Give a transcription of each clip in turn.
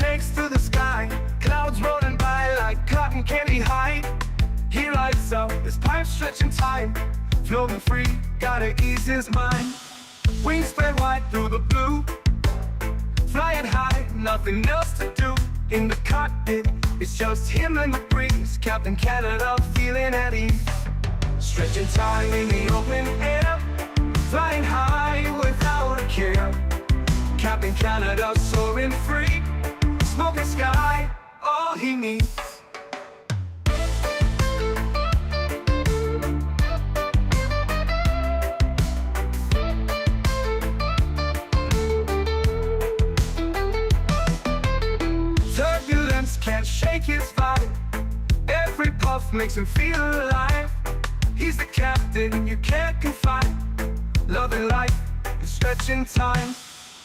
shakes through the sky, clouds rolling by like cotton candy hide. He lights up, his pipes stretching time, floating free, gotta ease his mind. Wings spread wide through the blue, flying high, nothing else to do. In the cockpit, it's just him and the breeze, Captain Canada feeling at ease. Stretching time in the open air, flying high without a care. Captain Canada soaring free, smoking sky, all he needs. Turbulence can't shake his vibe, every puff makes him feel alive. He's the captain you can't confide, loving life and stretching time.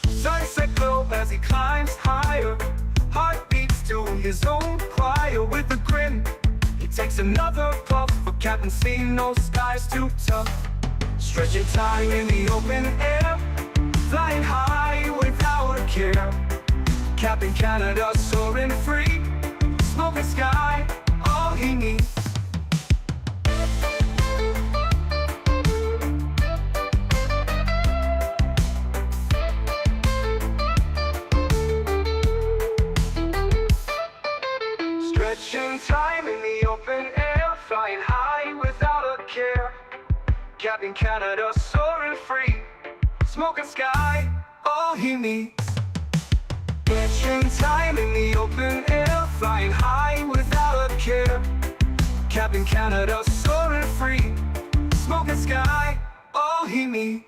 Sunset glow as he climbs higher, heart beats to his own choir. With a grin, he takes another puff, for Captain C, no skies too tough. Stretching time in the open air, flying high without a care. Captain Canada soaring free, smoking sky, all he needs. Stretching time in the open air, flying high without a care. Captain Canada soaring free, smoking sky, all he needs. Stretching time in the open air, flying high without a care. Captain Canada soaring free, smoking sky, all he needs.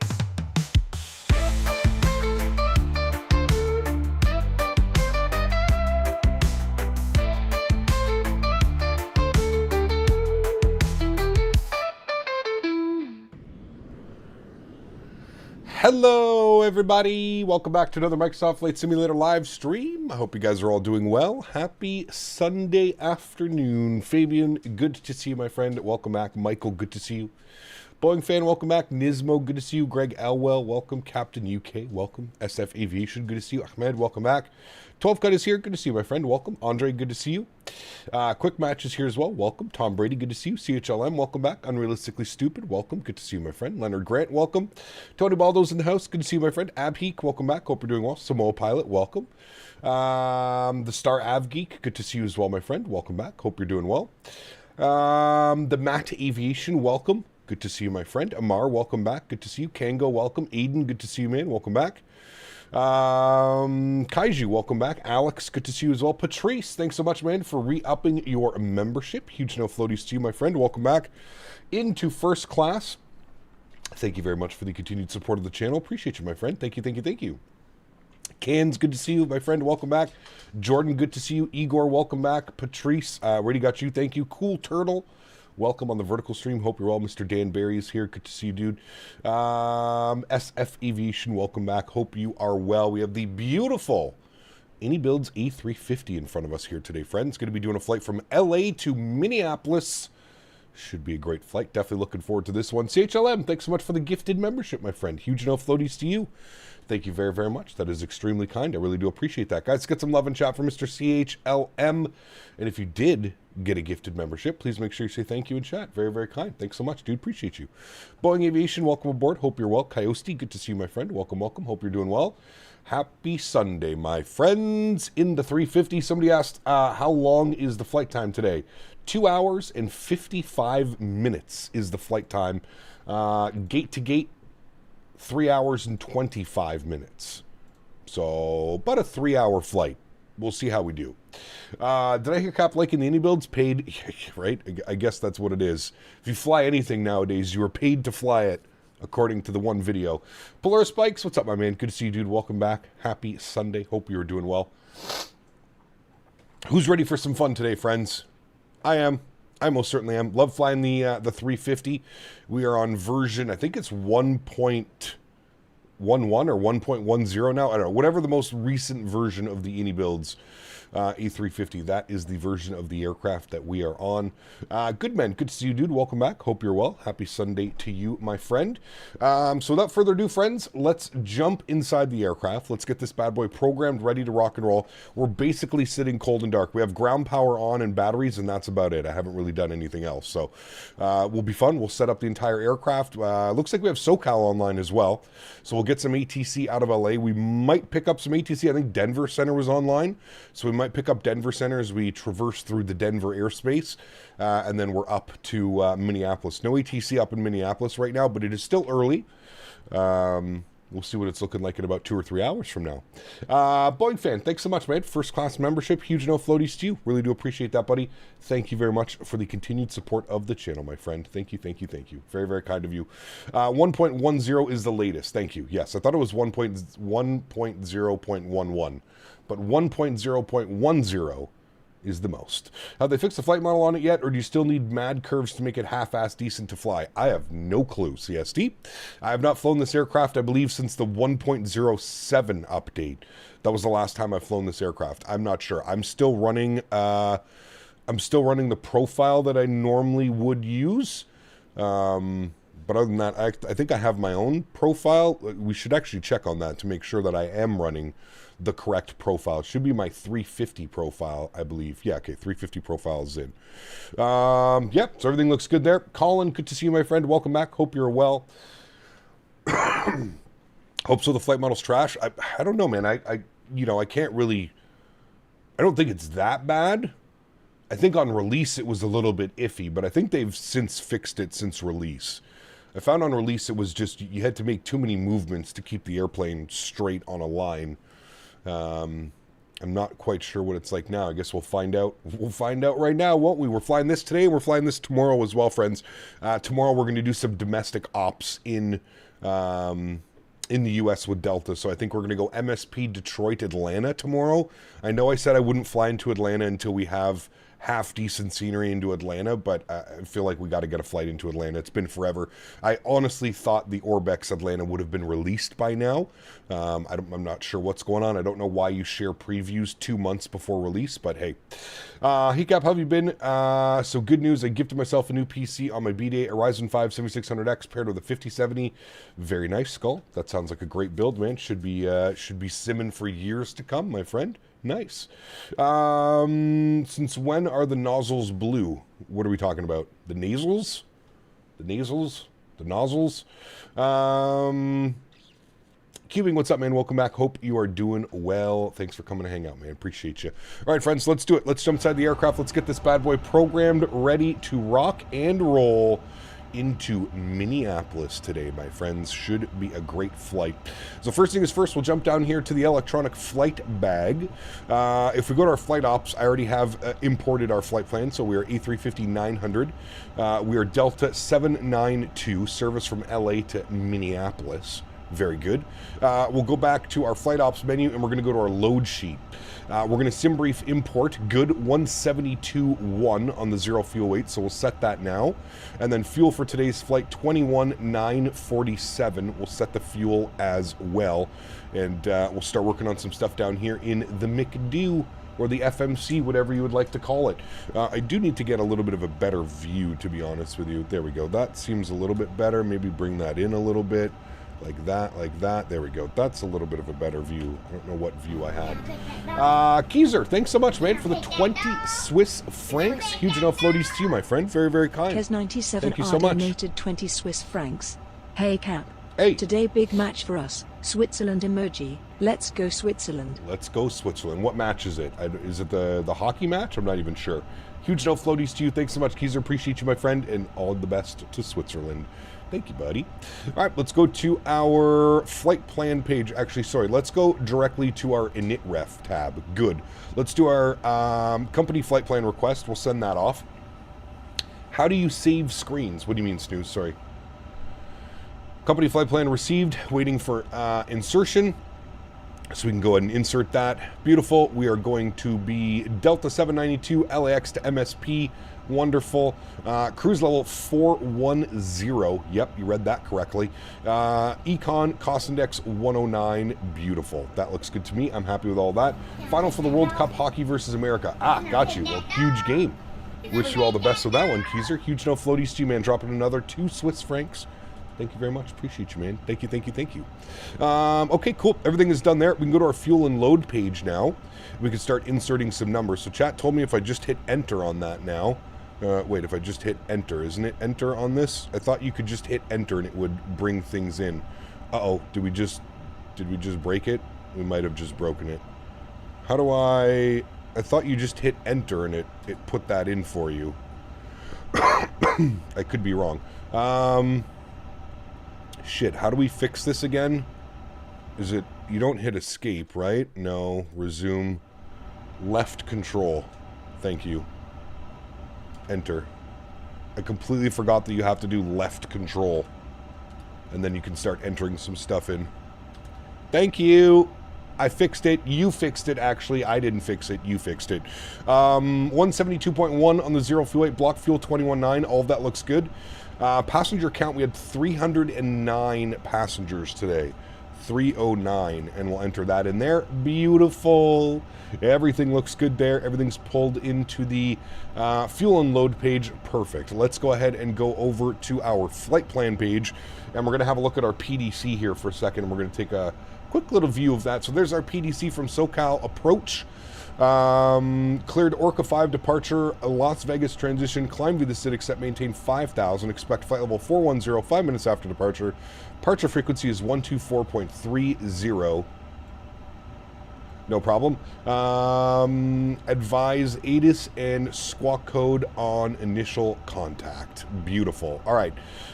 Hello everybody, welcome back to another Microsoft Flight Simulator live stream. I hope you guys are all doing well. Happy Sunday afternoon. Fabian, good to see you, my friend. Welcome back. Michael, good to see you. Boeing fan, welcome back. Nismo, good to see you. Greg Elwell, welcome. Captain UK, welcome. SF Aviation, good to see you. Ahmed, welcome back. 12 Cut is here, good to see you, my friend. Welcome. Andre, good to see you. Quick Match is here as well. Welcome. Tom Brady, good to see you. CHLM, welcome back. Unrealistically Stupid, welcome. Good to see you, my friend. Leonard Grant, welcome. AntoniBaldo's in the house, good to see you, my friend. Abheek, welcome back. Hope you're doing well. Samoa Pilot, welcome. The Star Avgeek, good to see you as well, my friend. Welcome back. Hope you're doing well. The Matt Aviation, welcome. Good to see you, my friend. Amar, welcome back. Good to see you. Kango, welcome. Aiden, good to see you, man. Welcome back. Kaiju, welcome back. Alex, good to see you as well. Patrice, thanks so much, man, for re-upping your membership. Huge no floaties to you, my friend. Welcome back into first class. Thank you very much for the continued support of the channel. Appreciate you, my friend. Thank you, thank you, thank you. Cans, good to see you, my friend. Welcome back. Jordan, good to see you. Igor, welcome back. Patrice, already got you. Thank you. Cool Turtle, welcome on the vertical stream. Hope you're well. Mr. Dan Barry is here. Good to see you, dude. SF Aviation, welcome back. Hope you are well. We have the beautiful AnyBuilds A350 in front of us here today, friends. Going to be doing a flight from LA to Minneapolis. Should be a great flight. Definitely looking forward to this one. CHLM, thanks so much for the gifted membership, my friend. Huge no floaties to you. Thank you very, very much. That is extremely kind. I really do appreciate that. Guys, get some love and chat for Mr. CHLM. And if you did get a gifted membership, please make sure you say thank you in chat. Very, very kind. Thanks so much, dude. Appreciate you. Boeing Aviation, welcome aboard. Hope you're well. Coyote, good to see you, my friend. Welcome, welcome. Hope you're doing well. Happy Sunday, my friends. In the 350, somebody asked, how long is the flight time today? 2 hours and 55 minutes is the flight time. Gate to gate, 3 hours and 25 minutes. So, about a 3-hour flight. We'll see how we do. Did I hear Cap liking the AnyBuilds? Paid, right? I guess that's what it is. If you fly anything nowadays, you are paid to fly it, according to the one video. Polaris Spikes, what's up, my man? Good to see you, dude. Welcome back. Happy Sunday. Hope you're doing well. Who's ready for some fun today, friends? I am. I most certainly am. Love flying the 350. We are on version, I think it's 1.11 or 1.10 now. I don't know. Whatever the most recent version of the AnyBuilds A350. That is the version of the aircraft that we are on. Good man, good to see you, dude. Welcome back. Hope you're well. Happy Sunday to you, my friend. So without further ado, friends, let's jump inside the aircraft. Let's get this bad boy programmed, ready to rock and roll. We're basically sitting cold and dark. We have ground power on and batteries, and that's about it. I haven't really done anything else. So will be fun. We'll set up the entire aircraft. Looks like we have SoCal online as well. So we'll get some ATC out of LA. We might pick up some ATC. I think Denver Center was online. So we might pick up Denver Center as we traverse through the Denver airspace. And then we're up to Minneapolis. No ATC up in Minneapolis right now, but it is still early. We'll see what it's looking like in about 2 or 3 hours from now. Boeing fan, thanks so much, man. First class membership. Huge no floaties to you. Really do appreciate that, buddy. Thank you very much for the continued support of the channel, my friend. Thank you, thank you, thank you. Very, very kind of you. 1.10 is the latest. Thank you. Yes, I thought it was 1.0.11, but 1.0.10 is the most. Have they fixed the flight model on it yet, or do you still need mad curves to make it half-assed decent to fly? I have no clue, CST. I have not flown this aircraft, I believe, since the 1.07 update. That was the last time I've flown this aircraft. I'm not sure. I'm still running the profile that I normally would use. But other than that, I think I have my own profile. We should actually check on that to make sure that I am running the correct profile. It should be my 350 profile, I believe. Yeah, okay, 350 profile is in. Yeah, so everything looks good there. Colin, good to see you, my friend. Welcome back. Hope you're well. Hope so. The flight model's trash. I don't know, man. I can't really... I don't think it's that bad. I think on release it was a little bit iffy, but I think they've since fixed it since release. I found on release it was just, you had to make too many movements to keep the airplane straight on a line. I'm not quite sure what it's like now. I guess we'll find out. We'll find out right now, won't we? We're flying this today. We're flying this tomorrow as well, friends. Tomorrow we're going to do some domestic ops in the U.S. with Delta. So I think we're going to go MSP Detroit, Atlanta tomorrow. I know I said I wouldn't fly into Atlanta until we have half decent scenery into Atlanta, but I feel like we got to get a flight into Atlanta. It's been forever. I honestly thought the Orbex Atlanta would have been released by now. I'm not sure what's going on. I don't know why you share previews 2 months before release, but hey. Hecap, how have you been? So good news, I gifted myself a new PC on my B-Day, a Ryzen 5 7600X paired with a 5070. Very nice, Skull. That sounds like a great build, man. Should be simming for years to come, my friend. Nice. Since when are the nozzles blue? What are we talking about? The nasals? The nasals? The nozzles? Cubing, what's up, man? Welcome back. Hope you are doing well. Thanks for coming to hang out, man. Appreciate you. All right, friends, let's do it. Let's jump inside the aircraft. Let's get this bad boy programmed, ready to rock and roll into Minneapolis today, my friends. Should be a great flight. So first thing is first, we'll jump down here to the electronic flight bag. If we go to our flight ops, I already have imported our flight plan. So we are A350-900. We are Delta 792, service from LA to Minneapolis. Very good. We'll go back to our flight ops menu and we're going to go to our load sheet. We're going to sim brief import good 172.1 on the 0 fuel weight, so we'll set that now. And then fuel for today's flight 21,947. We'll set the fuel as well. And we'll start working on some stuff down here in the McDo, or the FMC, whatever you would like to call it. I do need to get a little bit of a better view, to be honest with you. There we go. That seems a little bit better. Maybe bring that in a little bit. Like that, like that. There we go. That's a little bit of a better view. I don't know what view I had. Keezer, thanks so much, man, for the 20 Swiss francs. Huge enough floaties to you, my friend. Very, very kind. Kes97 Thank you so much. Donated 20 Swiss francs. Hey, Cap. Hey. Today, big match for us. Switzerland emoji. Let's go Switzerland. Let's go Switzerland. What match is it? Is it the hockey match? I'm not even sure. Huge enough floaties to you. Thanks so much, Keezer. Appreciate you, my friend, and all the best to Switzerland. Thank you, buddy. All right, let's go to our flight plan page. Actually, sorry, let's go directly to our init ref tab. Good. Let's do our company flight plan request. We'll send that off. How do you save screens? What do you mean, Snooze? Sorry. Company flight plan received. Waiting for insertion. So we can go ahead and insert that. Beautiful. We are going to be Delta 792 LAX to MSP Wonderful. Cruise level 410. Yep, you read that correctly. Econ, cost index 109. Beautiful. That looks good to me. I'm happy with all that. Final for the World Cup Hockey versus America. Ah, got you. Well, huge game. Wish you all the best with that one, Keiser. Huge no floaties to you, man. Dropping another 2 Swiss francs. Thank you very much. Appreciate you, man. Thank you, thank you, thank you. Okay, cool. Everything is done there. We can go to our fuel and load page now. We can start inserting some numbers. So chat told me if I just hit enter on that now. Wait, if I just hit enter, isn't it enter on this? I thought you could just hit enter and it would bring things in. Uh-oh, did we just break it? We might have just broken it. How do I thought you just hit enter and it put that in for you. I could be wrong. Shit, how do we fix this again? Is it, you don't hit escape, right? No, resume. Left control. Thank you. Enter. I completely forgot that you have to do left control. And then you can start entering some stuff in. Thank you. I fixed it. You fixed it, actually. I didn't fix it. You fixed it. 172.1 on the zero fuel weight. Block fuel 21.9. All of that looks good. Passenger count, we had 309 passengers today. 309, and we'll enter that in there. Beautiful. Everything looks good there. Everything's pulled into the fuel and load page. Perfect. Let's go ahead and go over to our flight plan page, and we're going to have a look at our PDC here for a second, and we're going to take a quick little view of that. So there's our PDC from SoCal approach. Cleared Orca 5 departure, Las Vegas transition, climb to the SID, accept, maintain 5,000, expect flight level 410, 5 minutes after departure. Departure frequency is 124.30. No problem. Advise ATIS and squawk code on initial contact. Beautiful. All right.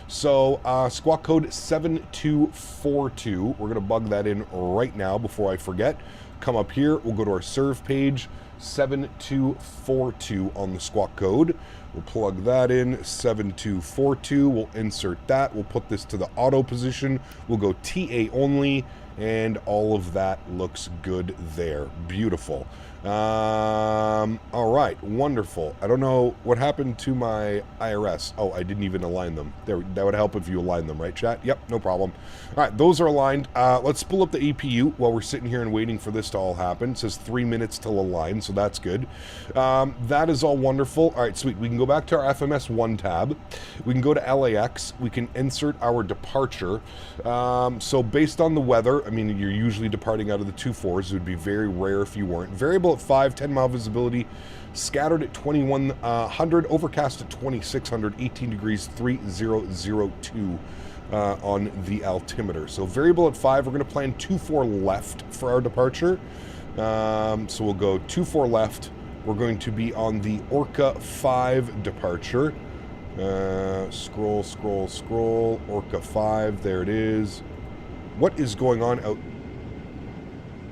So squawk code 7242. We're going to bug that in right now before I forget. Come up here. We'll go to our serve page. 7242 on the squawk code. We'll plug that in. 7242. We'll insert that. We'll put this to the auto position. We'll go TA only. And all of that looks good there. Beautiful. All right, wonderful. I don't know what happened to my IRS. Oh, I didn't even align them. There, that would help if you align them, right, chat? Yep, no problem. All right, those are aligned. Let's pull up the APU while we're sitting here and waiting for this to all happen. It says 3 minutes till align, so that's good. That is all wonderful. All right, sweet. We can go back to our FMS1 tab. We can go to LAX. We can insert our departure. So based on the weather, I mean, you're usually departing out of the 24s. It would be very rare if you weren't. Variable at 5, 10-mile visibility, scattered at 2100, overcast at 2600, 18 degrees, 3002 on the altimeter. So variable at 5, we're going to plan 24 left for our departure. So we'll go 24 left. We're going to be on the Orca 5 departure. Scroll, scroll, scroll. Orca 5, there it is. What is going on out?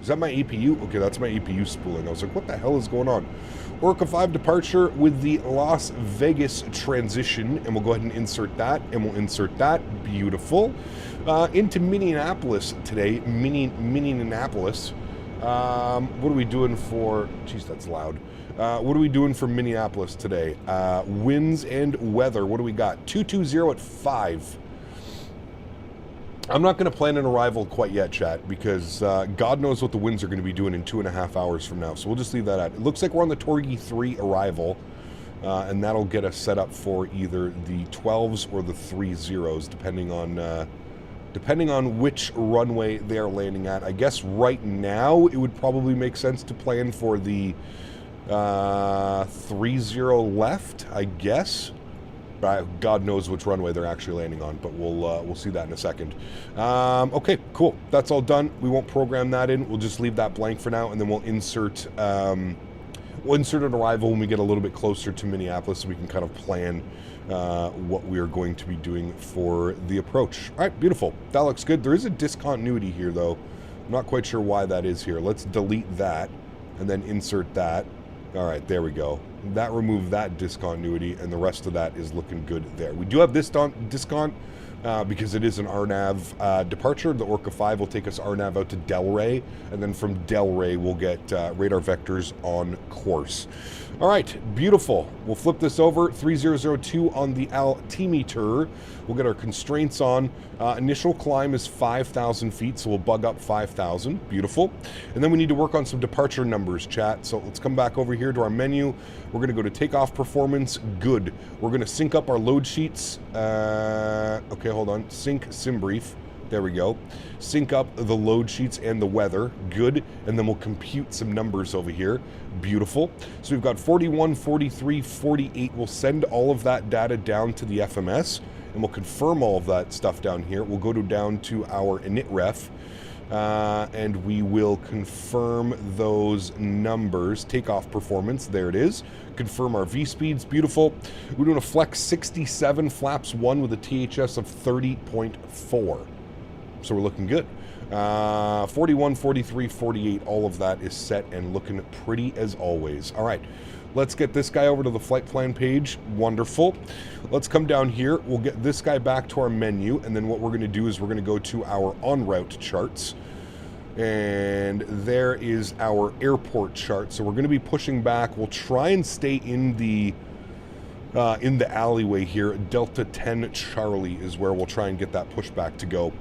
Is that my APU? Okay, that's my APU spooling. I was like, what the hell is going on? Orca 5 departure with the Las Vegas transition, and we'll go ahead and insert that, and we'll insert that. Beautiful. Into Minneapolis today. Minneapolis. What are we doing for... Jeez, that's loud. What are we doing for Minneapolis today? Winds and weather. What do we got? 220 at 5. I'm not going to plan an arrival quite yet, chat, because God knows what the winds are going to be doing in 2.5 hours from now. So we'll just leave that at. It looks like we're on the Torgi 3 arrival, and that'll get us set up for either the 12s or the 30s, depending on which runway they're landing at. I guess right now it would probably make sense to plan for the 30 left, I guess. God knows which runway they're actually landing on, but we'll see that in a second. Okay, cool. That's all done. We won't program that in. We'll just leave that blank for now, and then we'll insert an arrival when we get a little bit closer to Minneapolis, so we can kind of plan what we are going to be doing for the approach. All right, beautiful. That looks good. There is a discontinuity here, though. I'm not quite sure why that is here. Let's delete that and then insert that. All right, there we go. That removed that discontinuity, and the rest of that is looking good there. We do have this discount because it is an RNAV departure. The Orca 5 will take us RNAV out to Delray, and then from Delray we'll get radar vectors on course. All right, beautiful. We'll flip this over, 3002 on the altimeter. We'll get our constraints on. Initial climb is 5,000 feet, so we'll bug up 5,000. Beautiful. And then we need to work on some departure numbers, chat. So let's come back over here to our menu. We're going to go to takeoff performance. Good. We're going to sync up our load sheets. Okay, hold on. Sync sim brief. There we go. Sync up the load sheets and the weather. Good. And then we'll compute some numbers over here. Beautiful. So we've got 41, 43, 48. We'll send all of that data down to the FMS, and we'll confirm all of that stuff down here. We'll go down to our init ref, and we will confirm those numbers. Takeoff performance. There it is. Confirm our V speeds. Beautiful. We're doing a flex 67, flaps 1 with a THS of 30.4. So we're looking good. 41, 43, 48, all of that is set and looking pretty as always. All right, let's get this guy over to the flight plan page. Wonderful. Let's come down here. We'll get this guy back to our menu, and then what we're going to do is we're going to go to our en route charts. And there is our airport chart. So we're going to be pushing back. We'll try and stay in the alleyway here. Delta 10 Charlie is where we'll try and get that pushback to go.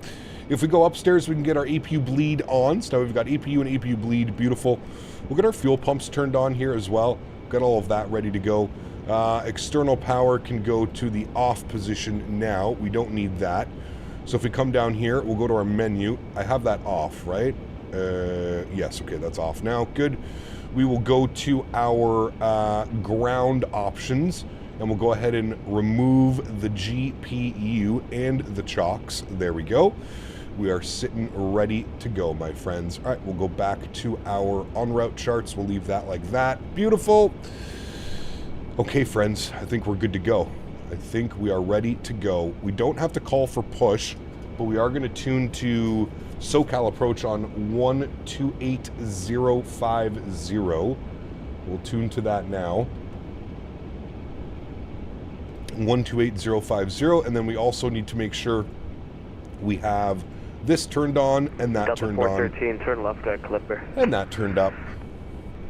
If we go upstairs, we can get our APU bleed on. So now we've got APU and APU bleed. Beautiful. We'll get our fuel pumps turned on here as well. Got all of that ready to go. External power can go to the off position now. We don't need that. So if we come down here, we'll go to our menu. I have that off, right? Yes, okay, that's off now. Good. We will go to our ground options, and we'll go ahead and remove the GPU and the chocks. There we go. We are sitting ready to go, my friends. All right, we'll go back to our en route charts. We'll leave that like that. Beautiful. Okay, friends, I think we're good to go. I think we are ready to go. We don't have to call for push, but we are going to tune to SoCal approach on 128050. We'll tune to that now. 128050, and then we also need to make sure we have this turned on and that turned on. 413, turn left at Clipper. And that turned up.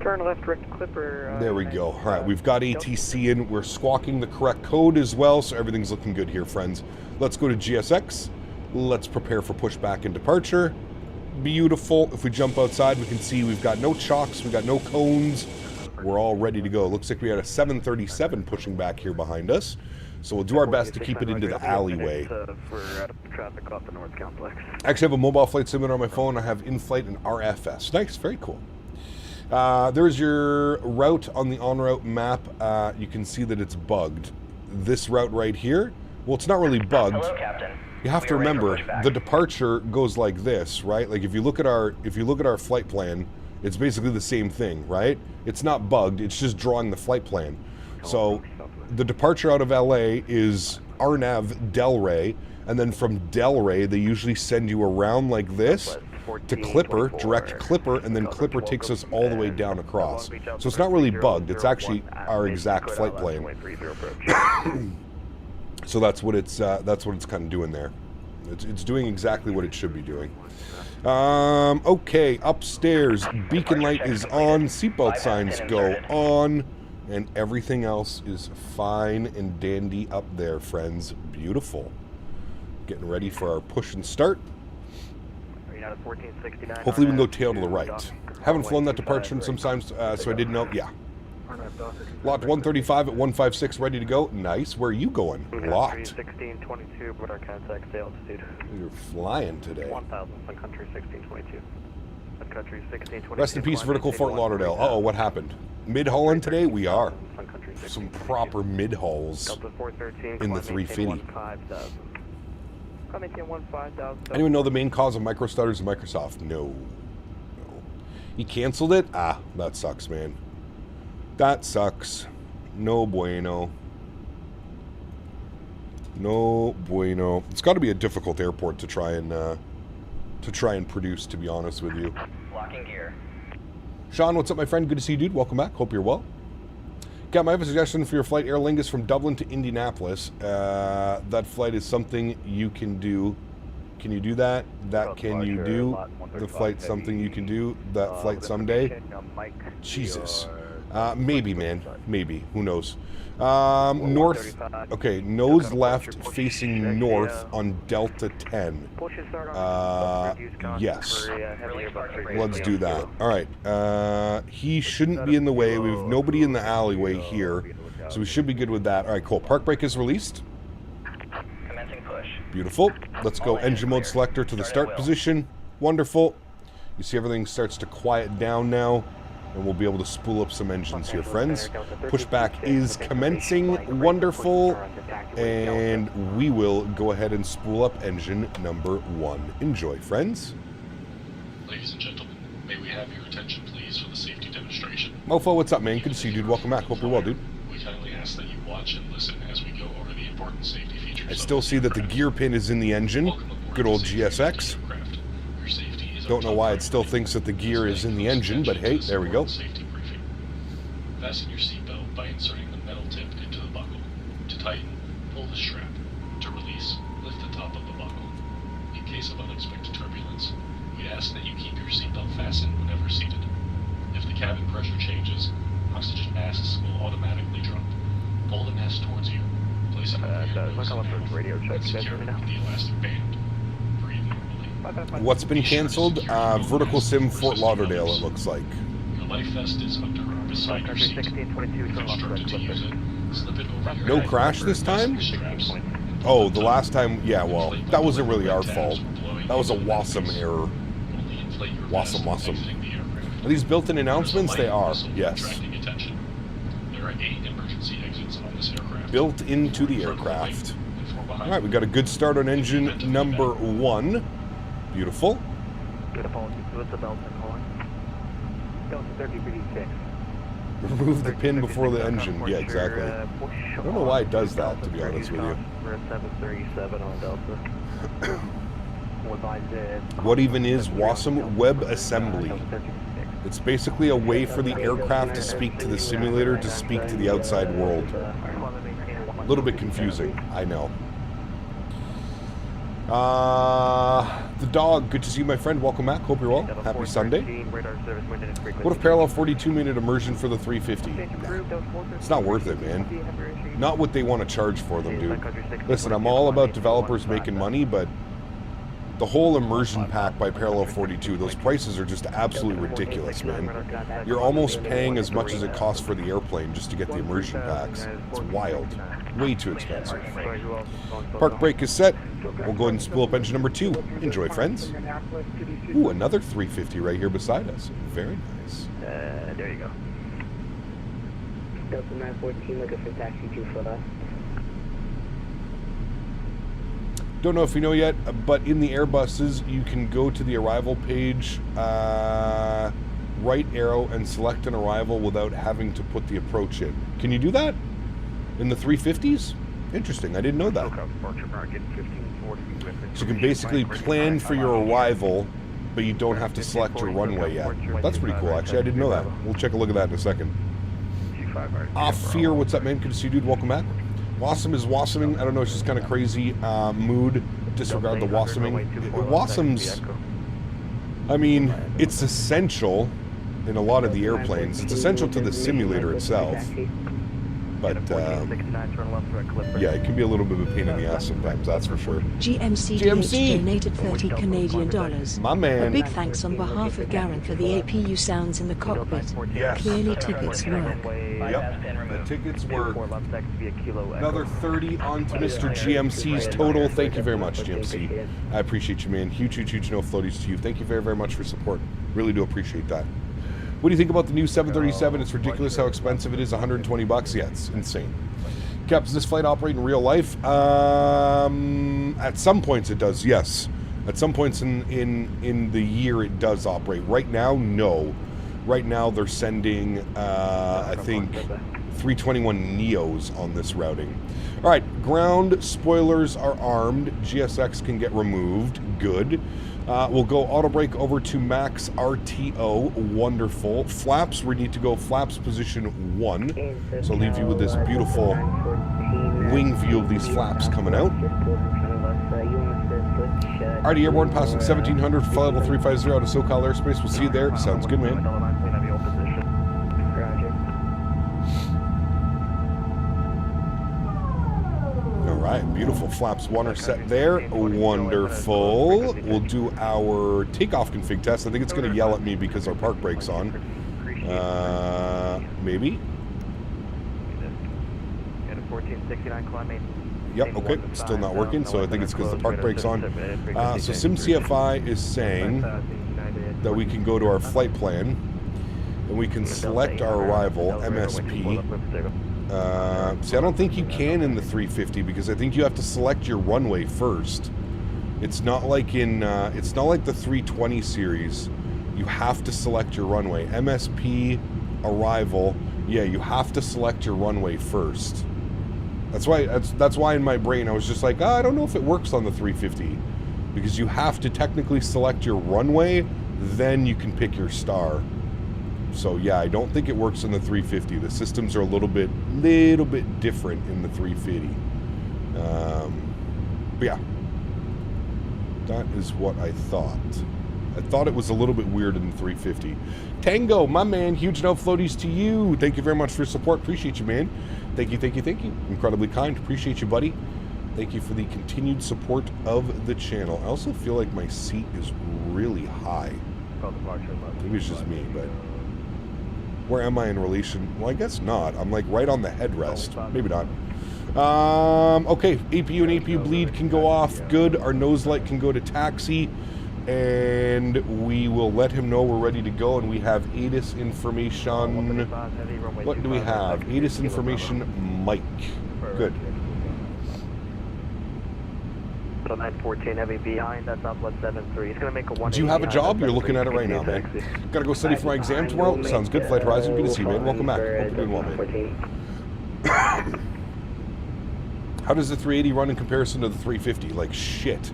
Turn left, right Clipper. There we go. All right, we've got ATC in. We're squawking the correct code as well, so everything's looking good here, friends. Let's go to GSX. Let's prepare for pushback and departure. Beautiful. If we jump outside, we can see we've got no chocks, we've got no cones. We're all ready to go. Looks like we had a 737 pushing back here behind us. So we'll do our best to keep it into the alleyway. We're out of traffic off the North Complex. I actually have a mobile flight simulator on my phone. I have in-flight and RFS. Nice, very cool. There's your route on the en-route map. You can see that it's bugged. This route right here, well, it's not really bugged. Hello, Captain. You have to remember the departure goes like this, right? Like if you look at our flight plan, it's basically the same thing, right? It's not bugged. It's just drawing the flight plan. So the departure out of LA is RNAV Delray, and then from Delray they usually send you around like this to Clipper, direct Clipper, and then Clipper takes us all the way down across. So it's not really bugged. It's actually our exact flight plan. So that's what it's kind of doing there. It's doing exactly what it should be doing. Okay, upstairs, beacon light is on, seatbelt signs go on, and everything else is fine and dandy up there, friends. Beautiful. Getting ready for our push and start. Hopefully we can go tail to the right. Haven't flown that departure sometimes, so I didn't know. Yeah. Lot 135 at 156, ready to go. Nice. Where are you going? Lot. 1622, but our contact altitude. You're flying today. 1000, Sun Country 1622. Sun Country 1622. Rest in peace, vertical Fort Lauderdale. Uh-oh, what happened? Mid-hauling today? We are. Some proper mid-hauls in the 350. Anyone know the main cause of micro stutters in Microsoft? No. He canceled it? Ah, that sucks, man. That sucks. No bueno. No bueno. It's got to be a difficult airport to try and produce, to be honest with you. Locking gear. Sean, what's up, my friend? Good to see you, dude. Welcome back. Hope you're well. Cap, I have a suggestion for your flight, Aer Lingus from Dublin to Indianapolis. That flight is something you can do. Can you do that? That can you do? The flight's something you can do. That flight someday? Jesus. Maybe, man. Maybe. Who knows? North. Okay, nose left facing north on Delta 10. Yes. Let's do that. All right. He shouldn't be in the way. We have nobody in the alleyway here, so we should be good with that. All right, cool. Park brake is released. Beautiful. Let's go engine mode selector to the start position. Wonderful. You see everything starts to quiet down now, and we'll be able to spool up some engines here, friends. Pushback is commencing. Wonderful. And we will go ahead and spool up engine number 1. Enjoy, friends. Ladies and gentlemen, may we have your attention, please, for the safety demonstration. Mofo, what's up, man? Good to see you, dude. Welcome back. Hope you're well, dude. We kindly ask that you watch and listen as we go over the important safety features. I still see that the gear pin is in the engine. Good old GSX. Don't know why it still thinks that the gear is in the engine, but hey, there we go. Safety briefing. Fasten your seatbelt by inserting the metal tip into the buckle. To tighten, pull the strap. To release, lift the top of the buckle. In case of unexpected turbulence, we ask that you keep your seatbelt fastened whenever seated. If the cabin pressure changes, oxygen masks will automatically drop. Pull the mask towards you. Place it over your nose and mouth, and secure it with the elastic band. Breathe normally. What's been canceled? Vertical Sim Fort Lauderdale, it looks like. Your life vest is under or beside your seat. If instructed to use it, slip it over your No head, crash this time? straps. Oh, the last time, yeah, well, that wasn't really our fault. That was a Wassum error. Only inflate your Wassum, vest Wassum. exiting the aircraft. Are these built-in announcements? They are, There's a light yes. whistle attracting attention. There are 8 emergency exits on this aircraft. Built into the Front right aircraft. and 4 behind. All right, we got a good start on engine number 1. Beautiful. Good apology. What's the belt and calling? Delta 3056. Remove the pin before the engine. Yeah, exactly. I don't know why it does that, to be honest with you. We're at 737 on Delta. What even is Wassum WebAssembly? It's basically a way for the aircraft to speak to the simulator to speak to the outside world. A little bit confusing, I know. The dog, good to see you, my friend. Welcome back. Hope you're well. Happy Sunday. What if parallel 42-minute immersion for the 350? Nah, it's not worth it, man. Not what they want to charge for them, dude. Listen, I'm all about developers making money, but the whole immersion pack by Parallel 42, those prices are just absolutely ridiculous, man. You're almost paying as much as it costs for the airplane just to get the immersion packs. It's wild. Way too expensive. Park brake is set. We'll go ahead and spool up engine number 2. Enjoy, friends. Ooh, another 350 right here beside us. Very nice. There you go. Delta 914, looking for taxi 2 for us. Don't know if you know yet, but in the Airbuses, you can go to the arrival page, right arrow, and select an arrival without having to put the approach in. Can you do that in the 350s? Interesting, I didn't know that. So you can basically plan for your arrival, but you don't have to select your runway yet. That's pretty cool, actually. I didn't know that. We'll check a look at that in a second. Fear, what's up, man? Good to see you, dude. Welcome back. Wassum is wassuming. I don't know, it's just kind of crazy mood. Disregard the wassuming. Wassum's, I mean, it's essential in a lot of the airplanes. It's essential to the simulator itself. But, yeah, it can be a little bit of a pain in the ass sometimes, that's for sure. GMC donated 30 Canadian dollars. My man. A big thanks on behalf of Garen for the APU sounds in the cockpit. Yes. Clearly tickets work. Yep, the tickets were another 30 onto Mr. GMC's total. Thank you very much, GMC. I appreciate you, man. Huge no floaties to you. Thank you very, very much for support. Really do appreciate that. What do you think about the new 737? It's ridiculous how expensive it is. 120 bucks. Yeah, it's insane. Cap, does this flight operate in real life? At some points it does, yes. At some points in the year it does operate. Right now, no. Right now they're sending, I think, 321 Neos on this routing. All right, ground spoilers are armed. GSX can get removed. Good. We'll go auto brake over to max RTO. Wonderful. Flaps, we need to go flaps position 1. So I'll leave you with this beautiful wing view of these flaps coming out. RD Airborne passing 1700, flight level 350 out of SoCal airspace. We'll see you there. Sounds good, man. Alright, beautiful. Flaps 1 are set there. Wonderful. We'll do our takeoff config test. I think it's going to yell at me because our park brake's on. Maybe? Yep, okay. Still not working, so I think it's because the park brake's on. So SimCFI is saying that we can go to our flight plan and we can select our arrival, MSP. See, I don't think you can in the 350 because I think you have to select your runway first. It's not like in, it's not like the 320 series. You have to select your runway. MSP, arrival, yeah, you have to select your runway first. That's why in my brain I was just like, I don't know if it works on the 350 because you have to technically select your runway, then you can pick your star. So yeah, I don't think it works in the 350. The systems are a little bit different in the 350. But yeah, that is what I thought. I thought it was a little bit weird in the 350. Tango, my man, huge no floaties to you. Thank you very much for your support. Appreciate you, man. Thank you, thank you, thank you. Incredibly kind. Appreciate you, buddy. Thank you for the continued support of the channel. I also feel like my seat is really high. Maybe it's just me, but where am I in relation? Well, I guess not. I'm like right on the headrest. Maybe not. Okay, APU and APU bleed can go off. Good. Our nose light can go to taxi. And we will let him know we're ready to go. And we have ATIS information. What do we have? ATIS information, Mike. Good. So 914 heavy behind, that's Southwest 73. He's going to make a 1. Do you have a job? You're looking at it right now, man. Gotta go study for my exam tomorrow? Sounds good. Flight Horizon, good to see you, man. Welcome back. Hope you're doing well, man. How does the 380 run in comparison to the 350? Like shit.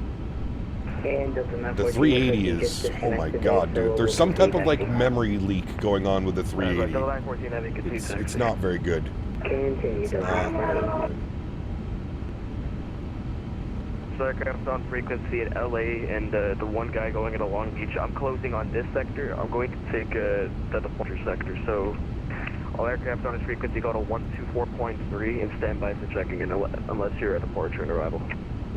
The 380 is, oh my god, dude. There's some type of like memory leak going on with the 380. It's not very good. Aircraft on frequency at LA and the one guy going into Long Beach. I'm closing on this sector. I'm going to take the departure sector. So all aircraft on this frequency go to 124.3 and stand by for checking in unless you're at departure and arrival.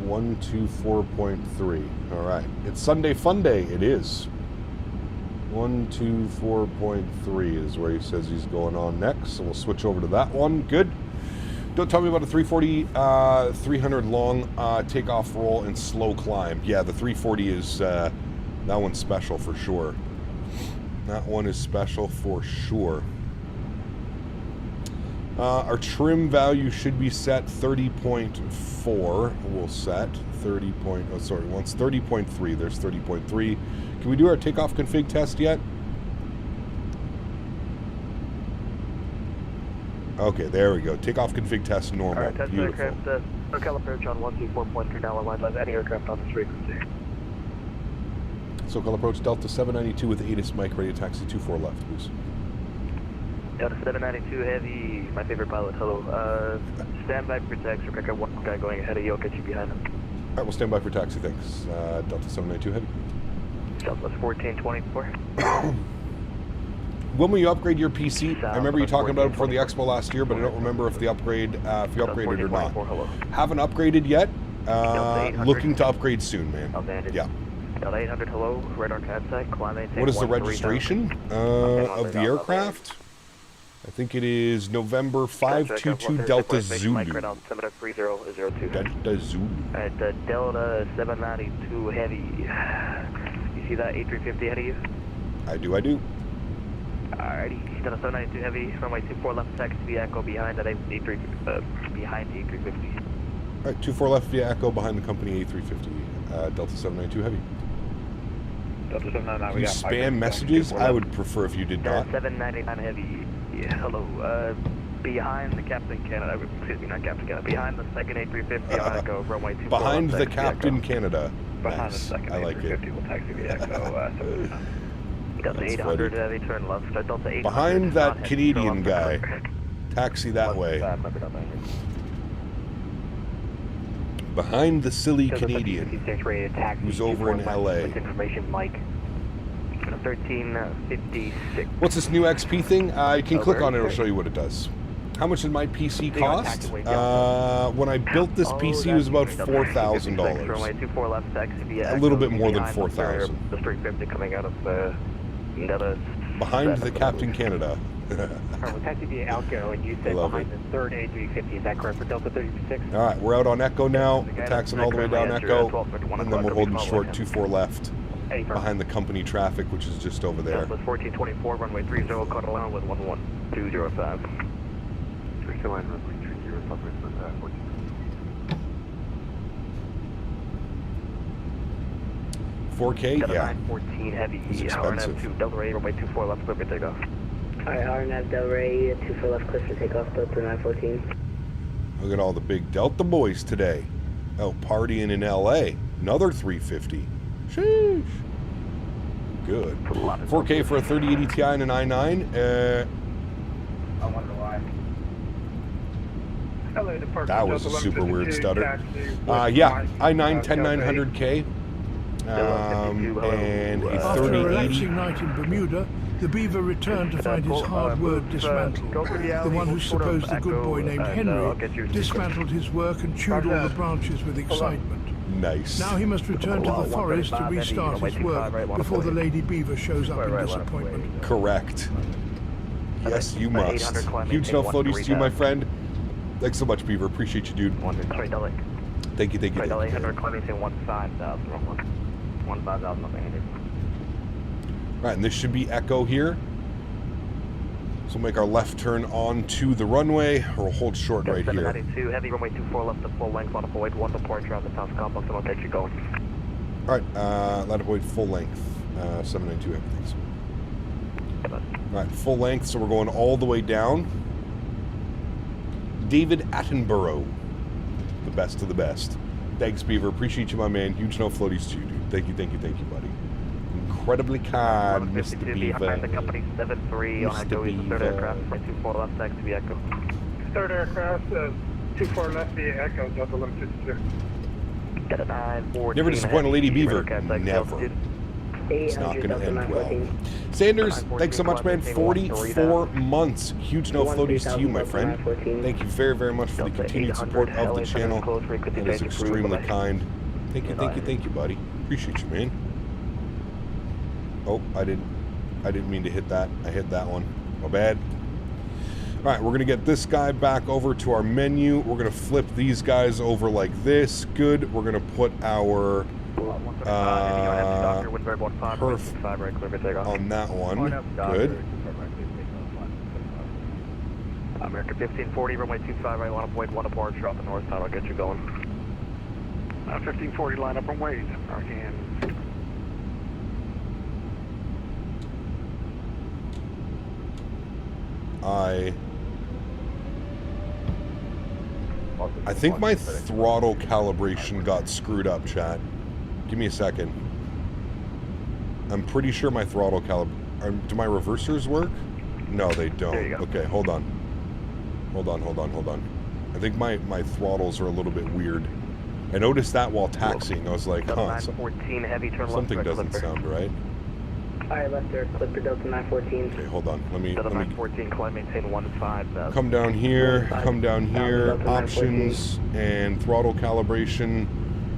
124.3. All right. It's Sunday Fun Day. It is. 124.3 is where he says he's going on next. So we'll switch over to that one. Good. Don't tell me about a 340, 300 long takeoff roll and slow climb. Yeah, the 340 is, that one's special for sure. That one is special for sure. Our trim value should be set 30.4. We'll set 30 point, oh sorry, once 30.3. There's 30.3. Can we do our takeoff config test yet? Okay, there we go. Takeoff config test normal. Alright, test beautiful. aircraft, SoCal approach on 124.3 now line left any aircraft on this frequency. SoCal approach Delta 792 with ATIS Mike, ready to taxi 24 left, please. Delta 792 heavy, my favorite pilot, hello. Stand by for taxi, I got one guy going ahead of you, I'll get you behind him. Alright, we'll stand by for taxi, thanks. Delta 792 heavy. Southwest 1424. When will you upgrade your PC? I remember you talking about it before the expo last year, but I don't remember if the upgrade, if you upgraded or not. Haven't upgraded yet. Looking to upgrade soon, man. Yeah. Delta 800, hello. Radar cat site. What is the registration of the aircraft? I think it is November 522 Delta Zulu. Delta Zulu. At Delta 792 heavy. You see that A350 ahead of you? I do. Alrighty, Delta 792 heavy, runway 24 left, taxi via Echo behind that behind the A350. Alright, 24 left via Echo behind the company A350. Delta 792 heavy. Delta 799, we got spam messages? I would prefer if you did not. 799 heavy, yeah, hello, behind the Captain Canada, excuse me, not Captain Canada, behind the second A350 on Echo, runway 24 behind left, the Captain Canada. behind Nice. the second I like it. A350, we'll taxi the Echo. Delta That's 800 funny. heavy, turn left. Delta 800. Behind that not heavy, Canadian turn left, guy. correct. Taxi that way. 155, Delta 800. Behind the silly Delta Canadian 56 rated taxi. who's over in 24 LA. With information, Mike. 1356. What's this new XP thing? You can click on it, it'll very show you what it does. How much did my PC Hang on, cost? taxiway, yeah. When I built this PC, it was about $4,000. Runway 24 left, taxi via A little Echo, bit more than behind 4,000. The 350 coming out of Delta. Behind the Captain Canada. Karl, taxi via Alco, and you I said love behind the third A350. Is that correct for Delta 36? All right, we're out on Echo now. We're taxing all the way down Echo, and then we're holding short 24 left behind the company traffic, which is just over there. Delta 1424, runway 30, cut along with 11205. 3 line runway 30, public with 14. 4K, Delta yeah. 914 heavy, It's expensive. RNF2, Delta Ray, runway 24 left, clear for takeoff. Alright, RNF Del Rey, 24 left, clear for takeoff, Delta 914. Look at all the big Delta boys today. Out partying in LA. Another 350. Sheesh. Good. 4K for a 3080 Ti and an i9. I wonder why. That was a super weird stutter. Yeah, i9 10900K. And a After a 3080. relaxing night in Bermuda, the Beaver returned to find his hard work dismantled. The one who supposed the good boy named Henry dismantled his work and chewed all the branches with excitement. Nice. Now he must return to the forest to restart his work before the Lady Beaver shows up in disappointment. Correct. Yes, you must. Huge no floaties to you, my friend. Thanks so much, Beaver. Appreciate you, dude. Sorry, Delta. Thank you, thank you, Sorry, Delta thank you. 800, climbing to 15,000, wrong one. 15,000, nothing. Right, and this should be Echo here. So we'll make our left turn onto the runway, or we'll hold short right here. 792, heavy runway 24 left to full length, on a void, 1 departure on the south complex, and I'll get you going. All right, let it wait full length. 792, everything's. All right, full length, so we're going all the way down. David Attenborough, the best of the best. Thanks, Beaver. Appreciate you, my man. Huge no floaties to you, dude. Thank you, buddy. Incredibly kind, Mr. 152 Beaver. behind the company 73 on Mr. Echo, is the third Beaver. aircraft, 24 left, taxi via Echo. Third aircraft, 24 left via Echo, Delta 152. Delta 914. Never disappoint a Lady Beaver. Radar taxi, Never. altitude. It's not 800 going to Delta end well. 914. Sanders, thanks so much, man. 44 months. Huge no floaties to you, my friend. Thank you very, very much for the continued support of the channel. That is extremely kind. Thank you, buddy. Appreciate you, man. Oh, I didn't mean to hit that. I hit that one. My bad. All right, we're going to get this guy back over to our menu. We're going to flip these guys over like this. Good. We're going to put our perf on that one. Good. American 1540, runway 25, right, want to avoid 1 departure off the north side, I'll get you going. 1540, line up and wait. Again. I think my throttle calibration got screwed up, chat. Give me a second. I'm pretty sure my throttle do my reversers work? No, they don't. There you go. Okay, hold on. I think my throttles are a little bit weird. I noticed that while taxiing. I was like, huh, 914 heavy turn left, something direct doesn't clipper. sound right. Alright, left there, clipper Delta 914. Okay, hold on. Let me Delta 914, climb, maintain 15,000. come down here, options, and throttle calibration.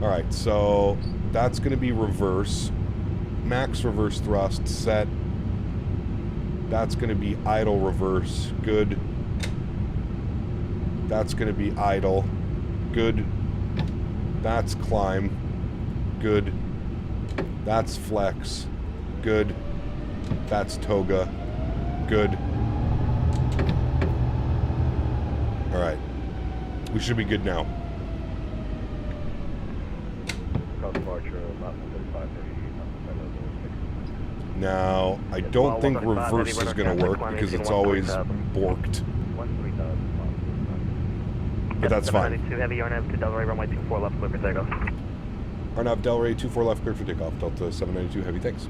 All right, so that's going to be reverse. Max reverse thrust set. That's going to be idle reverse. Good. That's going to be idle. Good. That's climb. Good. That's flex. Good. That's toga. Good. All right. We should be good now. Now, I don't think reverse is going to work because it's always borked. But that's fine. 92 heavy, RNF to Delray, runway 24 left, clear for takeoff. Arnav Delray, 24 left, cleared for takeoff. Delta 792 Heavy, thanks.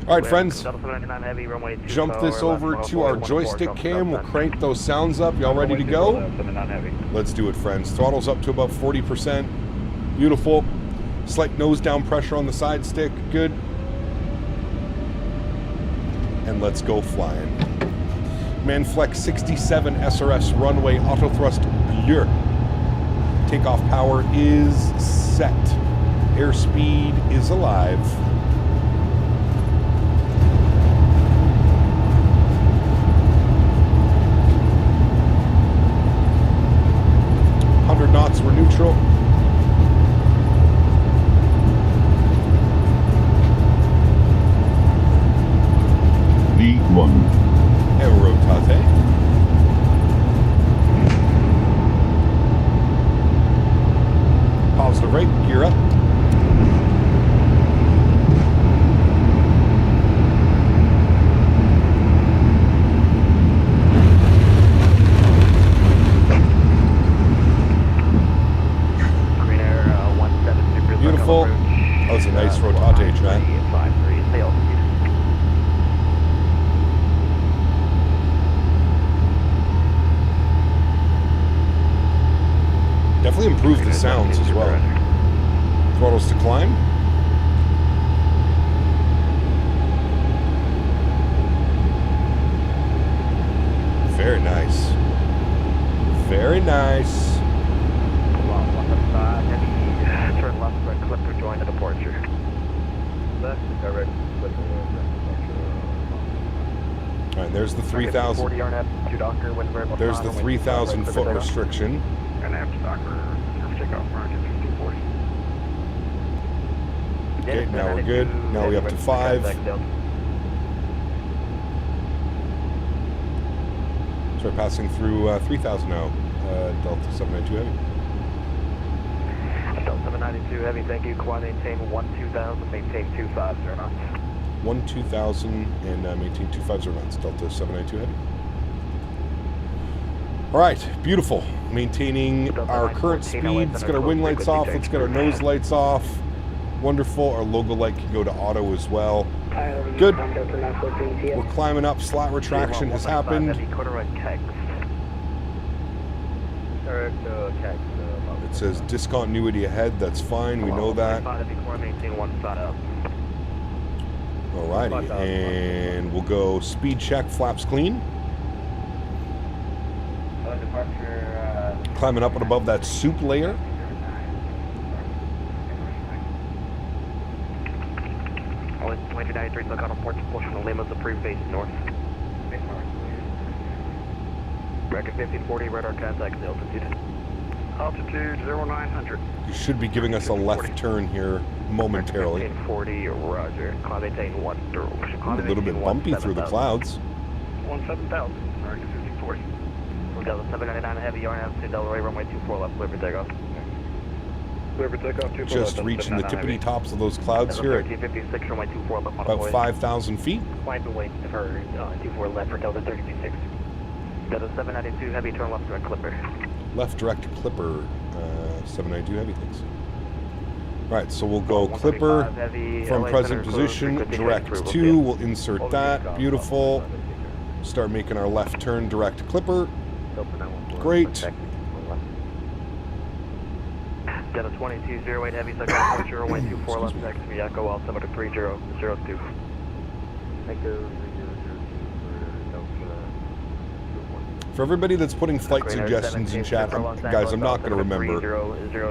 All right, friends. Delta 799 Heavy, runway 24, Jump this over to our joystick cam. We'll crank those sounds up. Y'all ready to go? Let's do it, friends. Throttle's up to about 40%. Beautiful. Slight nose down pressure on the side stick. Good. And let's go flying. Manflex 67 SRS runway auto thrust bleu. Takeoff power is set. Airspeed is alive. Knots, we're neutral. V1. Aerotate. Positive rate, gear up. Beautiful. That was a nice rotate track. Definitely improved the sounds as well. Throttles to climb. Very nice. Very nice. Turn left for a clipper, join the departure. Left, direct clipper. All right, there's the 3,000. There's the 3,000 foot restriction. And after Docker, takeoff rocket 240. Okay, now we're good. Now we're up to 5. Start passing through 3,000 now. Delta 792 Heavy. Delta 792 Heavy, thank you. Quad maintain 12,000, maintain 25 knots. 12,000 and maintain 25 knots. Delta 792 Heavy. All right, beautiful. Maintaining our current speed. Let's get our wing lights off. Let's get our nose lights off. Wonderful. Our logo light can go to auto as well. Good. We're climbing up. Slat retraction has happened. It says discontinuity ahead. That's fine. We know that. Alrighty, and we'll go speed check. Flaps clean. Climbing up and above that soup layer. Only 93 look on a portion of Lima's approved base north. Record 1540, radar contact altitude. Altitude 0900. You should be giving us a left turn here momentarily. 1540, roger. Climb maintain 1. A little bit bumpy through the clouds. 17,000, record 1540. Delta 799 Heavy, RNF to Delray, runway 24 left, clear for takeoff. Clear for takeoff, 24 Just reaching the tippity tops of those clouds here at 1356, runway 24 left. about 5,000 feet. Climb and wait for 24 left for Delta 1356. Delta 792 Heavy, turn left direct clipper. Left direct clipper, 792 Heavy, thanks. Alright, so we'll go clipper from present position, direct 2, we'll insert that, beautiful. Start making our left turn, direct clipper. Great. Delta 2208 Heavy, second approach, runway 24 left, next to Echo, altimeter 3002. Thank you. For everybody that's putting flight suggestions in chat, guys, I'm not going to remember.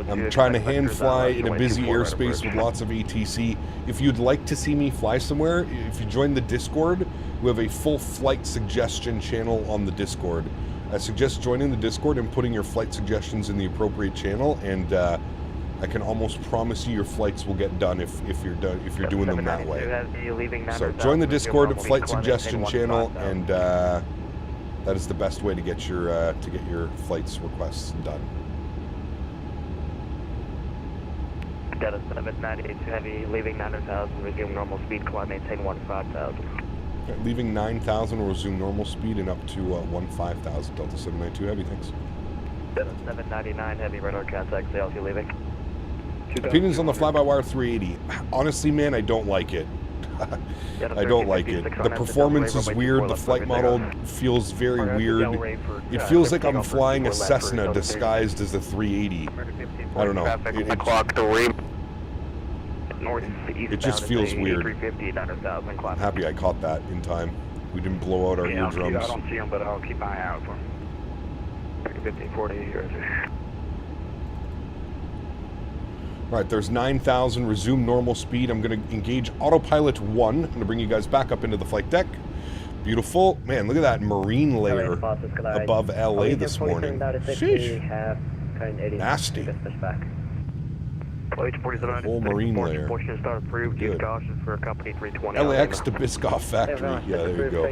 I'm trying to hand fly in a busy airspace with lots of ATC. If you'd like to see me fly somewhere, if you join the Discord, we have a full flight suggestion channel on the Discord. I suggest joining the Discord and putting your flight suggestions in the appropriate channel, and I can almost promise you your flights will get done if you're doing them that way. So join the Discord flight suggestion channel, and that is the best way to get your flights requests done. Delta 798 Heavy, leaving 9,000, resume normal speed, climb, maintain 15,000. Okay, leaving 9,000, we'll resume normal speed and up to 15,000. Delta 792 Heavy, thanks. Delta 799 Heavy, radar contact, say you leaving. Opinions on the fly-by-wire 380. Honestly, man, I don't like it. I don't like it. The performance is weird. The flight model feels very weird. It feels like I'm flying a Cessna disguised as a 380. I don't know. It just feels weird. I'm happy I caught that in time. We didn't blow out our eardrums. I don't see them, but I'll keep an eye out for them. 1540. Alright, there's 9,000. Resume normal speed. I'm going to engage autopilot 1. I'm going to bring you guys back up into the flight deck. Beautiful. Man, look at that marine layer above LA this morning. Sheesh. Nasty. Whole marine layer. Good. LAX to Biscoff factory. Yeah, there you go.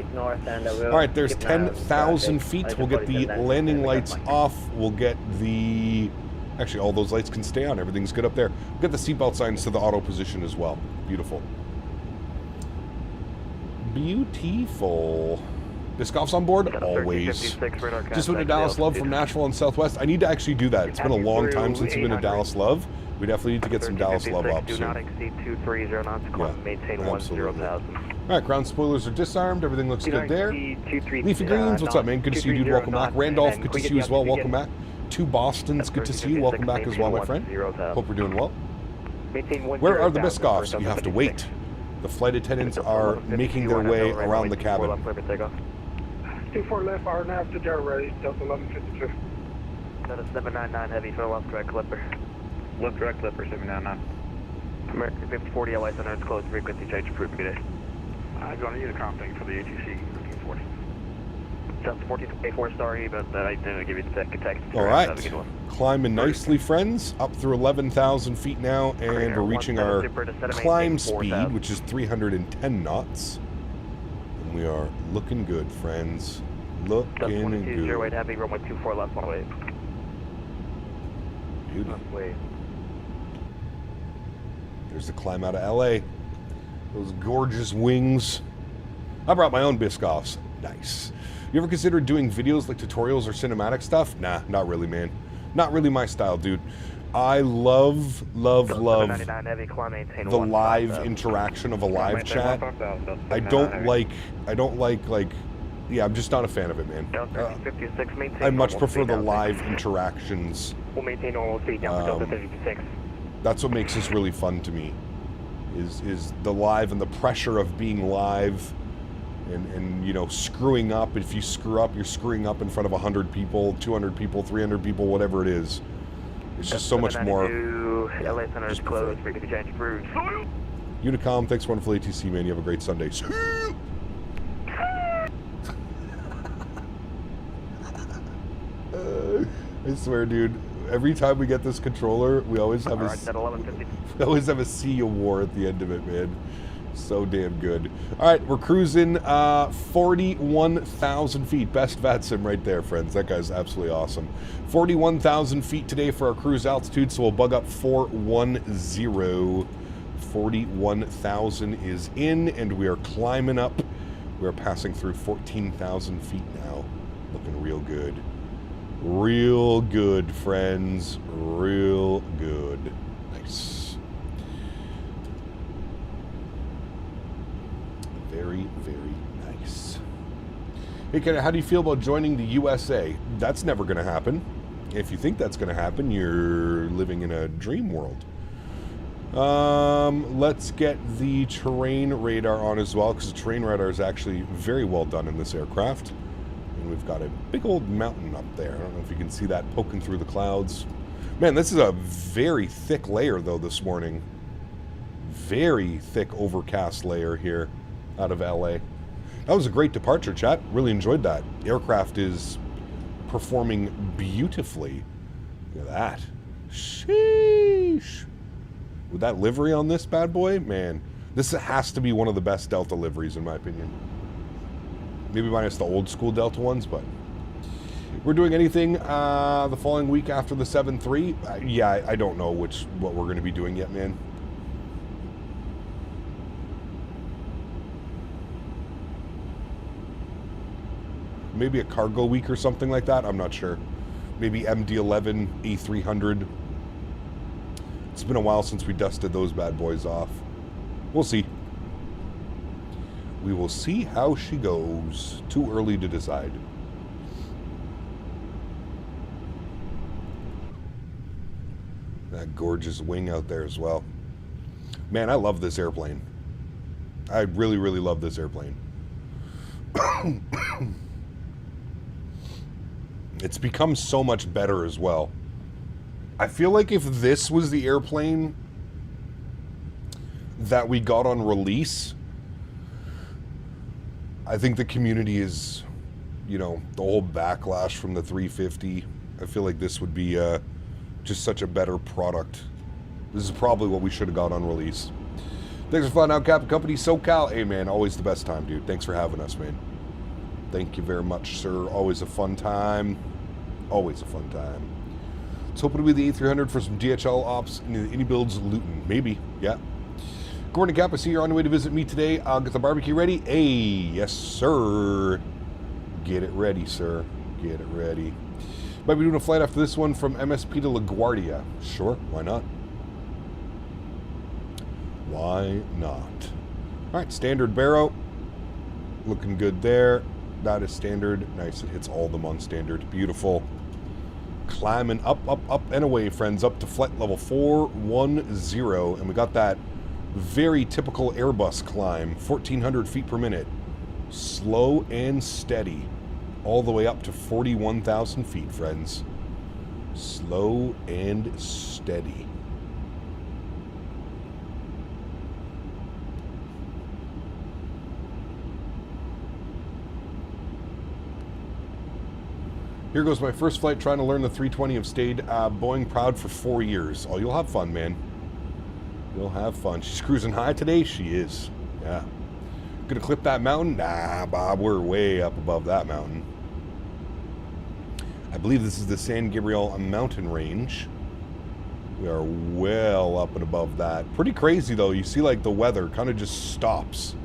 Alright, there's 10,000 feet. We'll get the landing lights off. We'll get the... Actually, all those lights can stay on. Everything's good up there. We'll get the seatbelt signs to the auto position as well. Beautiful. Beautiful. Biscoff's on board? Always. Just went to Dallas Love from Nashville and Southwest. I need to actually do that. It's been a long time since we've been to Dallas Love. We definitely need to get some Dallas Love up soon. Yeah, absolutely. Alright, ground spoilers are disarmed. Everything looks good there. Leafy Greens, what's up, man? Good to see you, dude. Welcome back. Randolph, good to see you as well. Welcome back. Two Bostons, good to see you. Welcome back as well, my friend. Hope we're doing well. Where are the Biscoffs? You have to wait. The flight attendants are making their way around the cabin. 24 left, RNAV to Delray, Delta 1152. Delta 799 heavy for left direct clipper. Left direct clipper 799. American 5040 LA Center, it's closed, frequency change approved today. I'm going to need a contact for the ATC 1440. Just 1424 sorry, but I didn't give you the text. Alright, climbing nicely, friends. Up through 11,000 feet now, and we're reaching our climb speed, which is 310 knots. And we are looking good, friends. Looking good. Heavy, runway 24 left, 108. Beauty. There's the climb out of LA. Those gorgeous wings. I brought my own Biscoffs. Nice. You ever considered doing videos like tutorials or cinematic stuff? Nah, not really, man. Not really my style, dude. I love the live interaction of a live chat. I don't like, yeah, I'm just not a fan of it, man. I much prefer the live interactions. That's what makes this really fun to me, is the live and the pressure of being live. And you know, screwing up. If you screw up, you're screwing up in front of 100 people, 200 people, 300 people, whatever it is. It's just so much more. LA Center is closed. Unicom, thanks for wonderful ATC, man. You have a great Sunday. I swear, dude. Every time we get this controller, we always have a sea of war at the end of it, man. So damn good. All right, we're cruising 41,000 feet. Best VATSIM right there, friends. That guy's absolutely awesome. 41,000 feet today for our cruise altitude, so we'll bug up 410. 41,000 is in, and we are climbing up. We're passing through 14,000 feet now. Looking real good. Real good, friends. Real good. Nice. Very, very nice. Hey, Ken, how do you feel about joining the USA? That's never going to happen. If you think that's going to happen, you're living in a dream world. Let's get the terrain radar on as well, because the terrain radar is actually very well done in this aircraft. And we've got a big old mountain up there. I don't know if you can see that poking through the clouds. Man, this is a very thick layer, though, this morning. Very thick overcast layer here out of LA. That was a great departure, chat. Really enjoyed that. The aircraft is performing beautifully. Look at that. Sheesh. With that livery on this bad boy, man, this has to be one of the best Delta liveries in my opinion. Maybe minus the old school Delta ones, but we're doing anything the following week after the 7-3. Yeah, I don't know what we're going to be doing yet, man. Maybe a cargo week or something like that. I'm not sure. Maybe MD-11, A300. It's been a while since we dusted those bad boys off. We'll see. We will see how she goes. Too early to decide. That gorgeous wing out there as well. Man, I love this airplane. I really, really love this airplane. It's become so much better as well. I feel like if this was the airplane that we got on release, I think the community is, you know, the whole backlash from the 350. I feel like this would be just such a better product. This is probably what we should have got on release. Thanks for flying out, Captain Company SoCal. Hey, man, always the best time, dude. Thanks for having us, man. Thank you very much, sir. Always a fun time. Always a fun time. Let's hope it'll be the A300 for some DHL ops in the Indie Builds Luton. Maybe, yeah. Good morning, Cap. I see you're on the way to visit me today. I'll get the barbecue ready. Hey, yes, sir. Get it ready, sir. Get it ready. Might be doing a flight after this one from MSP to LaGuardia. Sure, why not? Why not? All right, standard Barrow. Looking good there. That is standard. Nice, it hits all of them on standard. Beautiful. Climbing up, up, up, and away, friends. Up to flight level 410. And we got that very typical Airbus climb. 1,400 feet per minute. Slow and steady. All the way up to 41,000 feet, friends. Slow and steady. Here goes my first flight trying to learn the 320. I've stayed Boeing proud for 4 years. Oh, you'll have fun, man. You'll have fun. She's cruising high today? She is. Yeah. Gonna clip that mountain? Nah, Bob, we're way up above that mountain. I believe this is the San Gabriel mountain range. We are well up and above that. Pretty crazy, though. You see, like, the weather kind of just stops.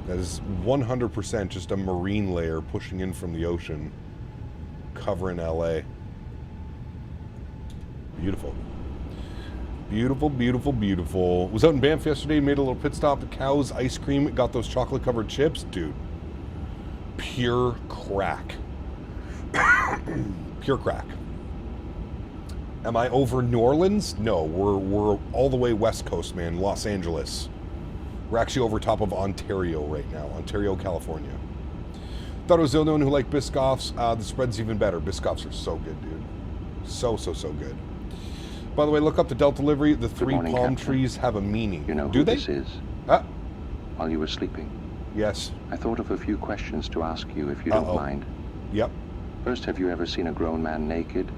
That is 100% just a marine layer pushing in from the ocean, covering LA. Beautiful. Beautiful, beautiful, beautiful. Was out in Banff yesterday, made a little pit stop at Cow's Ice Cream, got those chocolate-covered chips. Dude, pure crack. Pure crack. Am I over New Orleans? No, we're all the way west coast, man. Los Angeles. We're actually over top of Ontario right now. Ontario, California. Thought it was the only one who liked Biscoffs. The spread's even better. Biscoffs are so good, dude. So good. By the way, look up the Delta livery. The three palm Captain. Trees have a meaning. You know Do who they? this is? While you were sleeping. Yes. I thought of a few questions to ask you, if you don't mind. Yep. First, have you ever seen a grown man naked?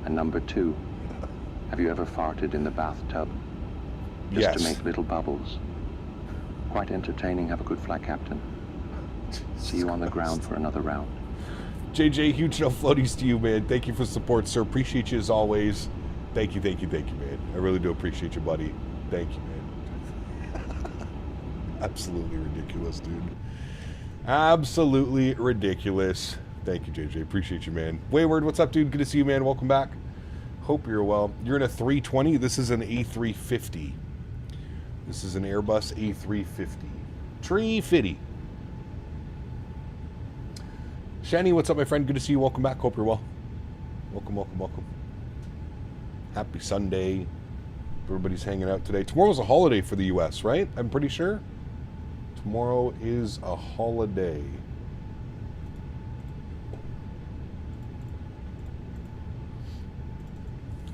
And number 2, have you ever farted in the bathtub? Just to make little bubbles. Quite entertaining. Have a good flight, Captain. See you on the ground for another round. JJ, huge no floaties to you, man. Thank you for the support, sir. Appreciate you as always. Thank you, man. I really do appreciate you, buddy. Thank you, man. Absolutely ridiculous, dude. Absolutely ridiculous. Thank you, JJ. Appreciate you, man. Wayward, what's up, dude? Good to see you, man. Welcome back. Hope you're well. You're in a 320. This is an A350. This is an Airbus A350. Tree fitty. Shani, what's up, my friend? Good to see you. Welcome back. Hope you're well. Welcome. Happy Sunday. Everybody's hanging out today. Tomorrow's a holiday for the U.S., right? I'm pretty sure. Tomorrow is a holiday.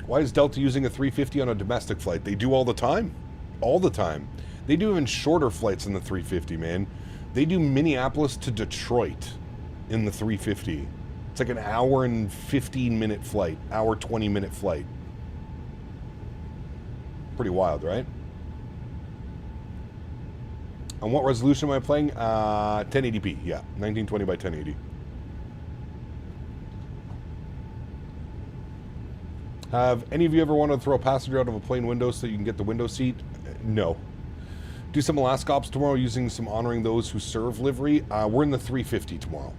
Why is Delta using a 350 on a domestic flight? They do all the time. All the time. They do even shorter flights than the 350, man. They do Minneapolis to Detroit in the 350. It's like an hour and 15-minute flight. Hour, 20-minute flight. Pretty wild, right? On what resolution am I playing? 1080p, yeah. 1920 by 1080. Have any of you ever wanted to throw a passenger out of a plane window so you can get the window seat? No. Do some Alaska ops tomorrow using some honoring those who serve livery. We're in the 350 tomorrow.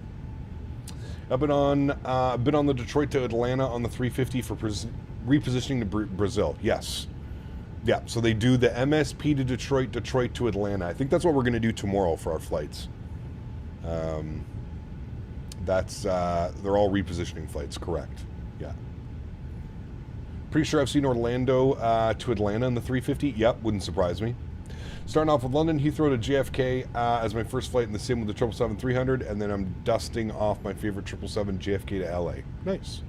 I've been on the Detroit to Atlanta on the 350 for repositioning to Brazil. Yes. Yeah, so they do the MSP to Detroit, Detroit to Atlanta. I think that's what we're going to do tomorrow for our flights. They're all repositioning flights, correct. Yeah. Pretty sure I've seen Orlando to Atlanta in the 350. Yep, wouldn't surprise me. Starting off with London Heathrow to JFK as my first flight, and the same with the 777-300, and then I'm dusting off my favorite 777 JFK to LA. Nice.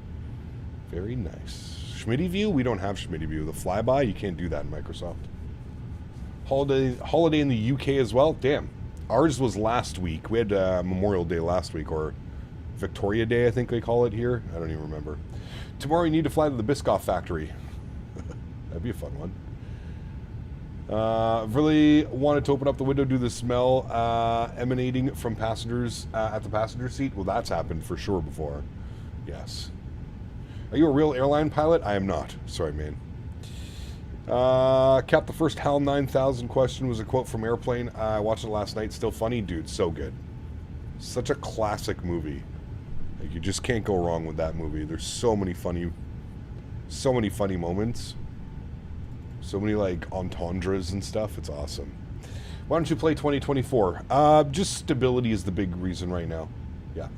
Very nice. Smitty view? We don't have Smitty view. The flyby, you can't do that in Microsoft. Holiday in the UK as well? Damn. Ours was last week. We had Memorial Day last week, or Victoria Day, I think they call it here. I don't even remember. Tomorrow you need to fly to the Biscoff factory. That'd be a fun one. Really wanted to open up the window, do the smell emanating from passengers at the passenger seat. Well, that's happened for sure before. Yes. Are you a real airline pilot? I am not. Sorry, man. Cap, the first HAL 9000 question was a quote from Airplane. I watched it last night. Still funny? Dude, so good. Such a classic movie. Like, you just can't go wrong with that movie. There's so many funny moments. So many, like, entendres and stuff. It's awesome. Why don't you play 2024? Just stability is the big reason right now. Yeah.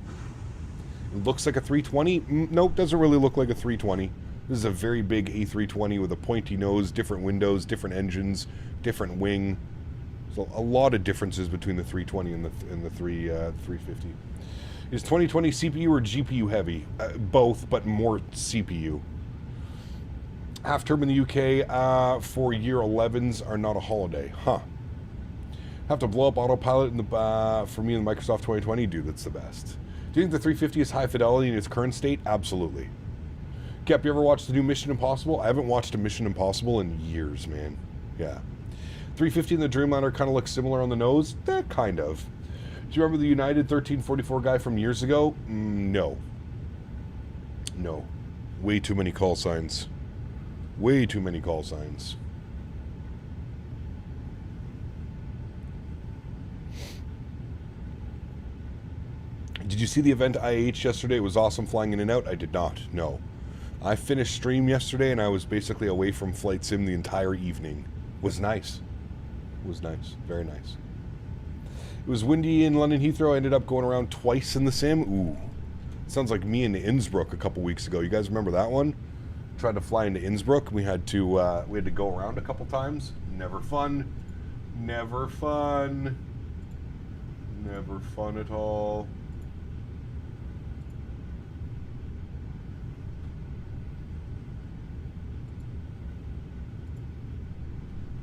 It looks like a 320. Nope, doesn't really look like a 320. This is a very big A320 with a pointy nose, different windows, different engines, different wing. So a lot of differences between the 320 and the 350. Is 2020 CPU or GPU heavy? Both, but more CPU. Half term in the UK for year 11s are not a holiday. Huh. Have to blow up autopilot in the for me in the Microsoft 2020? Dude, that's the best. Do you think the 350 is high fidelity in its current state? Absolutely. Cap, you ever watched the new Mission Impossible? I haven't watched a Mission Impossible in years, man. Yeah. 350 and the Dreamliner kind of look similar on the nose? Kind of. Do you remember the United 1344 guy from years ago? No. No. Way too many call signs. Way too many call signs. Did you see the event IH yesterday? It was awesome flying in and out. I did not. No. I finished stream yesterday and I was basically away from Flight Sim the entire evening. It was nice. It was nice. Very nice. It was windy in London Heathrow. I ended up going around twice in the sim. Ooh. Sounds like me in Innsbruck a couple weeks ago. You guys remember that one? Tried to fly into Innsbruck. We had to go around a couple times. Never fun. Never fun. Never fun at all.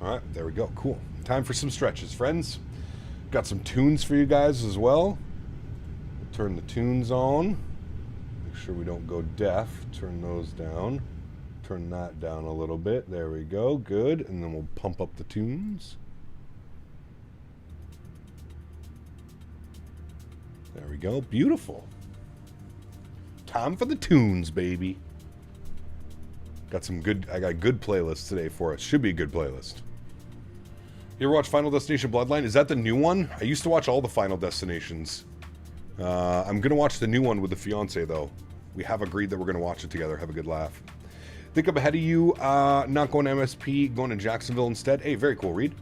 All right, there we go. Cool. Time for some stretches, friends. Got some tunes for you guys as well. Turn the tunes on. Make sure we don't go deaf. Turn those down. Turn that down a little bit. There we go. Good. And then we'll pump up the tunes. There we go. Beautiful. Time for the tunes, baby. Got some good, I got good playlists today for us. Should be a good playlist. You ever watch Final Destination Bloodline? Is that the new one? I used to watch all the Final Destinations. I'm going to watch the new one with the fiance, though. We have agreed that we're going to watch it together. Have a good laugh. Think I'm ahead of you. Not going to MSP, going to Jacksonville instead. Hey, very cool, Reed.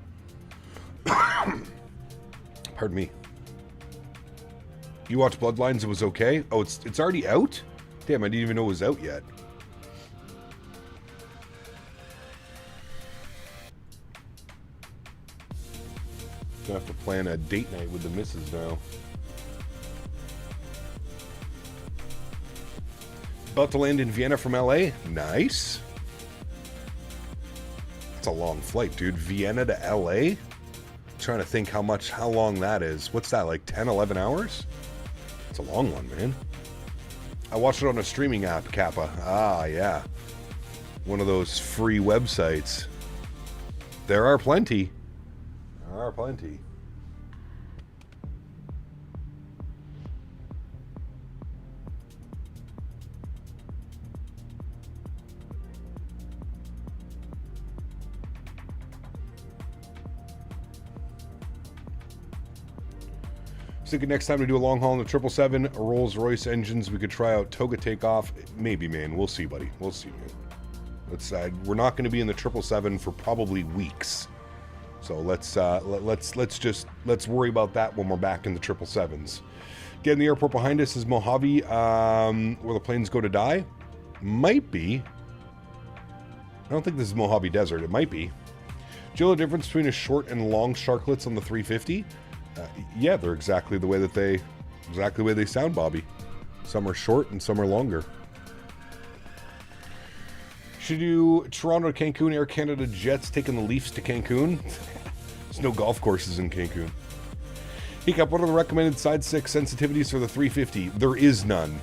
Pardon me. You watched Bloodlines, it was okay? Oh, it's already out? Damn, I didn't even know it was out yet. Gonna have to plan a date night with the missus now. About to land in Vienna from LA. Nice. That's a long flight, dude. Vienna to LA? I'm trying to think how long that is. What's that, like 10, 11 hours? It's a long one, man. I watched it on a streaming app, Kappa. Ah, yeah. One of those free websites. There are plenty. There are plenty. Thinking next time to do a long haul in the 777, Rolls-Royce engines, we could try out Toga Takeoff. Maybe, man. We'll see, buddy. We'll see, man. We're not going to be in the 777 for probably weeks. So let's worry about that when we're back in the 777s. Getting the airport behind us is Mojave, where the planes go to die. Might be. I don't think this is Mojave Desert. It might be. Do you know the difference between a short and long sharklets on the 350? Yeah, they're exactly the way they sound, Bobby. Some are short and some are longer. Should do Toronto to Cancun, Air Canada jets taking the Leafs to Cancun. There's no golf courses in Cancun. Hiccup, what are the recommended side 6 sensitivities for the 350? There is none.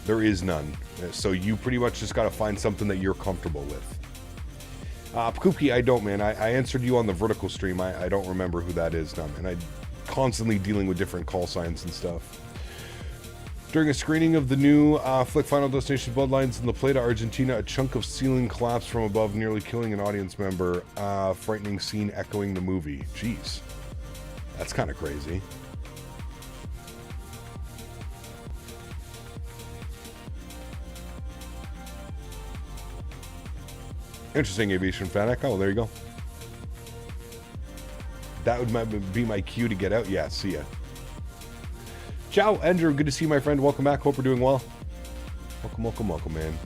There is none. So you pretty much just got to find something that you're comfortable with. Pakuki, I don't, man. I answered you on the vertical stream. I don't remember who that is now, man. I'm constantly dealing with different call signs and stuff. During a screening of the new Flick Final Destination Bloodlines in La Plata, Argentina, a chunk of ceiling collapsed from above, nearly killing an audience member. Frightening scene echoing the movie. Jeez. That's kind of crazy. Interesting, aviation fanatic. Oh, there you go. That would be my cue to get out. Yeah, see ya. Ciao, Andrew. Good to see you, my friend. Welcome back. Hope you're doing well. Welcome, man.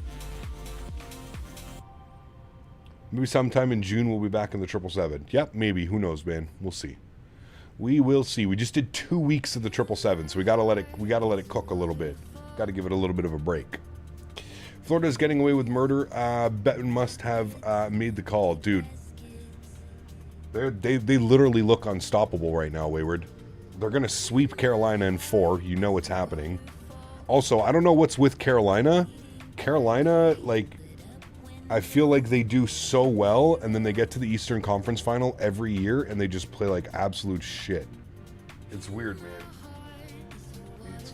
Maybe sometime in June we'll be back in the 777. Yep, maybe. Who knows, man? We'll see. We will see. We just did 2 weeks of the 777, so we gotta let it cook a little bit. Got to give it a little bit of a break. Florida's getting away with murder. Betten must have made the call, dude. They literally look unstoppable right now, Wayward. They're gonna sweep Carolina in 4. You know what's happening. Also, I don't know what's with Carolina. Carolina, like, I feel like they do so well, and then they get to the Eastern Conference Final every year, and they just play like absolute shit. It's weird, man.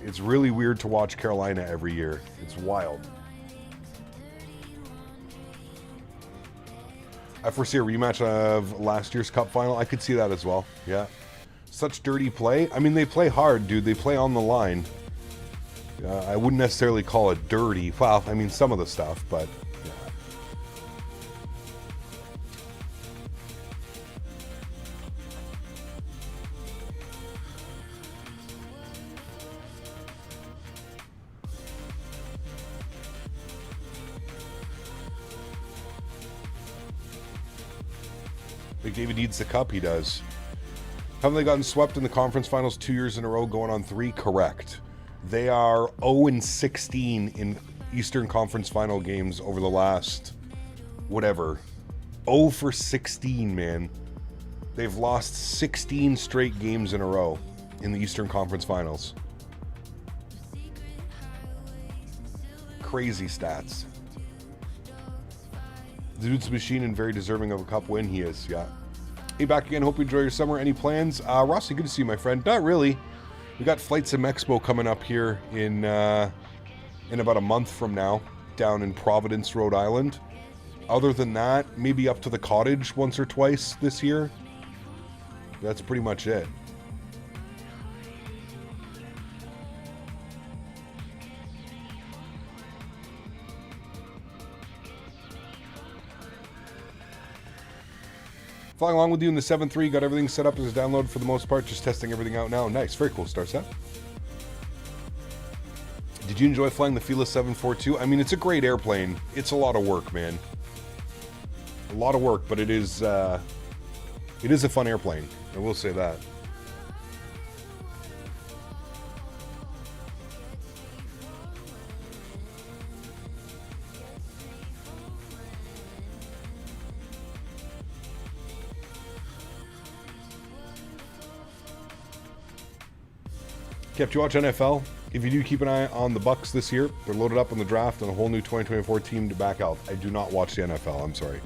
It's really weird to watch Carolina every year. It's wild. I foresee a rematch of last year's Cup Final. I could see that as well. Yeah. Such dirty play. I mean, they play hard, dude. They play on the line. I wouldn't necessarily call it dirty. Well, I mean, some of the stuff, but... yeah. Big David needs the cup, he does. Haven't they gotten swept in the conference finals 2 years in a row, going on 3? Correct. They are 0-16 in Eastern Conference Final games over the last, whatever, 0 for 16, man. They've lost 16 straight games in a row in the Eastern Conference Finals. Crazy stats. The dude's a machine and very deserving of a cup win. He is, yeah. Hey, back again. Hope you enjoy your summer. Any plans? Rossi, good to see you, my friend. Not really. We got Flight Sim Expo coming up here in about a month from now, down in Providence, Rhode Island. Other than that, maybe up to the cottage once or twice this year. That's pretty much it. Flying along with you in the 7.3, got everything set up as a download for the most part, just testing everything out now. Nice, very cool, Starset. Did you enjoy flying the Fila 742? I mean, it's a great airplane. It's a lot of work, man. A lot of work, but it is a fun airplane. I will say that. Kept you watch NFL? If you do, keep an eye on the Bucks this year. They're loaded up in the draft and a whole new 2024 team to back out. I do not watch the NFL. I'm sorry.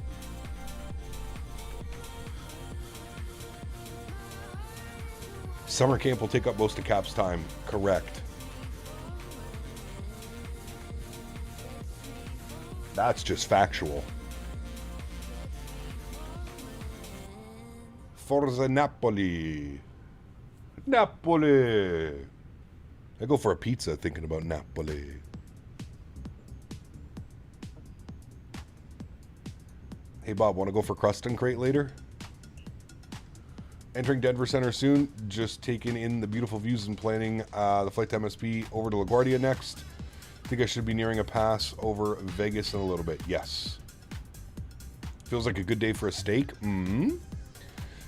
Summer camp will take up most of Cap's time. Correct. That's just factual. Forza Napoli. Napoli. I go for a pizza thinking about Napoli. Hey, Bob, want to go for crust and crate later? Entering Denver Center soon. Just taking in the beautiful views and planning the flight to MSP over to LaGuardia next. I think I should be nearing a pass over Vegas in a little bit. Yes. Feels like a good day for a steak.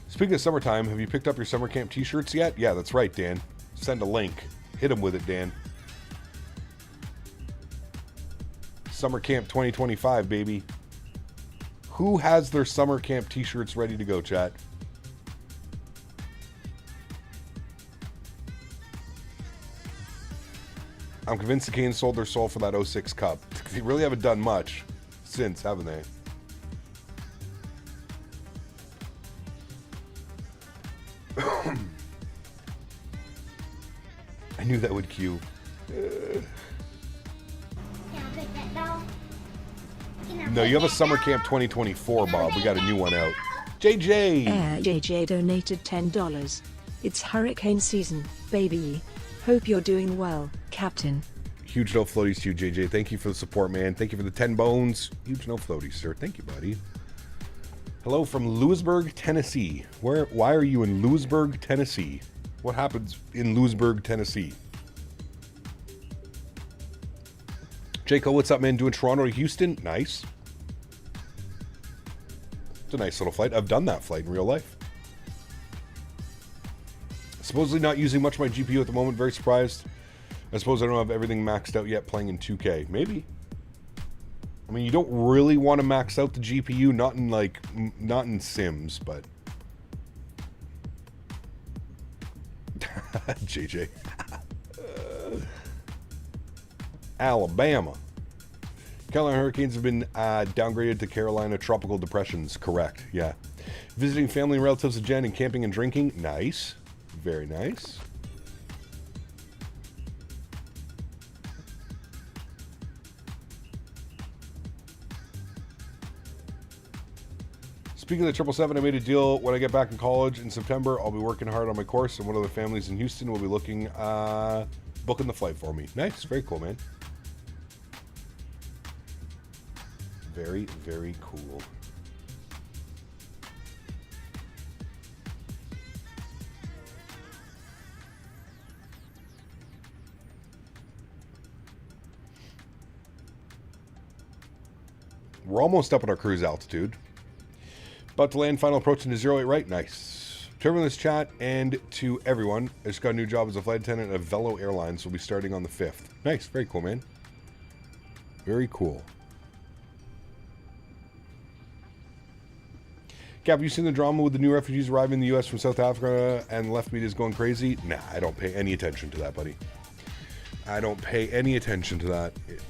Speaking of summertime, have you picked up your summer camp t-shirts yet? Yeah, that's right, Dan. Send a link. Hit him with it, Dan. Summer camp 2025, baby. Who has their summer camp t-shirts ready to go, chat? I'm convinced the Canes sold their soul for that 06 Cup. They really haven't done much since, haven't they? I knew that would cue. No, you have a summer camp 2024, Bob. We got a new one out. JJ! JJ donated $10. It's hurricane season, baby. Hope you're doing well, Captain. Huge no floaties to you, JJ. Thank you for the support, man. Thank you for the 10 bones. Huge no floaties, sir. Thank you, buddy. Hello from Lewisburg, Tennessee. Why are you in Lewisburg, Tennessee? What happens in Lewisburg, Tennessee? Jaco, what's up, man? Doing Toronto to Houston? Nice. It's a nice little flight. I've done that flight in real life. Supposedly not using much of my GPU at the moment. Very surprised. I suppose I don't have everything maxed out yet playing in 2K. Maybe. I mean, you don't really want to max out the GPU, not in Sims, but JJ. Alabama. Carolina hurricanes have been downgraded to Carolina tropical depressions. Correct. Yeah. Visiting family and relatives of Jen and camping and drinking. Nice. Very nice. Speaking of the 777, I made a deal. When I get back in college in September, I'll be working hard on my course, and one of the families in Houston will be booking the flight for me. Nice. Very cool, man. Very, very cool. We're almost up at our cruise altitude. About to land, final approaching to 08 right. Nice. To everyone in this chat and to everyone, I just got a new job as a flight attendant at Velo Airlines. We'll be starting on the 5th. Nice. Very cool, man. Very cool. Cap, have you seen the drama with the new refugees arriving in the U.S. from South Africa and left media is going crazy? Nah, I don't pay any attention to that, buddy. I don't pay any attention to that. It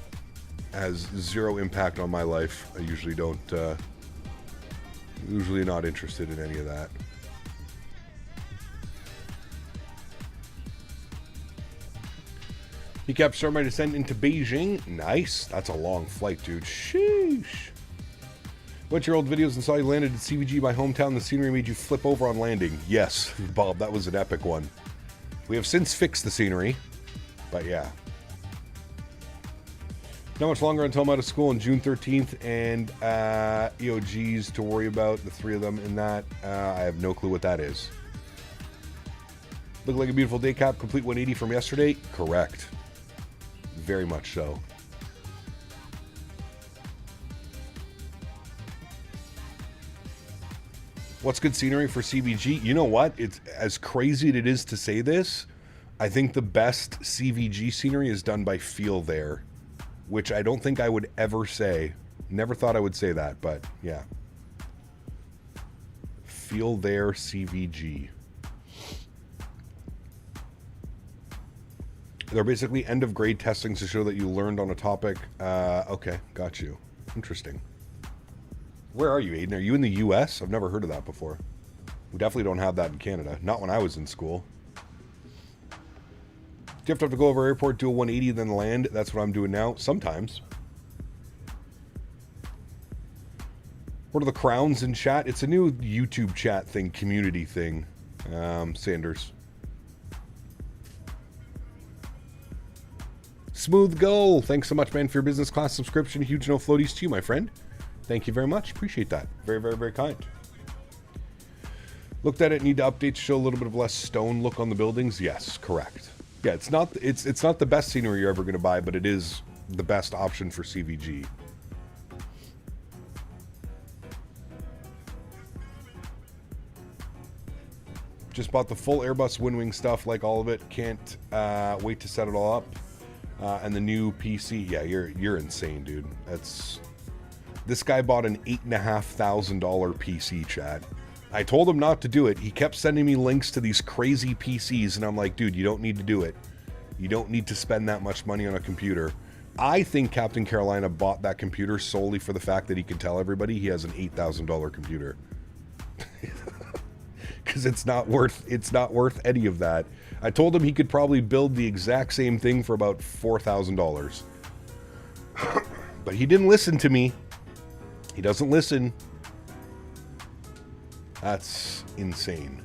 has zero impact on my life. I usually don't, usually not interested in any of that. He kept starting my descent into Beijing. Nice. That's a long flight, dude. Sheesh. Went your old videos and saw you landed at CVG, my hometown. The scenery made you flip over on landing. Yes, Bob, that was an epic one. We have since fixed the scenery, but yeah. Not much longer until I'm out of school on June 13th, and EOGs to worry about, the 3 of them in that. I have no clue what that is. Look like a beautiful day, Cap. Complete 180 from yesterday? Correct. Very much so. What's good scenery for CVG? You know what? It's as crazy as it is to say this. I think the best CVG scenery is done by Feel There, which I don't think I would ever say. Never thought I would say that, but yeah. Feel There CVG. They're basically end of grade testings to show that you learned on a topic. Okay, got you. Interesting. Where are you, Aiden? Are you in the US? I've never heard of that before. We definitely don't have that in Canada. Not when I was in school. Do you have to go over airport, do a 180, then land? That's what I'm doing now. Sometimes. What are the crowns in chat? It's a new YouTube chat thing, community thing. Sanders. Smooth Go. Thanks so much, man, for your business class subscription. Huge no floaties to you, my friend. Thank you very much. Appreciate that. Very, very, very kind. Looked at it. Need to update to show a little bit of less stone look on the buildings. Yes, correct. Yeah, it's not the best scenery you're ever going to buy, but it is the best option for CVG. Just bought the full Airbus Windwing stuff, like all of it. Can't wait to set it all up. And the new PC. Yeah, you're insane, dude. This guy bought an $8,500 PC, chat. I told him not to do it. He kept sending me links to these crazy PCs, and I'm like, dude, you don't need to do it. You don't need to spend that much money on a computer. I think Captain Carolina bought that computer solely for the fact that he can tell everybody he has an $8,000 computer. Because it's not worth any of that. I told him he could probably build the exact same thing for about $4,000. But he didn't listen to me. He doesn't listen. That's insane.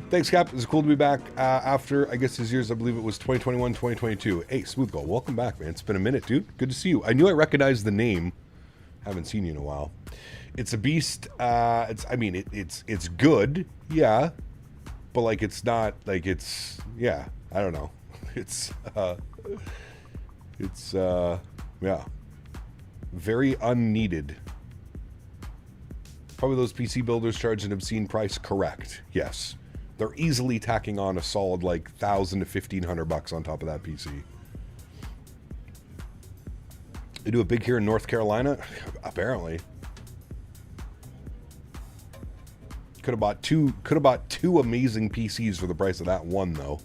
Thanks, Cap. It's cool to be back after, I guess, his years. I believe it was 2021, 2022. Hey, Smooth Gold, welcome back, man. It's been a minute, dude. Good to see you. I knew I recognized the name. Haven't seen you in a while. It's a beast. It's good, yeah, but like it's not like it's yeah. I don't know. Yeah, very unneeded. Probably those PC builders charge an obscene price. Correct. Yes, they're easily tacking on a solid like $1,000 to $1,500 on top of that PC. They do it big here in North Carolina, apparently. Could have bought two amazing PCs for the price of that one, though.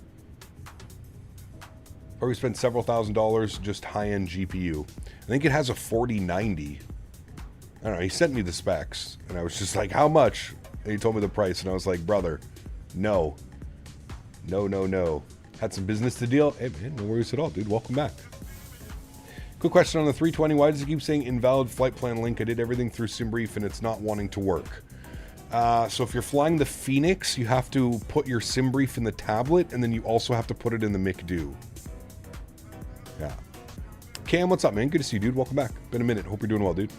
Or we spent several $1,000s just high-end GPU. I think it has a 4090. I don't know. He sent me the specs, and I was just like, "How much?" And he told me the price, and I was like, "Brother, no, no, no, no." Had some business to deal. Hey man, no worries at all, dude. Welcome back. Quick question on the 320. Why does it keep saying invalid flight plan link? I did everything through SimBrief, and it's not wanting to work. So if you're flying the Phoenix, you have to put your SimBrief in the tablet, and then you also have to put it in the McDo. Yeah. Cam, what's up, man? Good to see you, dude. Welcome back. Been a minute. Hope you're doing well, dude.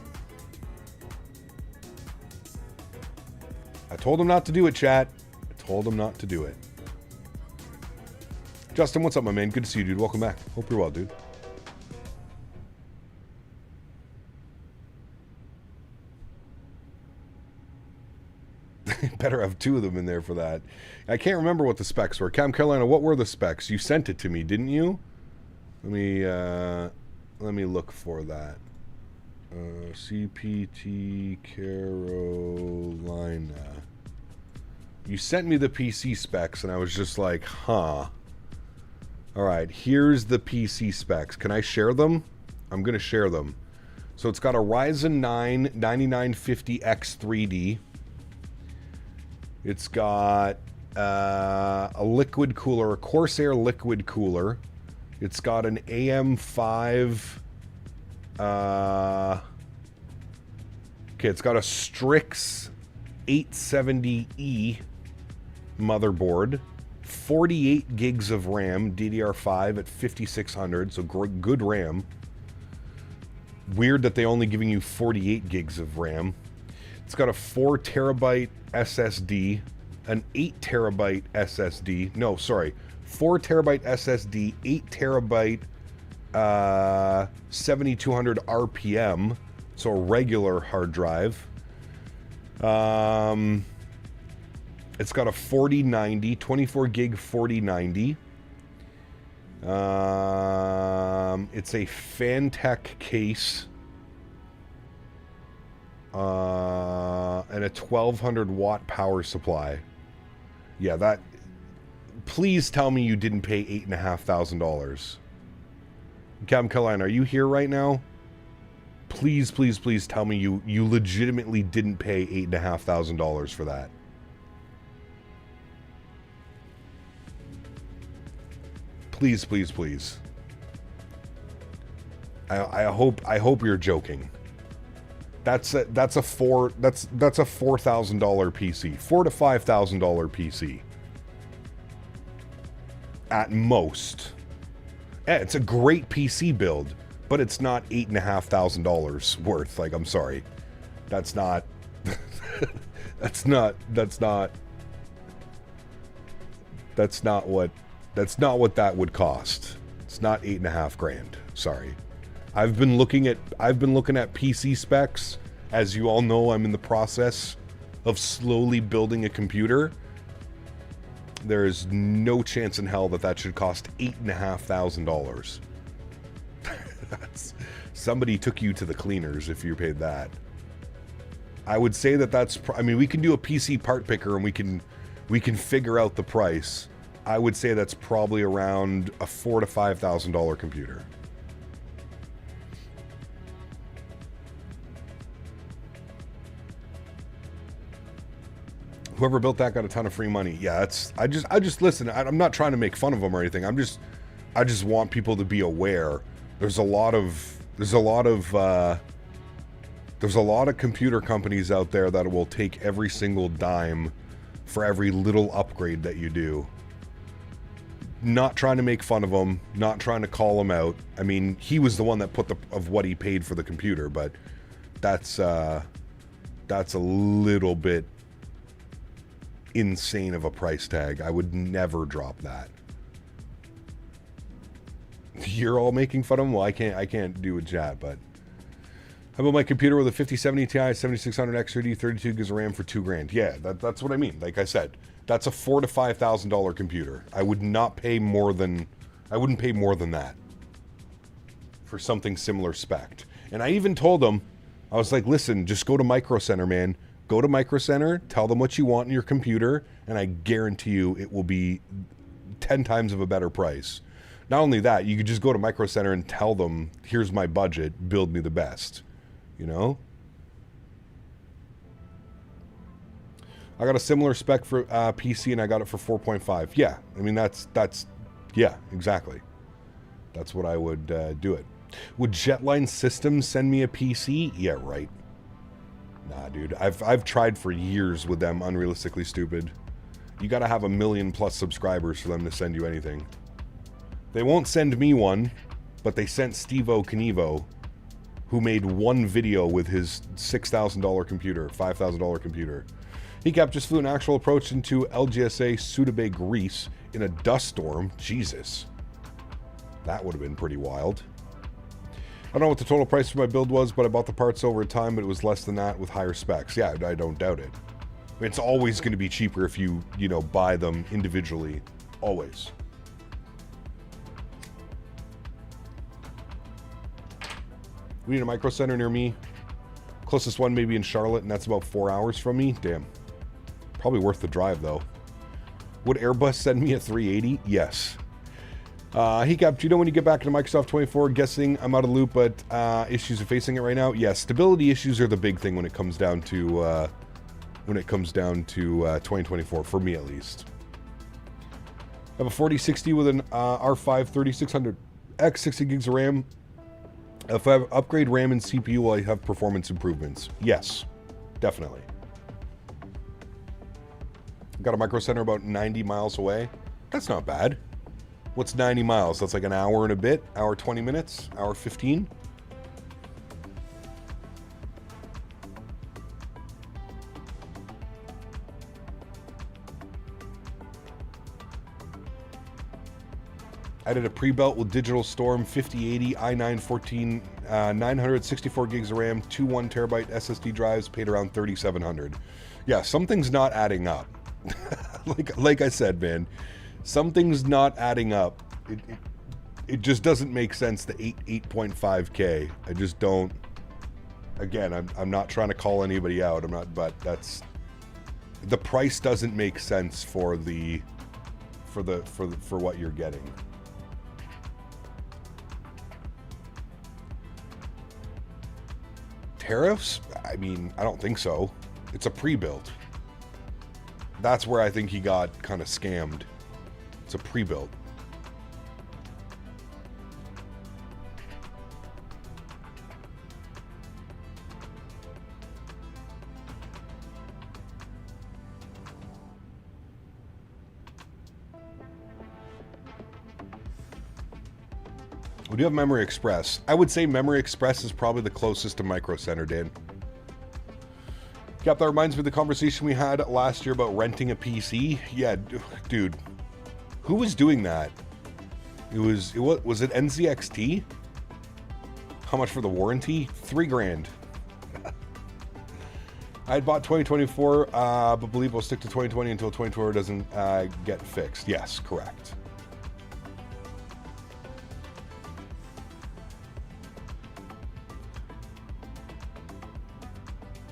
I told him not to do it, chat. I told him not to do it. Justin, what's up, my man? Good to see you, dude. Welcome back. Hope you're well, dude. Better have two of them in there for that. I can't remember what the specs were. Cam Carolina, what were the specs? You sent it to me, didn't you? Let me look for that. CPT Carolina. You sent me the PC specs, and I was just like, huh. All right, here's the PC specs. Can I share them? I'm going to share them. So it's got a Ryzen 9 9950X 3D. It's got a liquid cooler, a Corsair liquid cooler. It's got an AM5. It's got a Strix 870E motherboard, 48 gigs of RAM, DDR5 at 5600, so good RAM. Weird that they only giving you 48 gigs of RAM. It's got a 4 terabyte SSD, an 8 terabyte SSD. No, sorry, 4 terabyte SSD, 8 terabyte 7200 RPM, so a regular hard drive. It's got a 4090, 24 gig 4090. It's a Fantech case. And a 1200 watt power supply. Yeah, that. Please tell me you didn't pay $8,500. Captain Carolina, are you here right now? Please, please, please tell me you legitimately didn't pay $8,500 for that. Please, please, please. I hope you're joking. That's a $4,000 PC, $4,000 to $5,000 PC, at most. Yeah, it's a great PC build, but it's not $8,500 worth. Like, I'm sorry. That's not, that's not what that would cost. It's not $8,500. Sorry. I've been looking at PC specs. As you all know, I'm in the process of slowly building a computer. There is no chance in hell that should cost $8,500. Somebody took you to the cleaners if you paid that. I would say that's. I mean, we can do a PC part picker and we can figure out the price. I would say that's probably around a $4,000 to $5,000 computer. Whoever built that got a ton of free money. Yeah, I just listen. I'm not trying to make fun of them or anything. I just want people to be aware. There's a lot of computer companies out there that will take every single dime for every little upgrade that you do. Not trying to make fun of him, not trying to call him out. I mean, he was the one that put of what he paid for the computer, but that's a little bit insane of a price tag. I would never drop that. You're all making fun of him? Well, I can't do with chat, but how about my computer with a 5070 Ti 7600 XRD 32 gigs of RAM for $2,000? Yeah, that's what I mean. Like I said, that's a $4,000 to $5,000 computer. I wouldn't pay more than that for something similar spec'd. And I even told them, I was like, listen, just go to Micro Center, man. Go to Micro Center, tell them what you want in your computer, and I guarantee you it will be 10 times of a better price. Not only that, you could just go to Micro Center and tell them, here's my budget, build me the best. You know? I got a similar spec for PC and I got it for 4.5. Yeah, I mean, that's yeah, exactly. That's what I would do it. Would Jetline Systems send me a PC? Yeah, right. Nah, dude. I've tried for years with them. Unrealistically stupid. You gotta have 1 million plus subscribers for them to send you anything. They won't send me one, but they sent Steve-O Knievo, who made one video with his $6,000 computer, $5,000 computer. He just flew an actual approach into LGSA Suda, Greece in a dust storm. Jesus. That would have been pretty wild. I don't know what the total price for my build was, but I bought the parts over time, but it was less than that with higher specs. Yeah, I don't doubt it. I mean, it's always going to be cheaper if you buy them individually. Always. We need a Micro Center near me. Closest one maybe in Charlotte, and that's about 4 hours from me. Damn. Probably worth the drive, though. Would Airbus send me a 380? Yes. Hecap, do you know when you get back into Microsoft 24? Guessing I'm out of the loop, but issues are facing it right now? Yes, stability issues are the big thing when it comes down to 2024, for me at least. I have a 4060 with an R5 3600X, 60 gigs of RAM. If I upgrade RAM and CPU, will I have performance improvements? Yes, definitely. Got a Micro Center about 90 miles away. That's not bad. What's 90 miles? That's like an hour and a bit, hour 20 minutes, hour 15. I did a pre-built with Digital Storm 5080 i9 964 gigs of RAM, 2 1 terabyte SSD drives, paid around $3,700. Yeah, something's not adding up. like I said, man, something's not adding up. It just doesn't make sense. The 8.5K. I just don't. Again, I'm not trying to call anybody out. I'm not, but that's the price doesn't make sense for what you're getting. Tariffs? I mean, I don't think so. It's a pre-built. That's where I think he got kind of scammed. It's a pre-built. We do have Memory Express. I would say Memory Express is probably the closest to Micro Center, Dan. Yep, that reminds me of the conversation we had last year about renting a PC. Yeah, dude. Who was doing that? Was it NZXT? How much for the warranty? $3,000. I had bought 2024, but believe we'll stick to 2020 until 2024 doesn't get fixed. Yes, correct.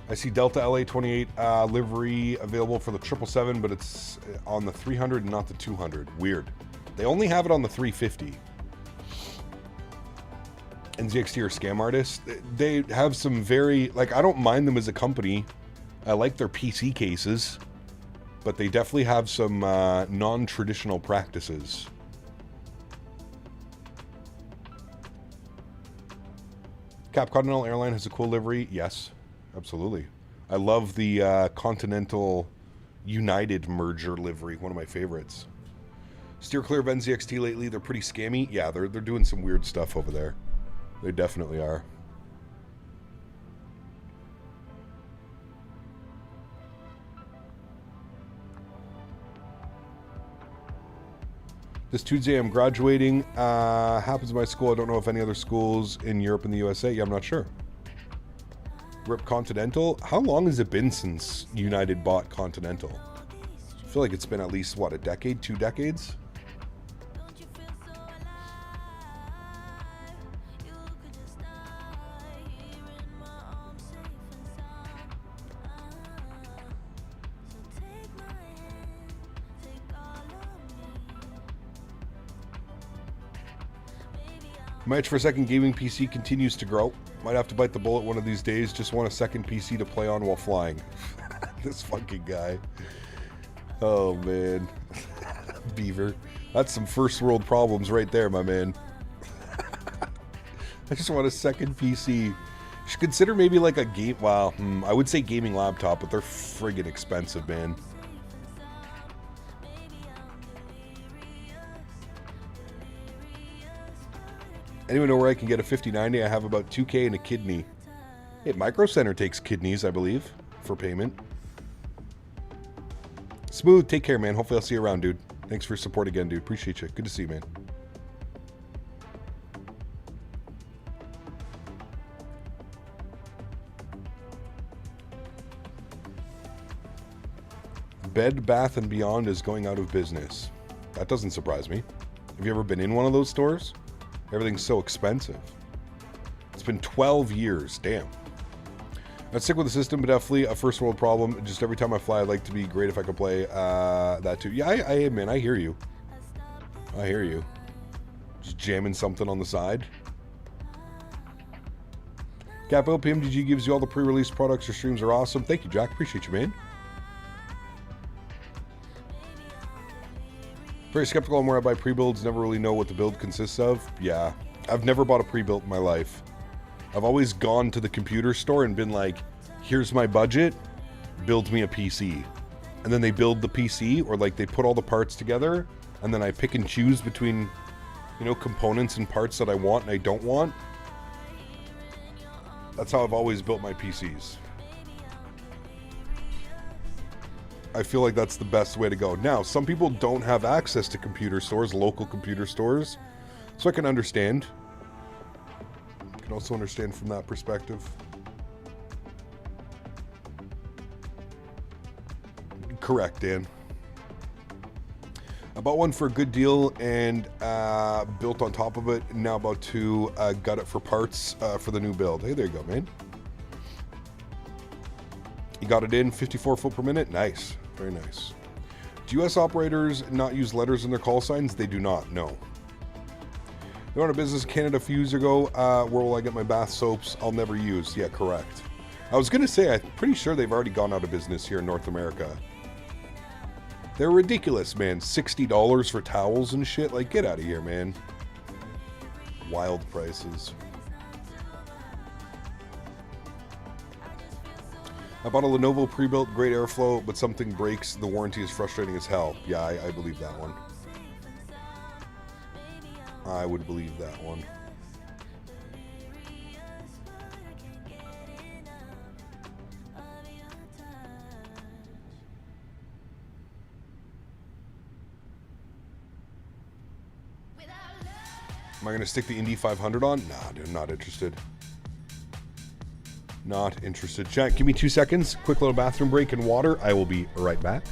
I see Delta LA28 livery available for the 777, but it's on the 300 and not the 200. Weird. They only have it on the 350. NZXT are scam artists. They have some very, like, I don't mind them as a company. I like their PC cases, but they definitely have some non-traditional practices. Cap Continental Airline has a cool livery. Yes, absolutely. I love the Continental United merger livery. One of my favorites. Steer clear of NZXT lately. They're pretty scammy. Yeah, they're doing some weird stuff over there. They definitely are. This Tuesday I'm graduating. Happens in my school. I don't know if any other schools in Europe and the USA. Yeah, I'm not sure. Rip Continental. How long has it been since United bought Continental? I feel like it's been at least, what, a decade? 2 decades? My itch for a second gaming PC continues to grow. Might have to bite the bullet one of these days. Just want a second PC to play on while flying. This fucking guy. Oh, man. Beaver. That's some first world problems right there, my man. I just want a second PC. You should consider maybe like a game... Well, I would say gaming laptop, but they're friggin' expensive, man. Anyone know where I can get a 5090? I have about 2K and a kidney. Hey, Micro Center takes kidneys, I believe, for payment. Smooth, take care, man. Hopefully I'll see you around, dude. Thanks for your support again, dude. Appreciate you. Good to see you, man. Bed Bath & Beyond is going out of business. That doesn't surprise me. Have you ever been in one of those stores? Everything's so expensive. It's been 12 years. Damn. I'd stick with the system, but definitely a first world problem. Just every time I fly, I'd like to be great if I could play that too. Yeah, man, I hear you. I hear you. Just jamming something on the side. Capo, PMDG gives you all the pre-release products. Your streams are awesome. Thank you, Jack. Appreciate you, man. Very skeptical on where I buy pre-builds. Never really know what the build consists of. Yeah, I've never bought a pre-built in my life. I've always gone to the computer store and been like, here's my budget, build me a PC. And then they build the PC, or like they put all the parts together, and then I pick and choose between, you know, components and parts that I want and I don't want. That's how I've always built my PCs. I feel like that's the best way to go. Now, some people don't have access to computer stores, local computer stores, so I can understand. I can also understand from that perspective. Correct, Dan. I bought one for a good deal and built on top of it. Now about to gut it for parts for the new build. Hey, there you go, man. You got it in 54 foot per minute? Nice. Very nice. Do U.S. operators not use letters in their call signs? They do not, no. They went out of business in Canada a few years ago. Where will I get my bath soaps? I'll never use. Yeah, correct. I was going to say, I'm pretty sure they've already gone out of business here in North America. They're ridiculous, man. $60 for towels and shit. Like, get out of here, man. Wild prices. I bought a Lenovo pre-built, great airflow, but something breaks. The warranty is frustrating as hell. Yeah, I believe that one. I would believe that one. Am I going to stick the Indy 500 on? Nah, dude, not interested. Not interested. Chat, give me 2 seconds. Quick little bathroom break and water. I will be right back.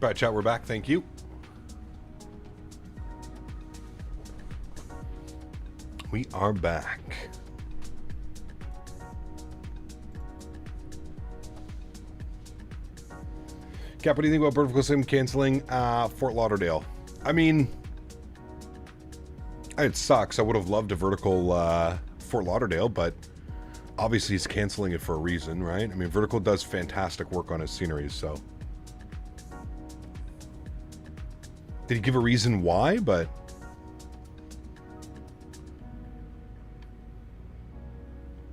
Right, chat, we're back. Thank you. We are back. Cap, what do you think about Vertical Sim canceling Fort Lauderdale? I mean, it sucks. I would have loved a vertical Fort Lauderdale, but obviously he's canceling it for a reason, right? I mean, Vertical does fantastic work on his sceneries, so. Did he give a reason why? But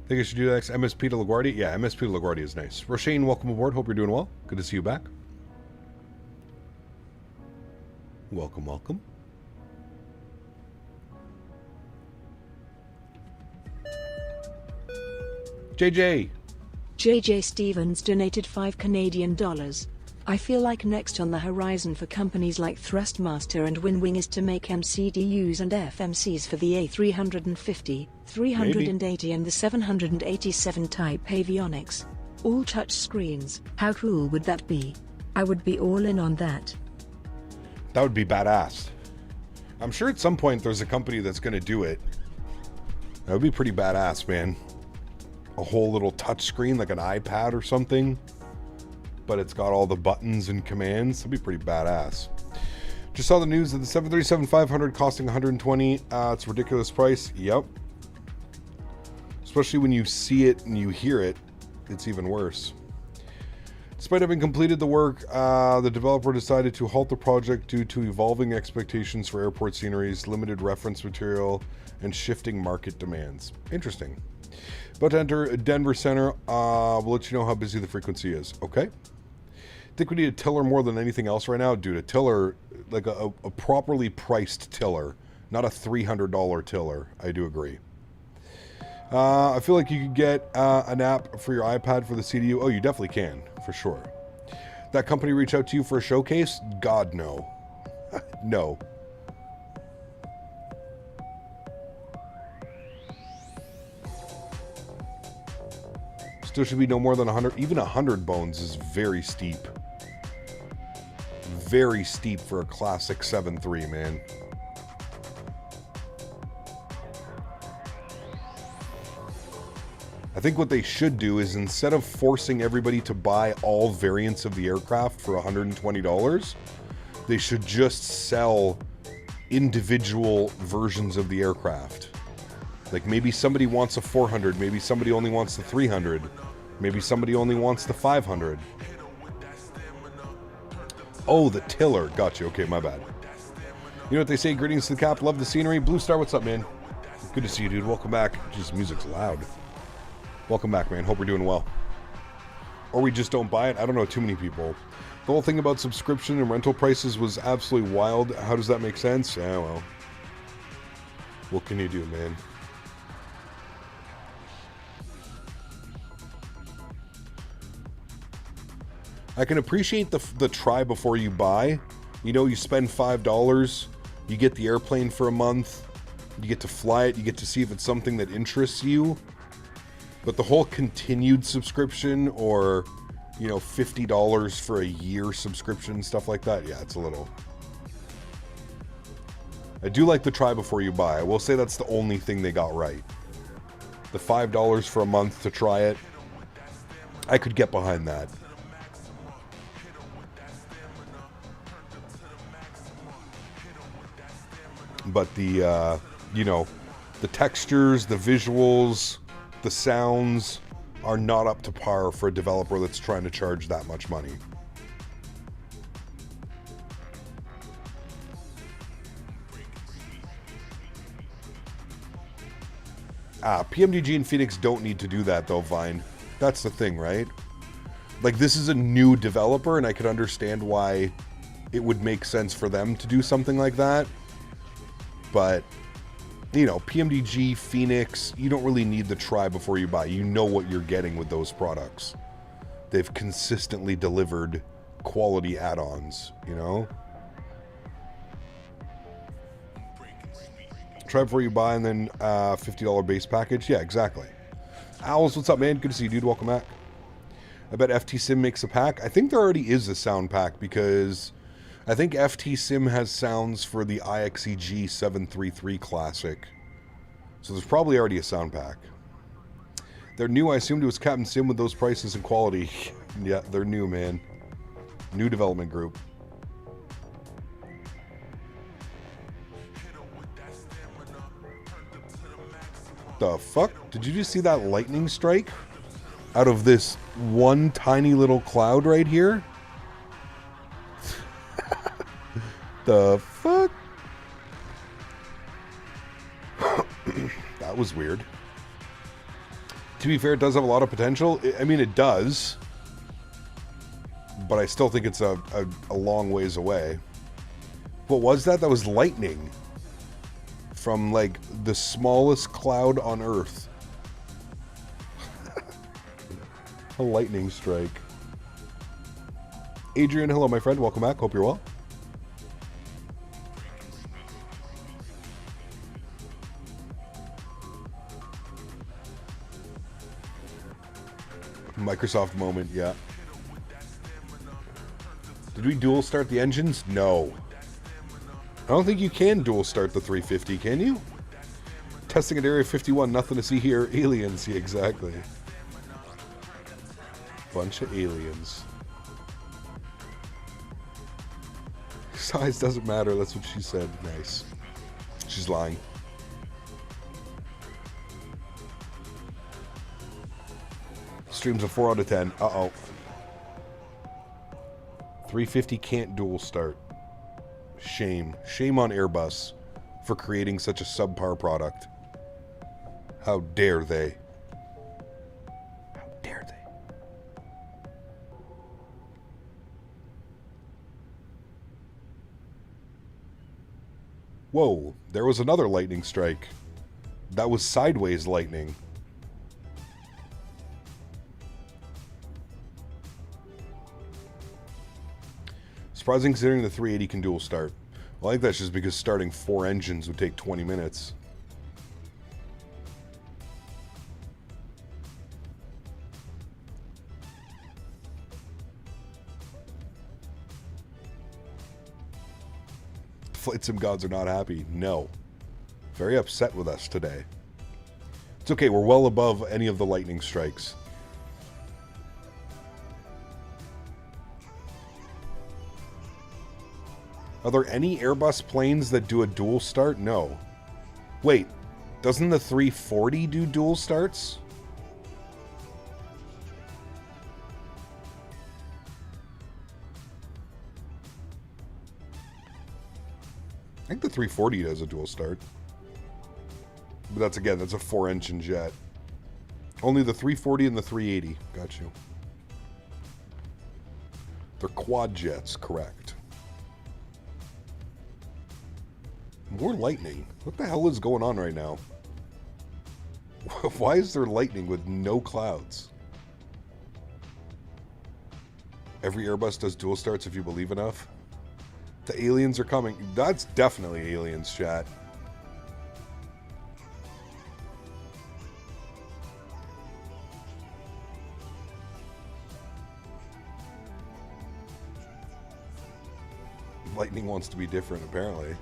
think I should do that next. MSP to LaGuardia? Yeah, MSP to LaGuardia is nice. Roshane, welcome aboard. Hope you're doing well. Good to see you back. Welcome, welcome. JJ Stevens donated $5 I feel like next on the horizon for companies like Thrustmaster and Winwing is to make MCDUs and FMCs for the A350, 380 and the 787 type avionics. All touch screens. How cool would that be? I would be all in on that. That would be badass. I'm sure at some point there's a company that's going to do it. That would be pretty badass, man. A whole little touch screen like an iPad or something, but it's got all the buttons and commands. That'd be pretty badass. Just saw the news of the 737-500 costing $120. It's a ridiculous price. Yep. Especially when you see it and you hear it, it's even worse. Despite having completed the work, the developer decided to halt the project due to evolving expectations for airport sceneries, limited reference material, and shifting market demands. Interesting. About to enter Denver Center. We'll let you know how busy the frequency is. Okay. Think we need a tiller more than anything else right now? Dude, a tiller, like a properly priced tiller, not a $300 tiller. I do agree. I feel like you could get an app for your iPad for the CDU. Oh, you definitely can, for sure. That company reach out to you for a showcase? God, no. No. Still should be no more than 100. Even 100 bones is very steep. Very steep for a classic 7.3, man. I think what they should do is, instead of forcing everybody to buy all variants of the aircraft for $120, they should just sell individual versions of the aircraft. Like, maybe somebody wants a 400, maybe somebody only wants the 300, maybe somebody only wants the 500. Oh, the tiller. Got you. Okay, my bad. You know what they say? Greetings to the cap. Love the scenery. Blue Star, what's up, man? Good to see you, dude. Welcome back. Jeez, music's loud. Welcome back, man. Hope we're doing well. Or we just don't buy it. I don't know too many people. The whole thing about subscription and rental prices was absolutely wild. How does that make sense? Yeah, well. What can you do, man? I can appreciate the try before you buy. You know, you spend $5, you get the airplane for a month, you get to fly it, you get to see if it's something that interests you. But the whole continued subscription, or, you know, $50 for a year subscription, stuff like that, yeah, it's a little... I do like the try before you buy. I will say that's the only thing they got right. The $5 for a month to try it, I could get behind that. But the, you know, the textures, the visuals, the sounds are not up to par for a developer that's trying to charge that much money. PMDG and Phoenix don't need to do that, though, Vine. That's the thing, right? Like, this is a new developer, and I could understand why it would make sense for them to do something like that. But, you know, PMDG, Phoenix, you don't really need the try before you buy. You know what you're getting with those products. They've consistently delivered quality add-ons, you know? Try before you buy, and then $50 base package. Yeah, exactly. Owls, what's up, man? Good to see you, dude. Welcome back. I bet FT Sim makes a pack. I think there already is a sound pack, because I think FT Sim has sounds for the IXEG 733 Classic. So there's probably already a sound pack. They're new. I assumed it was Captain Sim with those prices and quality. Yeah, they're new, man. New development group. The fuck? Did you just see that lightning strike out of this one tiny little cloud right here? The fuck? That was weird. To be fair, it does have a lot of potential. I mean, it does. But I still think it's a long ways away. What was that? That was lightning. From, like, the smallest cloud on Earth. A lightning strike. Adrian, hello, my friend. Welcome back. Hope you're well. Microsoft moment, yeah. Did we dual start the engines? No. I don't think you can dual start the 350, can you? Testing at Area 51, nothing to see here. Aliens, yeah, exactly. Bunch of aliens. Size doesn't matter, that's what she said. Nice. She's lying. Streams a 4 out of 10. Uh-oh. 350 can't dual start. Shame. Shame on Airbus for creating such a subpar product. How dare they? How dare they? Whoa, there was another lightning strike. That was sideways lightning. Surprising considering the 380 can dual start. Well, I think that's just because starting 4 engines would take 20 minutes. Flight Sim gods are not happy. No. Very upset with us today. It's okay, we're well above any of the lightning strikes. Are there any Airbus planes that do a dual start? No. Wait, doesn't the 340 do dual starts? I think the 340 does a dual start. But that's, again, that's a 4-engine jet. Only the 340 and the 380. Got you. They're quad jets, correct. More lightning. What the hell is going on right now? Why is there lightning with no clouds? Every Airbus does dual starts if you believe enough. The aliens are coming. That's definitely aliens, chat. Lightning wants to be different, apparently.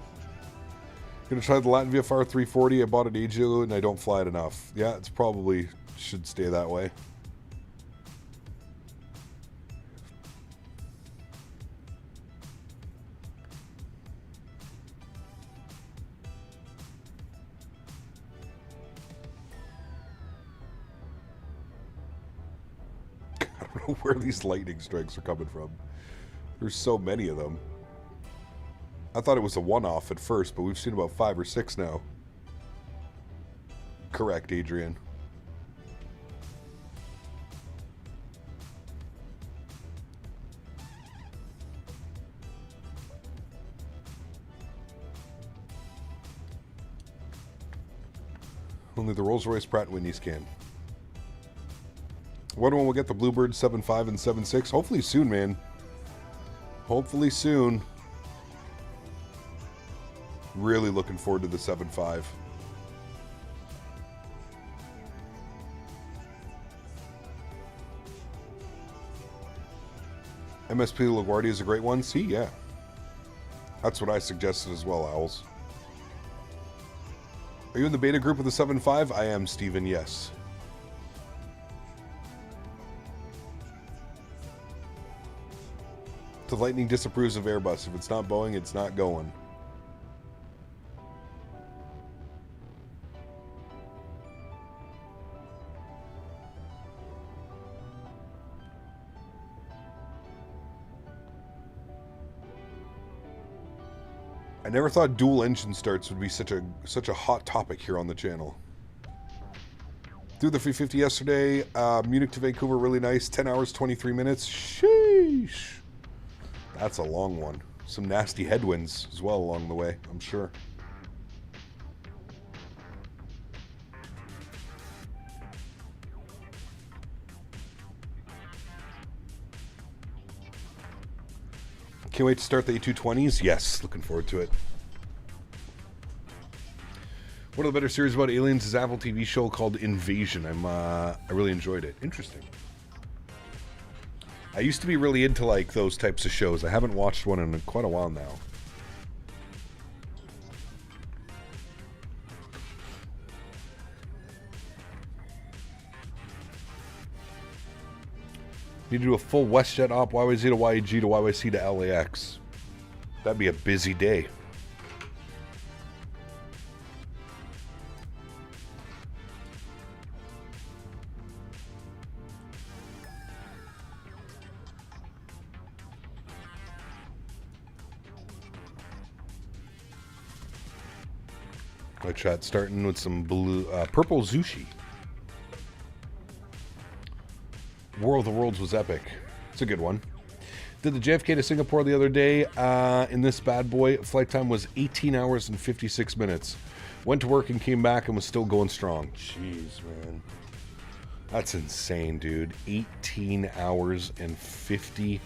Gonna try the Latin VFR 340. I bought it ages ago and I don't fly it enough. Yeah, it's probably should stay that way. I don't know where these lightning strikes are coming from. There's so many of them. I thought it was a one-off at first, but we've seen about 5 or 6 now. Correct, Adrian. Only the Rolls-Royce Pratt & Whitney's can. Wonder when we'll get the Bluebird 7.5 and 7.6. Hopefully soon, man. Hopefully soon. Really looking forward to the 7.5. MSP LaGuardia is a great one. See, yeah. That's what I suggested as well, Owls. Are you in the beta group with the 7.5? I am, Steven, yes. The Lightning disapproves of Airbus. If it's not Boeing, it's not going. I never thought dual engine starts would be such a hot topic here on the channel. Through the 350 yesterday, Munich to Vancouver, really nice. 10 hours, 23 minutes. Sheesh. That's a long one. Some nasty headwinds as well along the way, I'm sure. Can't wait to start the A220s. Yes, looking forward to it. One of the better series about aliens is Apple TV show called Invasion. I really enjoyed it. Interesting. I used to be really into like those types of shows. I haven't watched one in quite a while now. Need to do a full WestJet op, YYZ to YEG to YYC to LAX. That'd be a busy day. My chat starting with some blue, purple Zushi. War of the Worlds was epic. It's a good one. Did the JFK to Singapore the other day in this bad boy. Flight time was 18 hours and 56 minutes. Went to work and came back and was still going strong. Jeez, man. That's insane, dude. 18 hours and 50.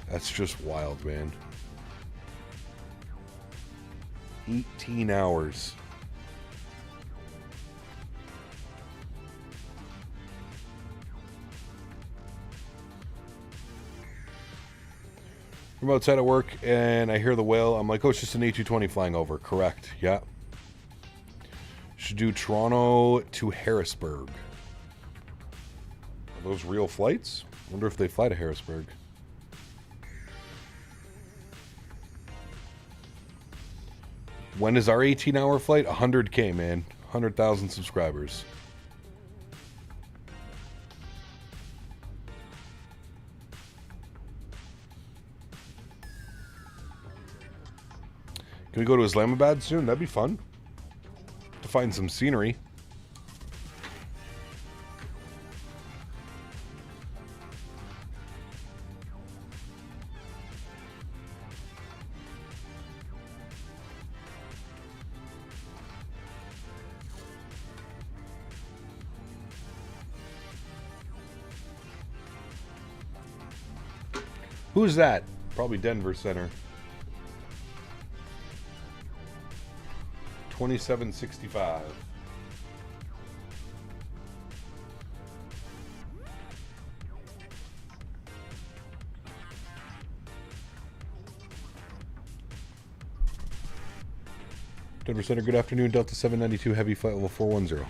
That's just wild, man. 18 hours. I'm outside of work and I hear the whale. I'm like, oh, it's just an A220 flying over. Correct. Yeah. Should do Toronto to Harrisburg. Are those real flights? Wonder if they fly to Harrisburg. When is our 18-hour flight? 100K, man. 100,000 subscribers. Can we go to Islamabad soon? That'd be fun. To find some scenery. Who's that? Probably Denver Center. 2765. Denver Center, good afternoon. Delta 792 Heavy Flight Level 410.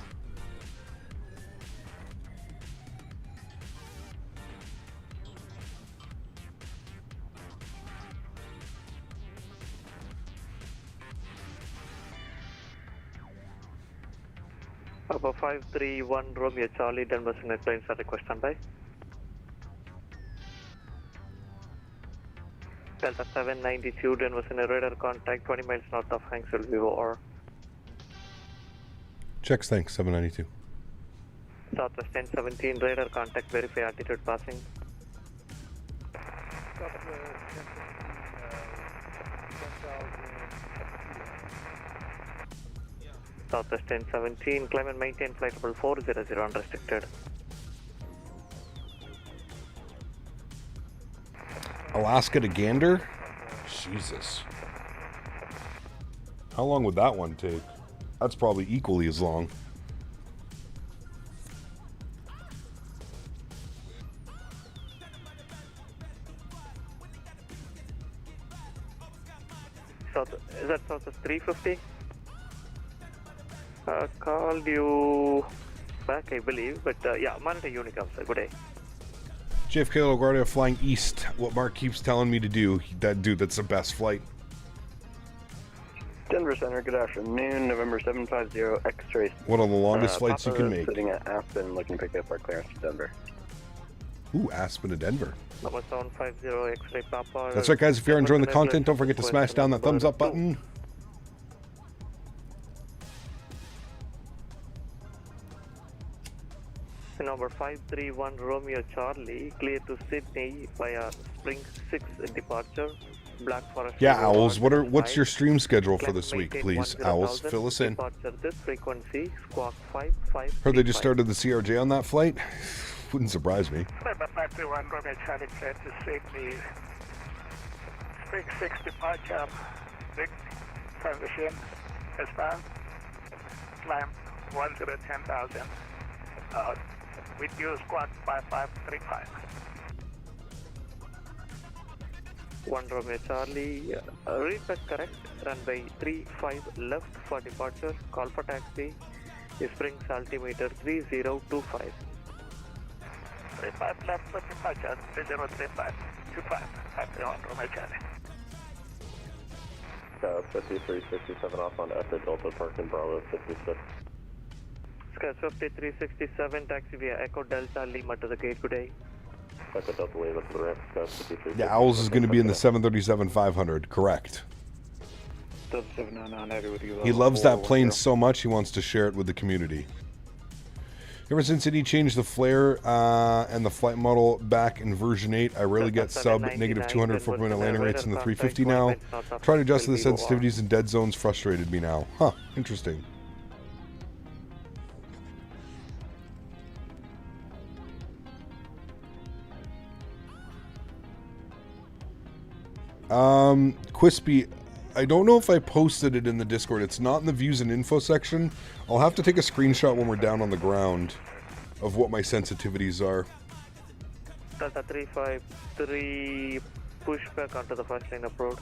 About 531 Romeo Charlie, Denver Center, planes are request standby. Delta 792, Denver Center, radar contact 20 miles north of Hanksville, Vivo or. Checks, thanks, 792. Southwest 1017, radar contact, verify altitude passing. Southwest 1017, climb and maintain flight level 400 unrestricted. Alaska to Gander? Jesus. How long would that one take? That's probably equally as long. Is that South of 350? Called you back, I believe, but yeah, monitor Unicom, sir. Good day. JFK LaGuardia flying east. What Mark keeps telling me to do. That dude, that's the best flight. Denver Center, good afternoon. November 750 X-ray. One of the longest flights Papa you can make. Sitting at Aspen, looking to pick up our clearance to Denver. Ooh, Aspen to Denver. Number 750 X-ray Papa. That's right, guys. If you're enjoying the content, don't forget to smash down that thumbs up button. Number 531 Romeo Charlie, clear to Sydney via Spring 6 departure. Black Forest. Yeah, Owls. What's your stream schedule for this week, please? Owls, fill us in. Departure this frequency, Squawk 55. Heard they just started the CRJ on that flight. Wouldn't surprise me. Number 531 Romeo Charlie, clear to Sydney. Spring 6 departure. Big transition. S-bound. Climb 10,000. With you, squad 5535. 1 Romeo Charlie, read back correct, runway 35 left for departure, call for taxi, Springs altimeter 3025. 35 left for departure, 3035, 25, 51 Romeo Charlie. 5367 off on Echo Delta Park in Bravo 56. Sky 5367, taxi via Echo Delta Lima to the gate, good day. Echo Delta Lima to the ramp, Sky 5367. Yeah, Owls is going to be in the 737-500, correct. He loves that plane so much he wants to share it with the community. Ever since he changed the flare and the flight model back in version 8, I rarely get sub negative 200 4-minute landing rates in the 350 now. Trying to adjust to the sensitivities and dead zones frustrated me now. Huh, interesting. Quispy, I don't know if I posted it in the Discord. It's not in the views and info section. I'll have to take a screenshot when we're down on the ground of what my sensitivities are. Delta 353, push back onto the first line of road.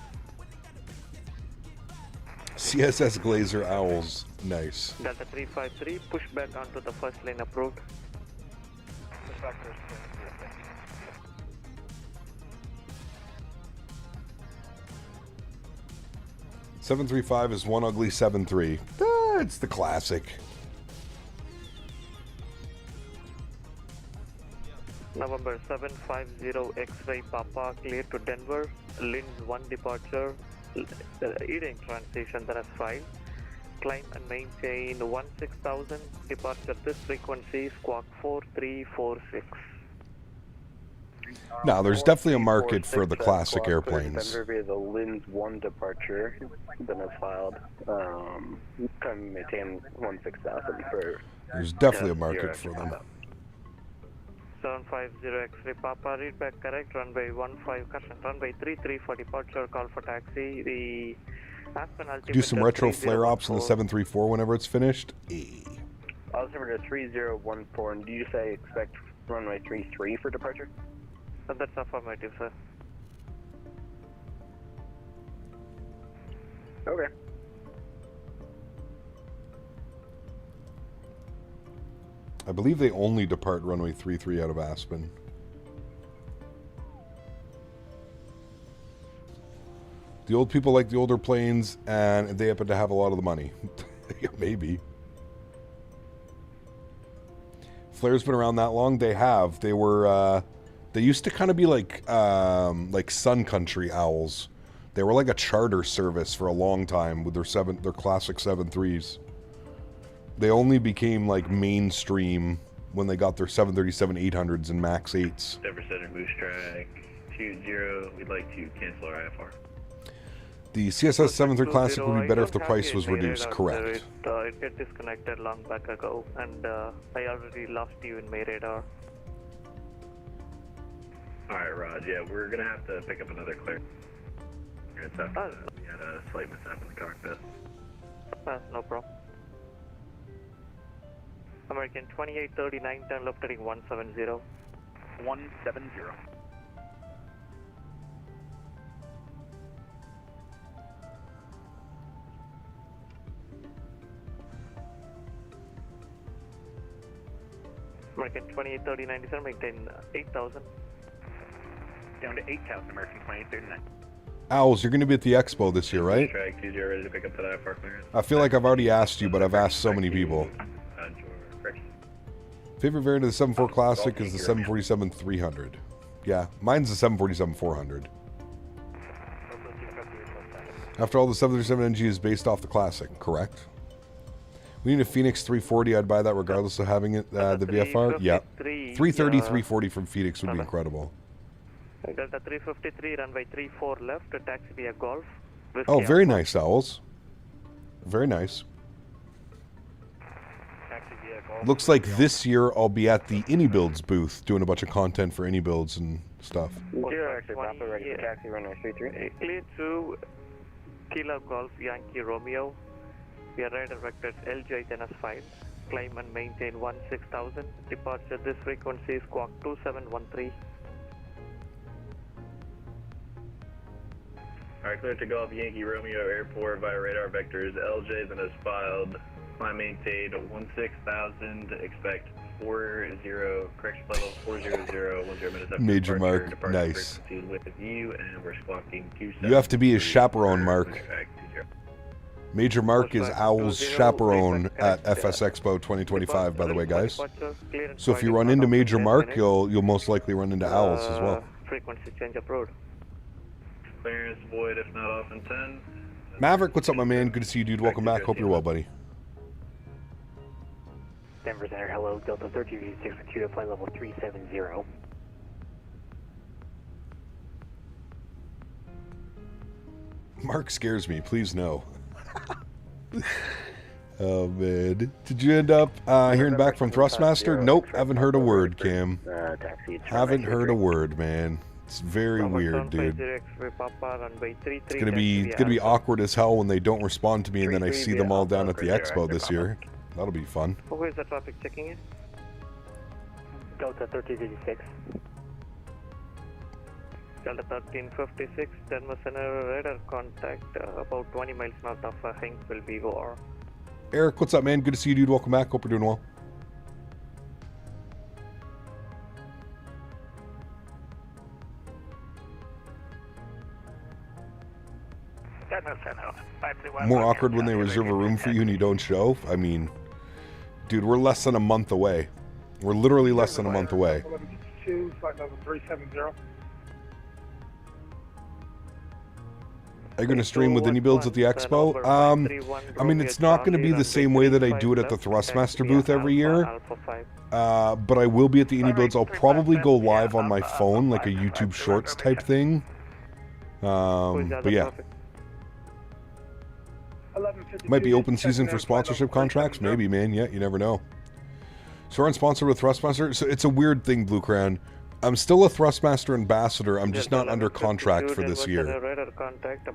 CSS Glazer Owls, nice. Delta 353, push back onto the first lane of road. 735 is one ugly 73. It's the classic. November 750 X-ray Papa, clear to Denver. Linz 1 departure. Eating transition that has filed. Climb and maintain 16,000. Departure this frequency, Squawk 4346. No, there's definitely a market for the classic airplanes. Denver via the Linz 1 departure, then it's filed. Time maintain 16,000 for. There's definitely a market for them. 750 X-ray Papa, read back correct, runway 15, caution, runway 33 for departure, call for taxi, the Aspen altimeter. Do some retro flare ops on the 734 whenever it's finished. Altimeter 3014, and do you say expect runway 33 for departure? That's affirmative, sir. Okay. I believe they only depart runway 33 out of Aspen. The old people like the older planes, and they happen to have a lot of the money. Yeah, maybe. Flare's been around that long. They have. They were. They used to kind of be like Sun Country Owls. They were like a charter service for a long time with their classic 7.3s. They only became like mainstream when they got their 737-800s and Max 8s. Denver Center, Moose Track 20. We'd like to cancel our IFR. The CSS 7.3 Classic would be better if the price was reduced. Correct. It got disconnected long back ago, and I already lost you in my radar. Alright, Rod, yeah, we're gonna have to pick up another clear. We had a slight mishap in the cockpit. No problem. American 2839, turn left heading 170. 170. American 283097, maintain 8,000. Down to 8,000, American 2839. Owls, you're going to be at the expo this year, right? Track 20, ready to pick up to that far clearance. I feel like I've already asked you, but I've asked so many people. Favorite variant of the 74 Classic is the 747-300. Yeah, mine's the 747-400. After all, the 737NG is based off the Classic, correct? We need a Phoenix 340. I'd buy that regardless of having it, the VFR. Yeah. 330, 340 from Phoenix would be incredible. Delta 353, runway 34 left, taxi via Golf. Oh, very nice, Owls. Very nice. Looks like this year I'll be at the AnyBuilds booth doing a bunch of content for AnyBuilds and stuff. Taxi runway 33. Clear to Kilo Golf Yankee Romeo. We are radar vectors LJ Dennis 5. Climb and maintain 16,000. Departure this frequency is Squawk 2713. Alright, clear to Golf Yankee Romeo Airport via radar vectors LJ Dennis filed. Climb maintained 16,000. Expect 40, correction level 400, Major Mark, nice. With you, and we're squawking 27. You have to be his chaperone, Mark. Major Mark is Owl's chaperone at FS Expo 2025, by the way, guys. So if you run into Major Mark, you'll most likely run into Owls as well. Frequency change up road. Clearance void if not off in 10. Maverick, what's up, my man? Good to see you, dude. Welcome back. Hope you're well, buddy. Denver Center, hello. Delta 1362 to flight level 370. Mark scares me. Please no. Oh, man. Did you end up hearing back from Thrustmaster? Nope. Haven't heard a word, Cam. Haven't heard a word, man. It's very weird, dude. It's gonna be awkward as hell when they don't respond to me and then I see them all down at the expo this year. That'll be fun. Who is the traffic checking in? Delta 1356. Delta 1356, Denver Center radar contact about 20 miles north of Hinesville, BOR. Eric, what's up, man? Good to see you, dude. Welcome back. Hope you're doing well. More awkward when they reserve a room for you and you don't show? I mean, dude, we're less than a month away. We're literally less than a month away. Flight level 370. Are you going to stream with AnyBuilds at the expo? I mean, it's not going to be the same way that I do it at the Thrustmaster booth every year. But I will be at the AnyBuilds. I'll probably go live on my phone, like a YouTube Shorts type thing. But yeah. Might be open season for sponsorship contracts? Maybe, man. Yeah, you never know. So we're unsponsored with Thrustmaster. So it's a weird thing, Blue Crown. I'm still a Thrustmaster ambassador. I'm just not under contract for this year.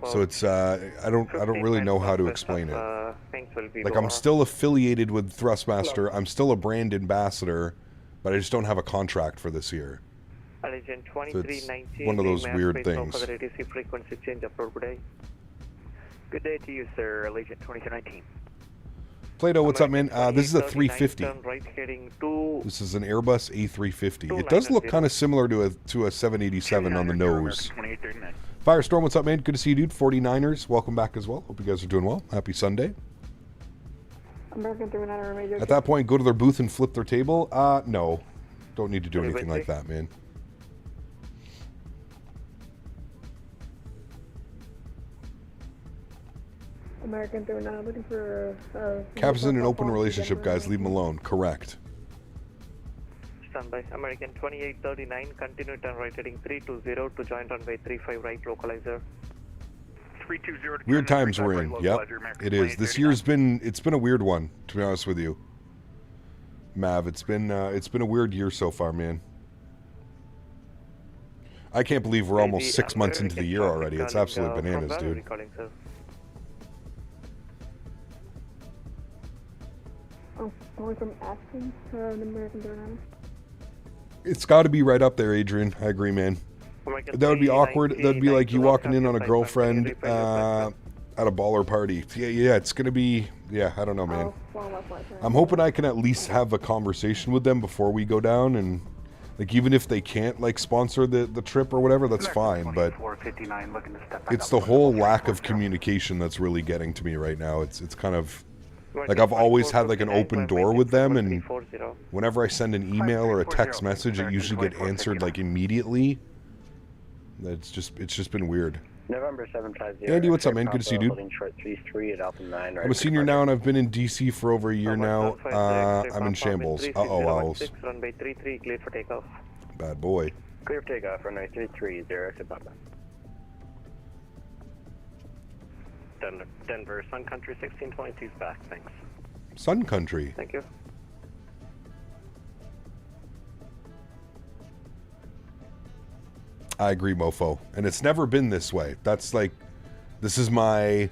So it's I don't really know how to explain it. Like, I'm still affiliated with Thrustmaster. I'm still a brand ambassador, but I just don't have a contract for this year. So it's one of those weird things. Good day to you, sir. Allegiant 2219. Plato, what's up, man? This is a 350. This is an Airbus A350. It does look kind of similar to a 787 on the nose. Firestorm, what's up, man? Good to see you, dude. 49ers, welcome back as well. Hope you guys are doing well. Happy Sunday. At that point, go to their booth and flip their table. No. Don't need to do anything like that, man. American 39, looking for... Cap's in an open relationship, guys. Leave him alone. Correct. Standby. American 2839, continue turn right heading 320 to join runway 35 right localizer. 320. Weird times we're in. Yep, it is. This year's been a weird one, to be honest with you. Mav, it's been a weird year so far, man. I can't believe we're almost 6 months into the year already. It's absolutely bananas, dude. Oh, going from Aspen to the American 39. It's got to be right up there, Adrian. I agree, man. That would be awkward. That'd be like you walking in on a girlfriend at a baller party. Yeah, it's gonna be. Yeah, I don't know, man. I'm hoping I can at least have a conversation with them before we go down, and like even if they can't like sponsor the trip or whatever, that's fine. But it's the whole lack of communication that's really getting to me right now. It's kind of like I've always had like an open door with them, and whenever I send an email or a text message, it usually get answered like immediately. It's just been weird. November 750. Andy, what's up, man? Good to see you, dude. I'm a senior now, and I've been in DC for over a year now. I'm in shambles. Uh-oh, Owls. Runway 33, clear for takeoff. Bad boy. Clear for takeoff, runway 33, to Papa. Denver, Sun Country 1622's back, thanks. Sun Country. Thank you. I agree, mofo. And it's never been this way. That's like, this is my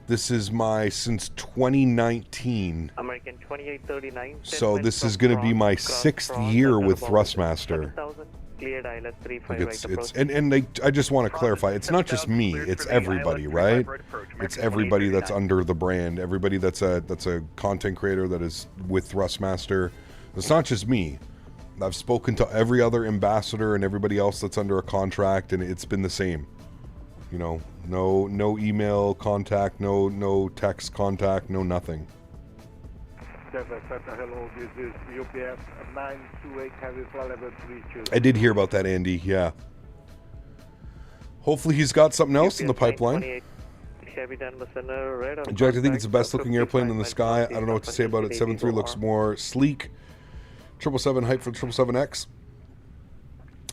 since 2019. American 2839. So this is going to be my 6th year with Thrustmaster. Cleared ILS 35 like it's and I just want to clarify, it's not just me, it's everybody, right? It's everybody that's under the brand, everybody that's a content creator that is with Thrustmaster. It's not just me. I've spoken to every other ambassador and everybody else that's under a contract, and it's been the same. You know, no email contact, no text contact, no nothing. Hello, this is UPF 928 heavy flight level 32. I did hear about that, Andy. Yeah. Hopefully he's got something else in the pipeline. Jack, I think it's the best looking airplane in the sky. I don't know what to say about it. 7.3 looks more sleek. 777 hype for the 777X.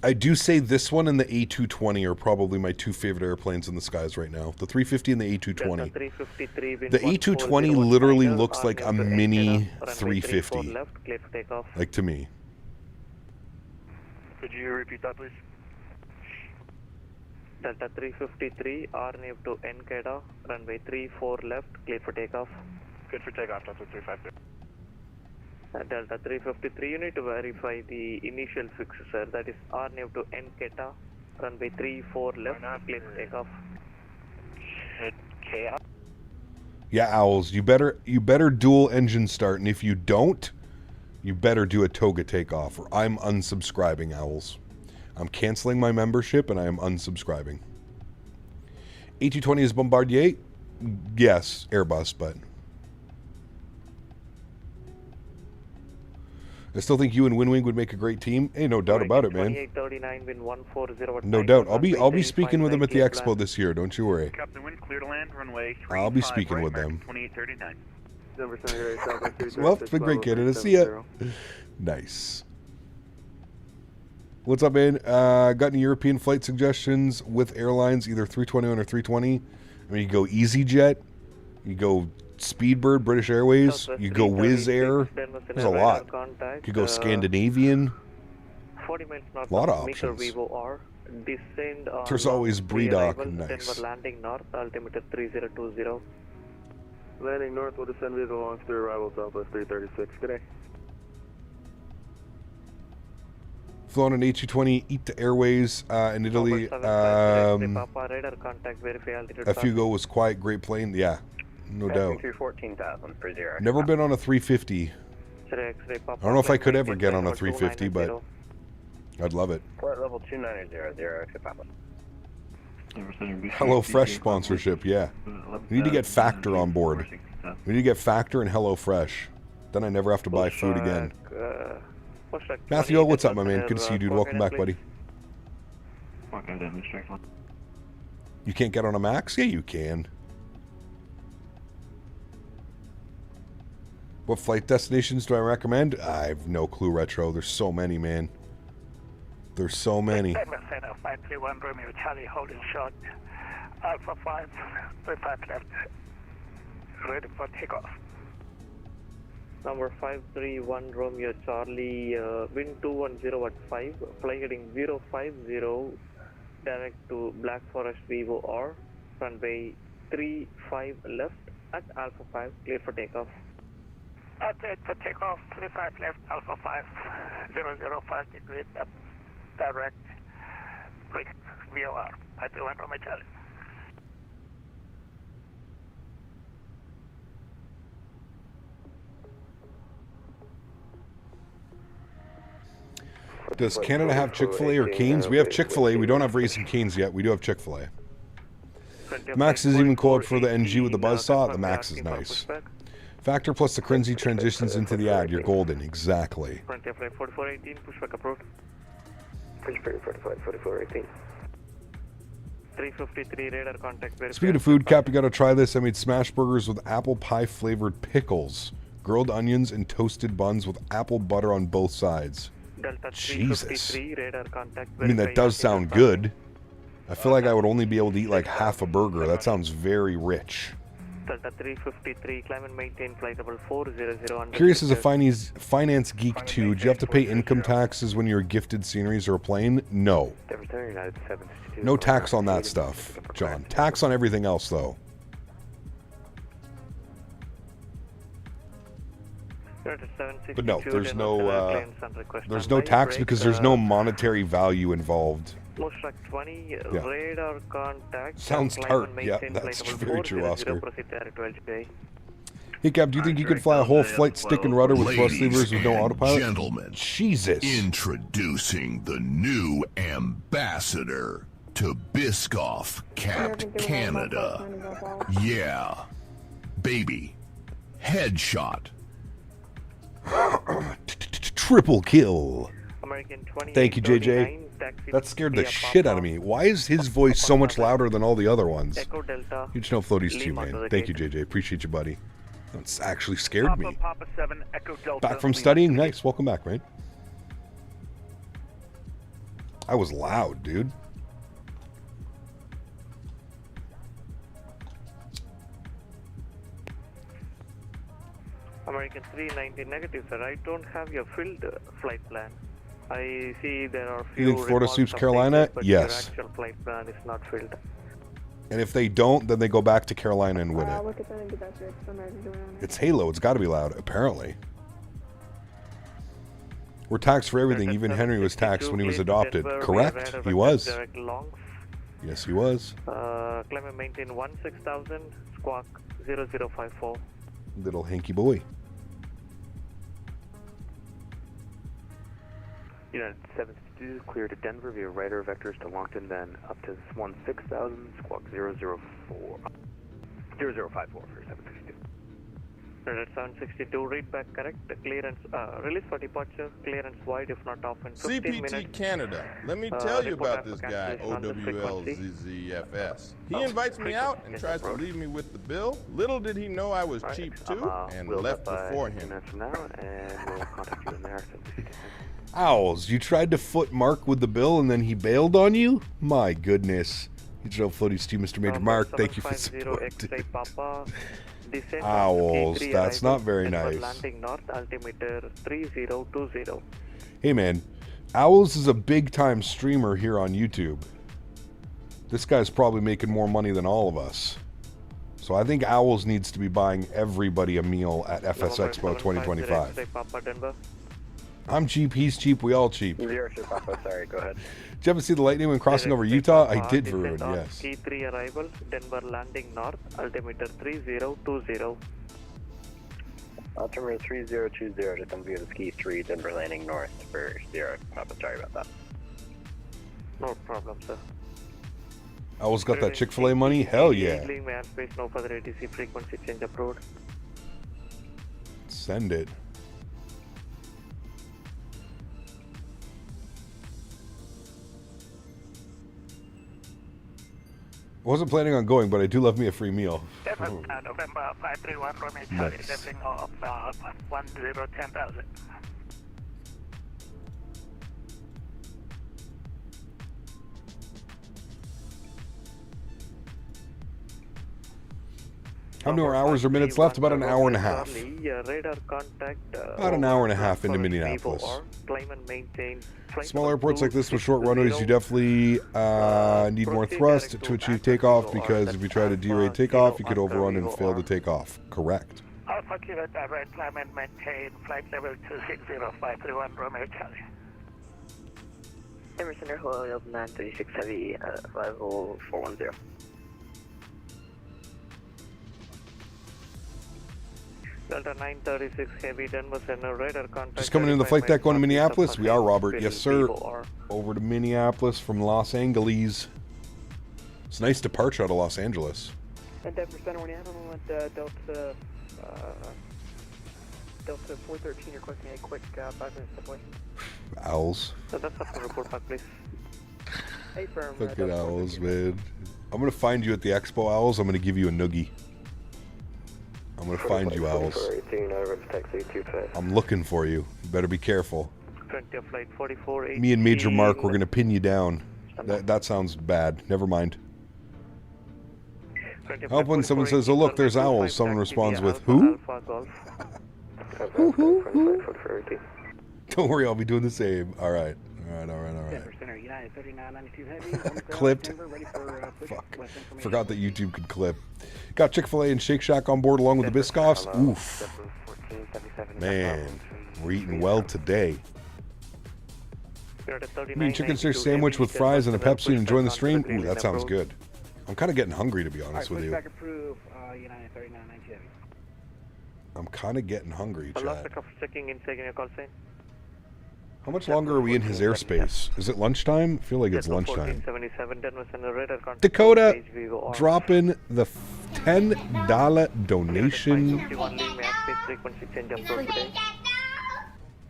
I do say this one and the A220 are probably my two favorite airplanes in the skies right now. The 350 and the A220. The A220 literally looks like a mini 350. Like to me. Could you repeat that, please? Delta 353, RNAV to NCADA, runway 34 left, clear for takeoff. Good for takeoff, Delta 350. Delta 353, you need to verify the initial fix, sir. That is RNAV to NCADA, runway 34 left, clear for takeoff. Yeah, Owls, you better dual engine start, and if you don't, you better do a toga takeoff, or I'm unsubscribing, Owls. I'm canceling my membership, and I am unsubscribing. A220 is Bombardier? Yes, Airbus, but I still think you and Winwing would make a great team. Hey, no doubt about it, man. No doubt. I'll be speaking with them at the expo this year. Don't you worry. Captain Wind, clear to land, runway 35 I'll be speaking with them. 2839. Well, it's been great, Canada. See ya. Nice. What's up, man? Got any European flight suggestions with airlines, either 321 or 320? I mean, you go EasyJet, you go Speedbird, British Airways, you go Wizz Air. There's a lot. You could go Scandinavian. 40 miles north a lot of Meter options. Vivo R. Descend on There's always Breedock. Nice. Landing north, altimeter 3020. Landing north will descend via the long through arrival Southwest 336. Good day. Flown an A220 ITA Airways in Italy. A few ago was quiet, great plane. Yeah, no doubt. 14,000 for 0. Never been on a 350. I don't know if I could ever get on a 350, but I'd love it. Flight level 2900 to Papa. HelloFresh sponsorship, yeah. We need to get Factor on board. We need to get Factor and HelloFresh. Then I never have to buy food again. Matthew, what's up, my man? Good to see you, dude. Welcome back, buddy. You can't get on a Max? Yeah, you can. What flight destinations do I recommend? I have no clue, Retro. There's so many, man. There's so many. 531 Romeo Charlie holding short. Alpha 5, 35 left. Ready for takeoff. Number 531 Romeo Charlie, wind 210 at 5, fly heading 050, direct to Black Forest Vivo R, runway 35 left at Alpha 5, clear for takeoff. Update for takeoff, 35 left, Alpha 5, 005 degrees up, direct, VOR, 531 Romeo Charlie. Does Canada have Chick-fil-A or Canes? We have Chick-fil-A. We don't have Raisin Canes yet. We do have Chick-fil-A. Max is even called for the NG with the buzzsaw. The Max is nice. Factor plus the Crinzy transitions into the ad. You're golden. Exactly. 4418, pushback approved. 4418. 353 radar contact. Speaking of food, Cap, you gotta try this. I made smash burgers with apple pie flavored pickles, grilled onions, and toasted buns with apple butter on both sides. Jesus. I mean, that does sound good. I feel like I would only be able to eat like half a burger. That sounds very rich. Delta 353, climb and maintain flight level 400. Curious as a finance geek too, do you have to pay income taxes when you're gifted sceneries or a plane? No. No tax on that stuff, John. Tax on everything else though. But no, there's no tax because there's no monetary value involved. Mostruct 20, radar contact. Sounds tart. Yeah, that's very true, Oscar. Hey, Cap, do you think you could fly a whole flight stick and rudder with thrust levers with no autopilot? Gentlemen, Jesus. Introducing the new ambassador to Biscoff Capped Canada. Yeah. Baby. Headshot. Triple kill. American 20, thank you, JJ. That scared the shit out of me. Why is his voice so much louder than all the other ones? Huge no floaties too, man. Thank you, JJ. Appreciate you, buddy. That's actually scared me. Back from studying? Nice. Welcome back, man. I was loud, dude. American 390 negative, sir. I don't have your filled flight plan. I see there are few. You think Florida sweeps Carolina? But yes. your actual flight plan is not filled. And if they don't, then they go back to Carolina and win it. Look at that and get that fixed. It's Halo. It's got to be loud, apparently. We're taxed for everything. Even Henry was taxed when he was adopted. Correct? He was. Yes, he was. Climb and maintain 16,000, squawk 0054. Little hanky boy. United 72, clear to Denver via radar vectors to Longton, then up to 16,000, squawk 004. 0054 for 762. United 762, read back correct. Clearance, release for departure. Clearance wide, if not off in 15 minutes. CPT Canada. Let me tell you about this guy, OWLZZFS. He invites me out and tries to leave me with the bill. Little did he know I was cheap too, and left before him. From now, and we'll contact you in there. Owls, you tried to foot Mark with the bill and then he bailed on you? My goodness. Digital floaties to Mr. Major Mark. Thank you for support. Owls, that's not very nice. Landing north, altimeter 3020. Hey man, Owls is a big time streamer here on YouTube. This guy's probably making more money than all of us. So I think Owls needs to be buying everybody a meal at FS Expo 2025. I'm cheap, he's cheap, we all cheap. Zero ship Papa, sorry, go ahead. Did you ever see the lightning when crossing over Utah? I did, Varun, yes. T3 arrival, Denver landing north, altimeter 3020. Altimeter 3020 to come via the ski 3, Denver landing north for 0. Papa, sorry about that. No problem, sir. Owl's got that Chick-fil-A money? Hell yeah. No further ATC frequency change approved. Send it. I wasn't planning on going, but I do love me a free meal. November 531 Romeo Charlie, lifting off 10,000. How many more hours or minutes left? About an hour and a half. Radar contact, about an hour and a half into Minneapolis. Climb and maintain. Small airports like this with short runways, you definitely need more thrust to achieve takeoff, because if you try to derate takeoff, you could overrun and fail the takeoff. Correct. Alpha Kilo direct, climb and maintain flight level 260531 Romeo Charlie. Emerson Air Hold 936 Heavy, 50410. Delta 936 Heavy, Denver Center, radar contact. Just coming into the flight deck going to Minneapolis? We are, Robert. Yes, sir. Over to Minneapolis from Los Angeles. It's a nice departure out of Los Angeles. And Denver Center, when you have them at Delta 413, requesting a quick 5-minute subway. Owls. So that's up to report back, please. Hey, firm. Look at owls, man. I'm going to find you at the Expo, Owls. I'm going to give you a noogie. I'm going to find you, Owls. I'm looking for you. You better be careful. Flight 44, Me and Major Mark, we're going to pin you down. That sounds bad. Never mind. I hope when someone says, oh look, there's owls, someone responds with, who? Who? Don't worry, I'll be doing the same. Alright. Clipped. Fuck. Forgot that YouTube could clip. Got Chick-fil-A and Shake Shack on board along with the Biscoffs. Oof. Man, we're eating well today. Eating chicken steak sandwich with fries and a Pepsi and enjoying the stream. Ooh, that sounds good. I'm kind of getting hungry, to be honest with you. I'm kind of getting hungry, Chad. How much longer are we in his airspace? Is it lunchtime? I feel like it's lunchtime. Dakota dropping the $10 donation.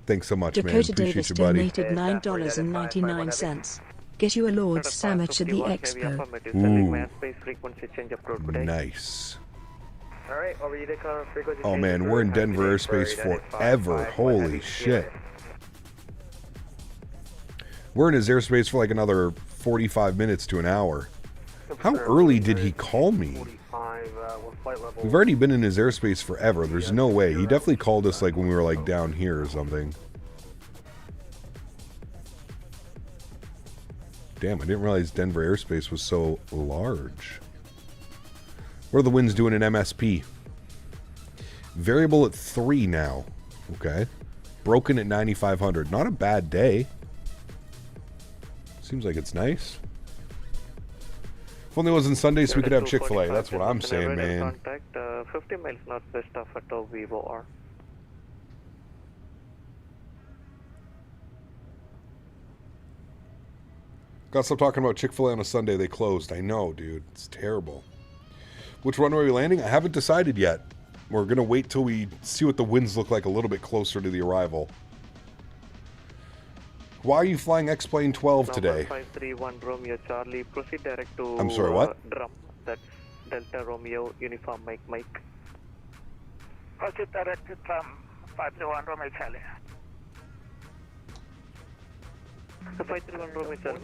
Thanks so much, man. Dakota Appreciate Davis you, buddy. donated $9.99. Get you a Lord's sandwich at the expo. Ooh. Nice. Alright, Oh man, we're in Denver airspace forever. Holy shit. We're in his airspace for like another 45 minutes to an hour. How early did he call me? We've already been in his airspace forever. There's no way. He definitely called us like when we were like down here or something. Damn, I didn't realize Denver airspace was so large. What are the winds doing in MSP? Variable at 3 now. Okay. Broken at 9,500. Not a bad day. Seems like it's nice. If only it wasn't Sunday so we could have Chick-fil-A. That's what I'm saying, man. 50 miles northwest of Atoll Vivo R. Gotta stop talking about Chick-fil-A on a Sunday. They closed. I know, dude. It's terrible. Which runway are we landing? I haven't decided yet. We're going to wait till we see what the winds look like a little bit closer to the arrival. Why are you flying X-Plane 12 today? 531 Romeo Charlie. Proceed direct to I'm sorry, what? Drum. That's Delta Romeo Uniform Mike. Proceed direct to Drum. 531 Romeo Charlie. 531 Romeo Charlie.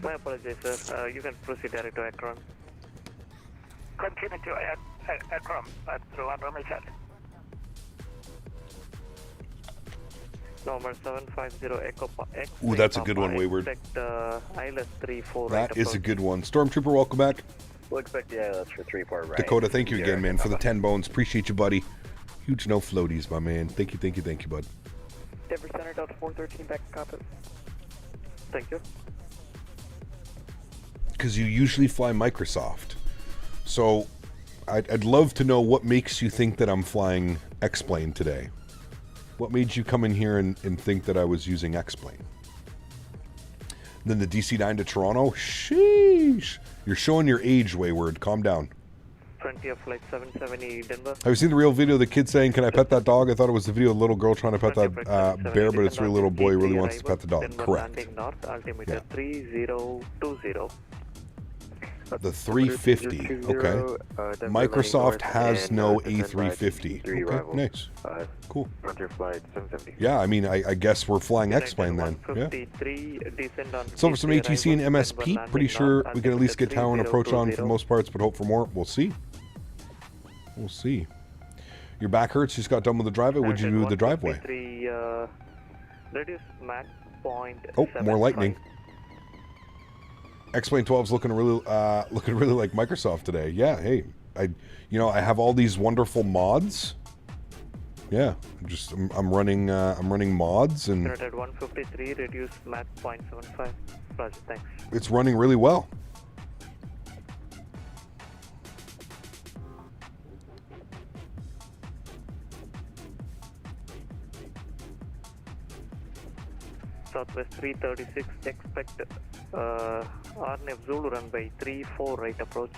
My apologies, sir. You can proceed direct to Akron. Continue to Akron. 531 Romeo Charlie. Number 750 Echo X. Ooh, that's a good one, Wayward. That is a good one. Stormtrooper, welcome back. We'll expect the ILS for 3-4 right. Dakota, thank you again, man, for the 10 bones. Appreciate you, buddy. Huge no floaties, my man. Thank you, bud. Denver Center, Delta 413, back to Cockpit. Thank you. Because you usually fly Microsoft. So, I'd love to know what makes you think that I'm flying X-Plane today. What made you come in here and think that I was using X-Plane? Then the DC-9 to Toronto? Sheesh. You're showing your age, Wayward. Calm down. Frontier Flight 770 Denver. Have you seen the real video of the kid saying, can I pet that dog? I thought it was the video of the little girl trying to pet that bear, but it's really little boy who really wants to pet the dog. Correct. North, altimeter 3020. The 350, okay. Microsoft has no A350. Okay, nice. Cool. Yeah, I mean, I guess we're flying X-Plane then. Yeah. So for some ATC and MSP, pretty sure we can at least get tower and approach on for the most parts, but hope for more. We'll see. We'll see. Your back hurts, you just got done with the driveway. What'd you do with the driveway? Oh, more lightning. X-Plane 12's looking really like Microsoft today. Yeah, hey, I have all these wonderful mods. Yeah, I'm running mods and 153 reduce Mach 0.75. Roger, thanks. It's running really well. Southwest 336, expect RNF Zulu runway 34 right approach.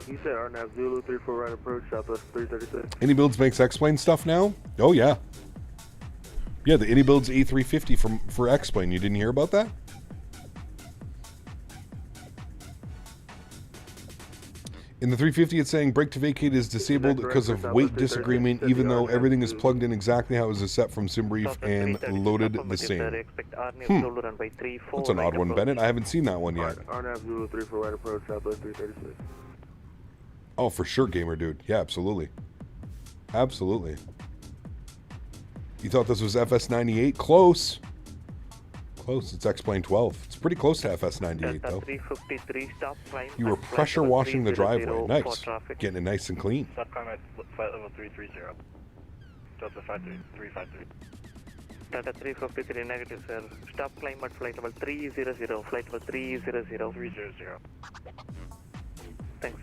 You said RNF Zulu 34 right approach, Southwest 336. AnyBuilds makes X-Plane stuff now? Oh, yeah. Yeah, the AnyBuilds A350 for X-Plane. You didn't hear about that? In the 350, it's saying brake to vacate is disabled because of weight disagreement, even though everything is plugged in exactly how it was set from SimBrief and loaded the same. That's an odd one, Bennett. I haven't seen that one yet. RNF Zulu 34 right approach, Southwest 336. Oh, for sure, gamer dude. Yeah, absolutely. Absolutely. You thought this was FS98? Close. Close. It's X-Plane 12. It's pretty close to FS98, though. 353, stop climb. You were pressure washing the driveway. Nice. Getting it nice and clean. Stop climb at flight level 330. Delta 353. Delta 353 negative, sir. Stop climb at flight level 300. Flight level 300. 300. Thanks.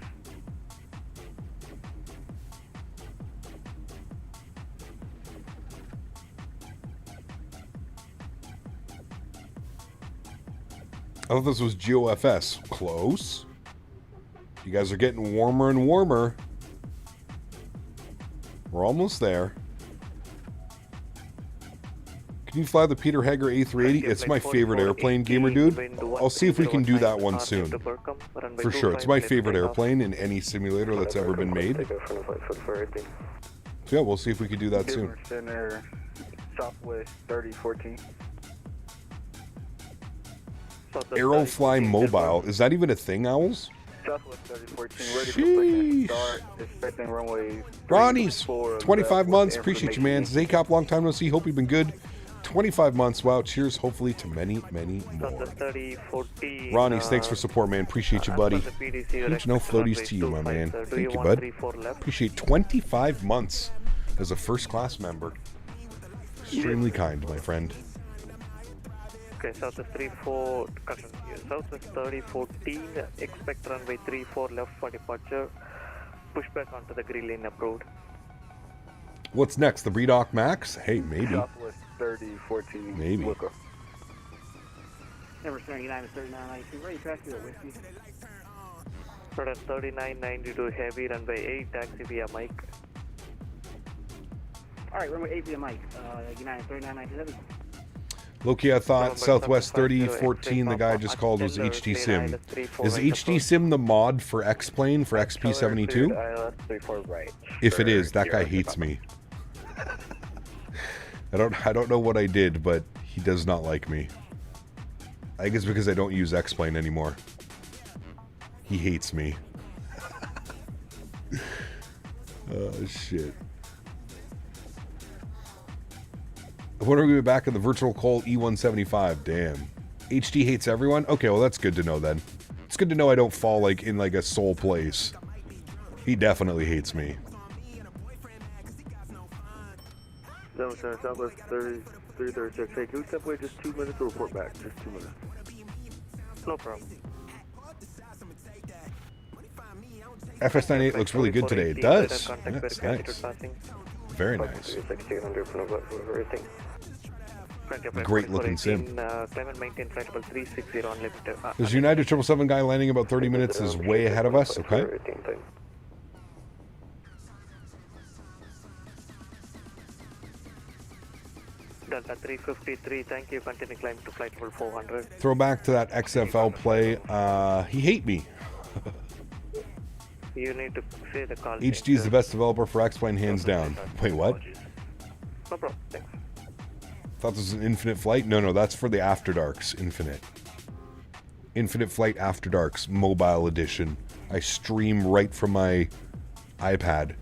I thought this was GOFS. Close. You guys are getting warmer and warmer. We're almost there. Can you fly the Peter Hager A380? It's my favorite airplane, gamer dude. I'll see if we can do that one soon. For sure. It's my favorite airplane in any simulator that's ever been made. So yeah, we'll see if we can do that soon. Center, Southwest 3014. Aerofly Mobile. Is that even a thing, Owls? Southwest 3014, ready for start, expecting runway. Ronnie's 25 months. Appreciate you, man. Zaycop, long time no see. Hope you've been good. 25 months. Wow. Cheers. Hopefully to many, many more. Ronnie's, thanks for support, man. Appreciate you, buddy. Huge no floaties to you, my man. Thank you, bud. Appreciate 25 months as a first-class member. Extremely kind, my friend. Okay, Southwest 3014, expect runway 34 left for departure. Push back onto the green lane approved. What's next? The Redoc Max? Hey, maybe. Southwest 3014. Maybe. Looker. Never starting United 3992. Ready to taxi that whiskey. Product 3992 heavy, runway 8, taxi via Mike. Alright, runway 8 via Mike. United 3997. Loki, I thought Southwest 3014, the guy just called, was HD Sim. Is HD Sim the mod for X-Plane, for XP72? If it is, that guy hates me. I don't know what I did, but he does not like me. I think it's because I don't use X-Plane anymore. He hates me. Oh, shit. When are we back in the virtual call E175? Damn. HD hates everyone? Okay, well that's good to know then. It's good to know I don't fall like in like a soul place. He definitely hates me. Southwest 336. Hey, can we step away just 2 minutes to report back? Just 2 minutes. No problem. FS98 looks really good today. It does. That's nice. Very nice. Great looking sim. This United 777 guy landing about 30 minutes is way ahead of us. Okay. Delta 353, thank you. Continue climb to flight level 400. Throw back to that XFL play. He hate me. You need to say the call. HG is the best developer for X-Plane, hands down. Wait, what? No problem. Thanks. Thought this was an Infinite Flight? No, that's for the After Darks Infinite. Infinite Flight After Darks Mobile Edition. I stream right from my iPad.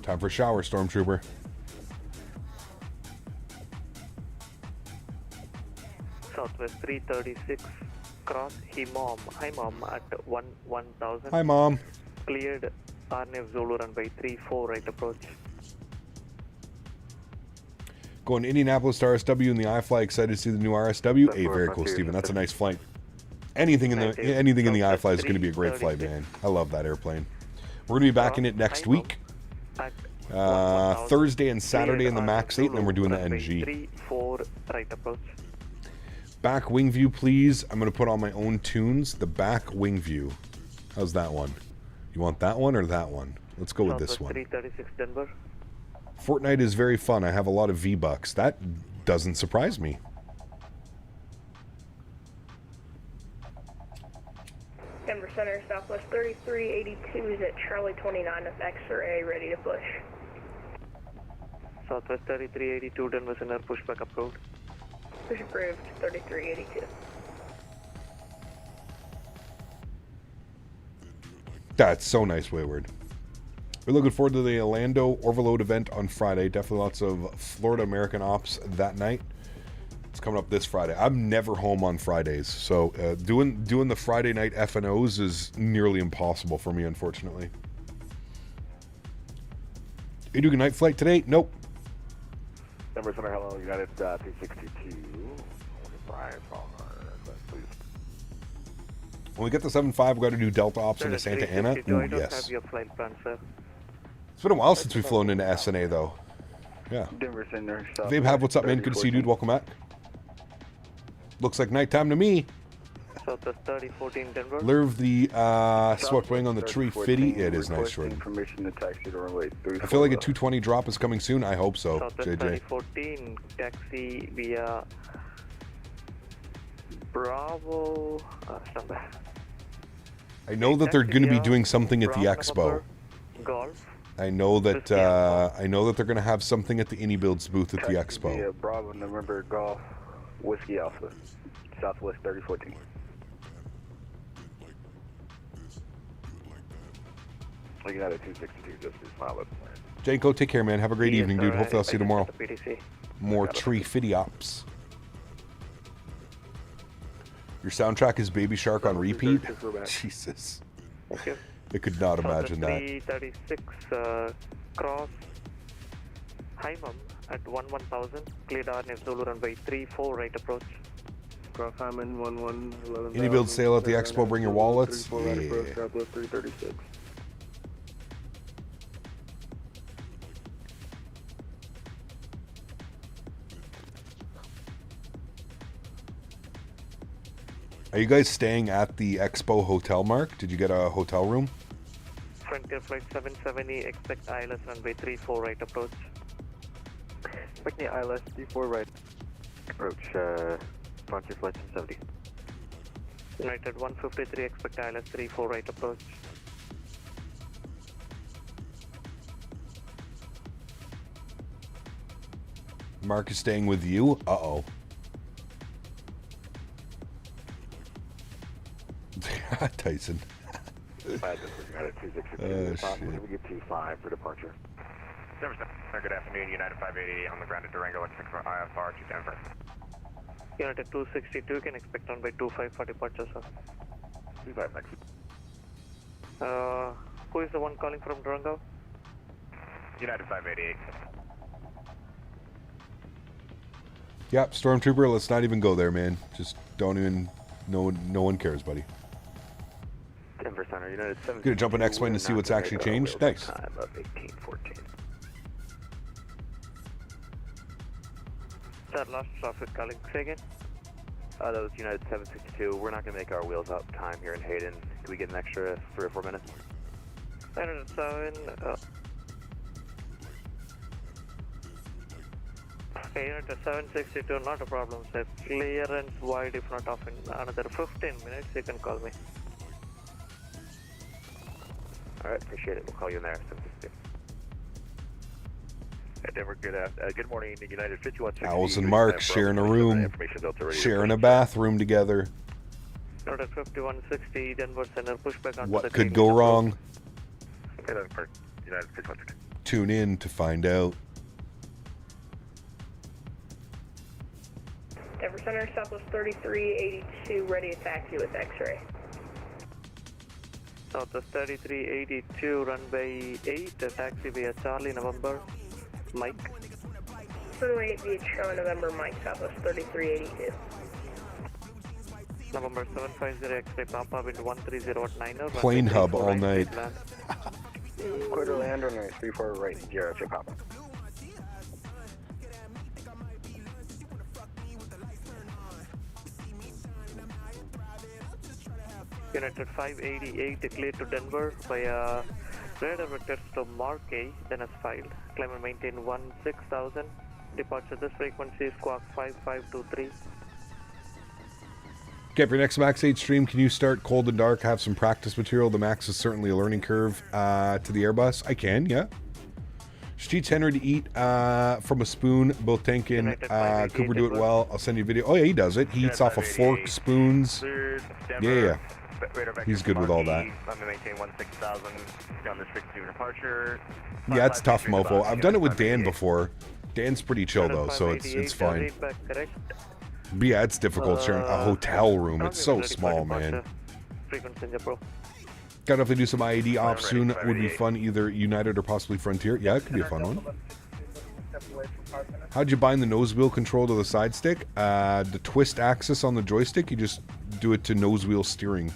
Time for a shower, Stormtrooper. Southwest 336, cross Himom. Hi, Mom, at 1000. Hi, Mom. Cleared RNF Zulu runway 34, right approach. Going Indianapolis to RSW in the iFly. Excited to see the new RSW. Hey, very cool, Steven. That's a nice flight. Anything in the iFly is going to be a great flight, man. I love that airplane. We're going to be back in it next week. Thursday and Saturday in the Max 8, and then we're doing the NG. Back wing view, please. I'm going to put on my own tunes. The back wing view. How's that one? You want that one or that one? Let's go with this one. 336 Denver. Fortnite is very fun. I have a lot of V-Bucks. That doesn't surprise me. Denver Center, Southwest 3382 is at Charlie 29 with X-ray, ready to push. Southwest 3382, Denver Center, pushback approved. Push approved, 3382. That's so nice, Wayward. We're looking forward to the Orlando Overload event on Friday. Definitely lots of Florida American ops that night. It's coming up this Friday. I'm never home on Fridays, so doing the Friday night FNOs is nearly impossible for me, unfortunately. Are you doing a night flight today? Nope. Denver Center, hello, United 262. When we get the 7.5, we've got to do Delta Ops into Santa Ana. Ooh, yes. Have your flight plan, sir. It's been a while since we've flown into SNA, though. Yeah. Denver Center. Vabe Have, what's up, man? Good to see you, dude. Welcome back. Looks like nighttime to me. Southwest 3014 Denver. Lurv the swept wing on the 350. It is nice, Jordan. Permission to taxi to runway 34. I feel like a 220 drop is coming soon. I hope so, Southwest JJ. 3014, taxi via Bravo. Stand by. I know that they're going to be doing something at the expo. Golf. I know that they're going to have something at the IndyBuilds booth at the expo. Via Bravo, November, Golf, Whiskey Alpha, Southwest 3014. Looking at a 262, just be smile up. Janko, take care, man. Have a great evening, dude. Hopefully I'll see you tomorrow. PDC. More tree fitty ops. Your soundtrack is Baby Shark on repeat? Jesus. Okay. I could not imagine that. 336 cross Hyman at 1000. Cleared RNF Zulu runway 34 right approach. Cross Hyman 11. IndyBuild sale at the expo. Bring your wallets. Yeah. 336. Are you guys staying at the Expo Hotel, Mark? Did you get a hotel room? Frontier flight 770, expect ILS runway 34 right approach. Expect the ILS 34 right approach, Frontier flight 770. United 153, expect ILS 34 right approach. Mark is staying with you? Uh-oh. Tyson. Good departure. Good afternoon, United 588 on the ground at Durango, expect for IFR to Denver. United 262 can expect on by 25 for departure, sir. 25, thanks. Who is the one calling from Durango? United 588. Yep, Stormtrooper, let's not even go there, man. Just don't even, no one cares, buddy. Denver Center, United 7. Gonna jump an X-Wing to see what's actually changed. Nice. Time of 1814. That last traffic calling. Say again? That was United 762. We're not going to make our wheels up time here in Hayden. Can we get an extra 3 or 4 minutes? United 7. Okay, United 762, not a problem, sir. Clearance wide, if not off in another 15 minutes, you can call me. Alright, appreciate it. We'll call you in there. 762. Denver, good morning, United 5160. Owls and Mark sharing a room, sharing a bathroom together. United 5160, Denver Center, pushback on what could go wrong? United 5160. Tune in to find out. Denver Center, Southwest 3382, ready to taxi with X-ray. Southwest 3382, runway 8, taxi via Charlie, November, Mike. Runway 8 via Charlie, November, Mike, Southwest 3382. November 750 X-ray Papa wind 130 at 9er. Plane hub all night. Clear to land on 34 right, 0 to Papa. United 588 clear to Denver via radar vectors to Mark A, then as filed. Climb and maintain 16,000. Departure this frequency is Squawk 5523. Okay, for your next Max 8 stream, can you start cold and dark, have some practice material? The Max is certainly a learning curve to the Airbus. I can, yeah. She teach Henry to eat from a spoon, both Tank and Cooper do it well. I'll send you a video. Oh, yeah, he does it. He eats off of forks, spoons. Yeah. He's good with all that. I'm going to maintain 16,000 on this frequency departure. Yeah, it's tough, mofo. I've done it with Dan before. Dan's pretty chill, though, so it's fine. But yeah, it's difficult sharing a hotel room. It's so small, man. Gotta definitely do some IAD ops soon. Would be fun, either United or possibly Frontier. Yeah, it could be a fun one. How'd you bind the nose wheel control to the side stick? The twist axis on the joystick, you just do it to nose wheel steering.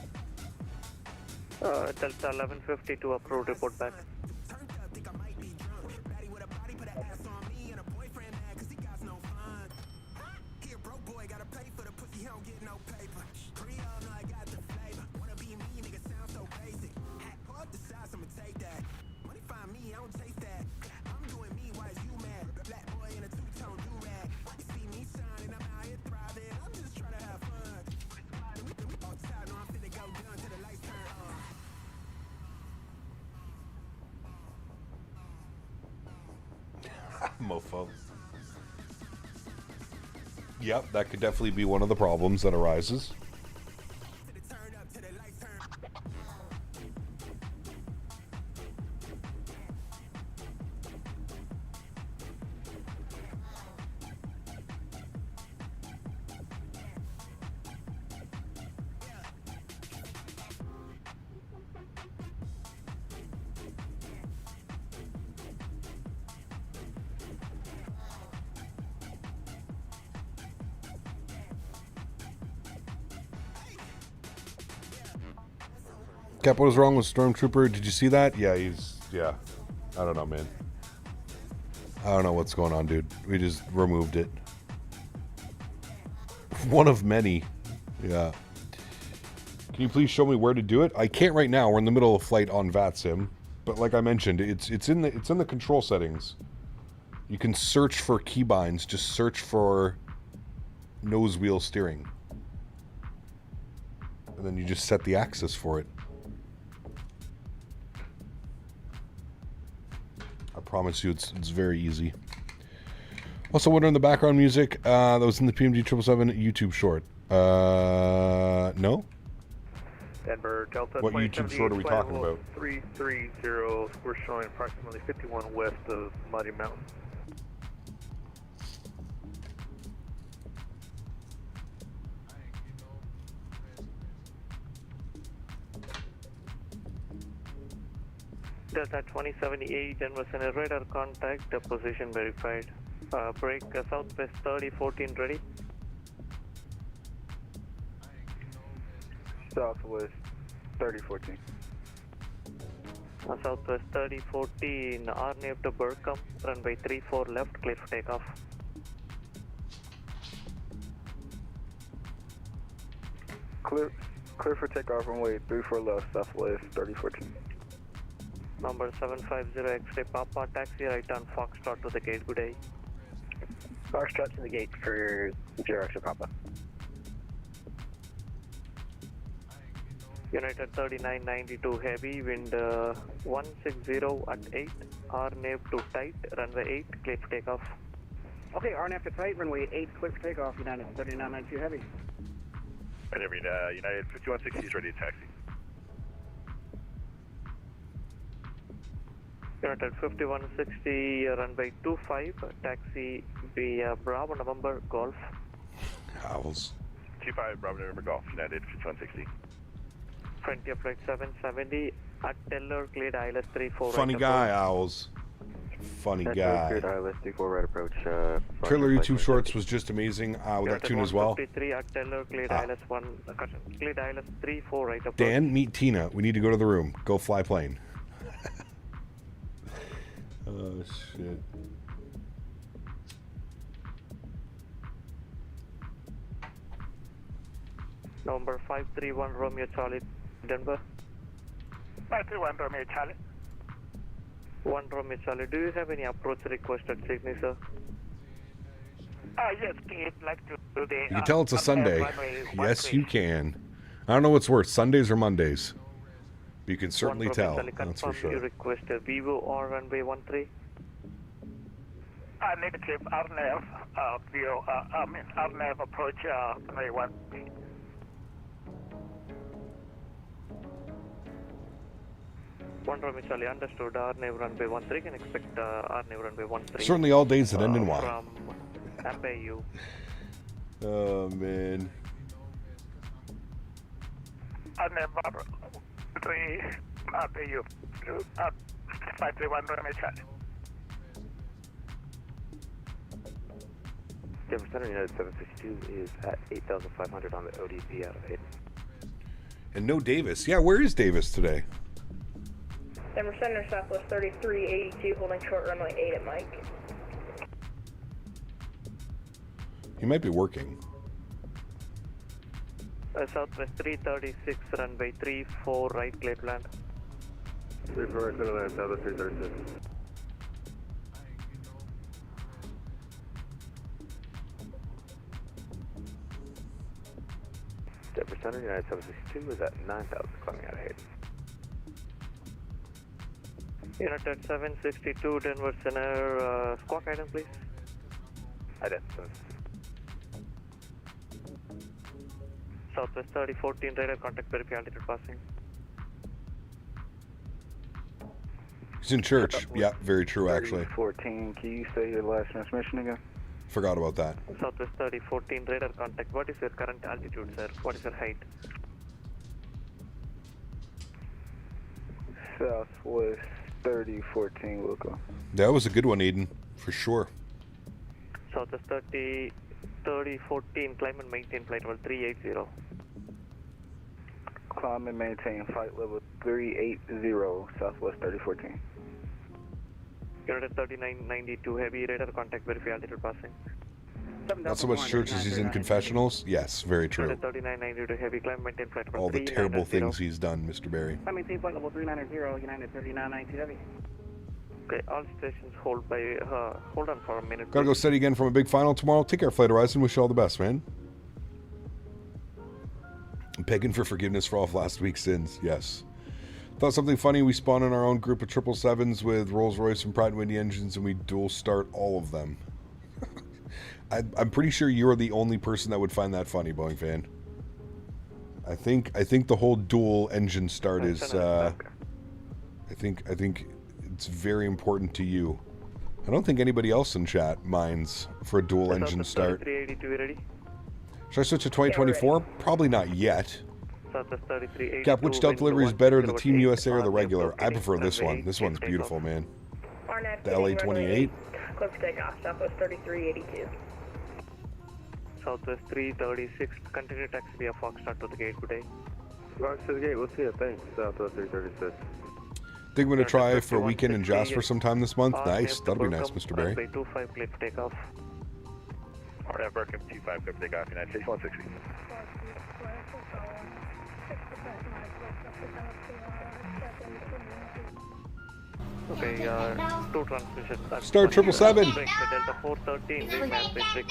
Delta 1150 to approved, report back. Mofo. Yep, that could definitely be one of the problems that arises. Cap, what is wrong with Stormtrooper? Did you see that? Yeah, yeah. I don't know, man. I don't know what's going on, dude. We just removed it. One of many. Yeah. Can you please show me where to do it? I can't right now. We're in the middle of flight on VATSIM. But like I mentioned, it's in the control settings. You can search for keybinds. Just search for nose wheel steering. And then you just set the axis for it. I promise you, it's very easy. Also, wonder in the background music that was in the PMG 777 YouTube short. No. Denver Delta. What YouTube short are we talking about? 330. We're showing approximately 51 west of Muddy Mountain. Delta 2078, Denver Center radar contact, position verified. Break southwest 3014 ready. Southwest 3014. Southwest 3014, RNAV to Burkham, runway 34 left, clear for takeoff. Clear for takeoff, runway 34 left, Southwest 3014. Number 750 X-ray Papa, taxi right on Foxtrot to the gate, good day. Foxtrot to the gate for 0 X-ray Papa. United 3992 heavy, wind 160 at 8, RNAV to tight, runway 8, clear for takeoff. Okay, RNAV to tight, runway 8, clear for takeoff, United 3992 heavy. And every United 5160 is ready to taxi. United 5160, runway 25, taxi via Bravo November Golf. Owls. 25 Bravo November Golf, United 5160. Frontier flight 770 at Teller, cleared ILS 34. Funny guy, Owls. Funny guy. right approach. Trailer YouTube Shorts was just amazing with that tune as well. Dan, meet Tina. We need to go to the room. Go fly plane. Oh, shit. Number 531 Romeo Charlie, Denver. 531 Romeo Charlie. 1 Romeo Charlie. Do you have any approach request at Sydney, sir? Yes, please. Like to do the. You can tell it's a Sunday. Yes, you can. I don't know what's worse, Sundays or Mondays. But you can certainly tell. That's for sure. You request a Vivo or runway 13? Negative. RNAV. RNAV approach runway 13. One Romeo Charlie, understood. RNAV runway 13 can expect RNAV runway 13. Certainly all days that end in Y. From AlwaysFlying. Oh, man. RNAV 3 AlwaysFlying. 531 Romeo Charlie. Denver Center, United 762 is at 8,500 on the ODP out of Hayden. And no Davis. Yeah, where is Davis today? Denver Center, Southwest 3382, holding short runway 8 at Mike. He might be working. Southwest 336, runway 34, right, Cleveland. 34 right, Cleveland, Southwest 336. Denver Center, United 762 is at 9,000 climbing out of Hayden. United 762, Denver Center, squawk item, please. Identify. Southwest 3014, radar contact, verify altitude passing. He's in church. Yeah, very true, actually. 14, can you say your last transmission again? Forgot about that. Southwest 3014, radar contact. What is your current altitude, sir? What is your height? Southwest 3014, Wilco. That was a good one, Eden, for sure. Southwest 3014, climb and maintain flight level 380. Climb and maintain flight level 380, Southwest 3014. United 3992, heavy radar contact, verify altitude passing. Not so much church as he's in confessionals. Yes, very true. United 3992, heavy climb, maintain flight level all the terrible things he's done, Mr. Barry. Climb maintain flight level 390, United 3992 heavy. Okay, all stations hold on for a minute. Gotta go steady again from a big final tomorrow. Take care, Flight Horizon. Wish you all the best, man. I'm begging for forgiveness for all of last week's sins. Yes. Thought something funny. We spawn in our own group of 777s with Rolls-Royce and Pratt & Whitney engines, and we dual start all of them. I'm pretty sure you're the only person that would find that funny, Boeing fan. I think the whole dual engine start is. I think it's very important to you. I don't think anybody else in chat minds for a dual engine start. Should I switch to 2024? Probably not yet. Cap, which Delta delivery is better, the Team USA or the regular? I prefer this one. This one's beautiful, man. The LA-28. Clear for takeoff, Southwest 3382. Southwest 336, continue taxi via Foxtrot to the gate. Good day. Fox to the gate, we'll see you. Thanks, Southwest 336. Think I'm going to try for a weekend in Jasper sometime this month? Nice, that'll be nice, Mr. Barry. 25, clear for takeoff. Alright, Burkham 25, clear for takeoff, United States 160. Okay, two transmissions. Star 777. Delta 413, frequency change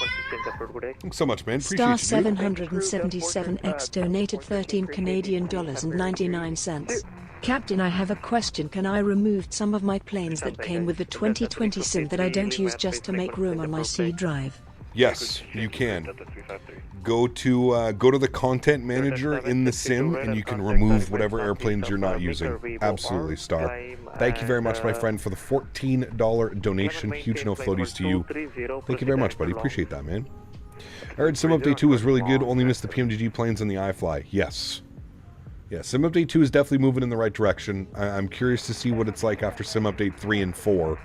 approved. Good day. Thanks so much, man. Appreciate Star you. 777X donated 13 Canadian dollars and 99 cents. Captain, I have a question. Can I remove some of my planes that came with the 2020 sim that I don't use just to make room on my C drive? Yes, you can. Go to the content manager in the sim, and you can remove whatever airplanes you're not using. Absolutely, Star. Thank you very much, my friend, for the $14 donation. Huge no floaties to you. Thank you very much, buddy. Appreciate that, man. I heard Sim Update 2 was really good. Only missed the PMDG planes and the iFly. Yes. Yeah, Sim Update 2 is definitely moving in the right direction. I'm curious to see what it's like after Sim Update 3 and 4.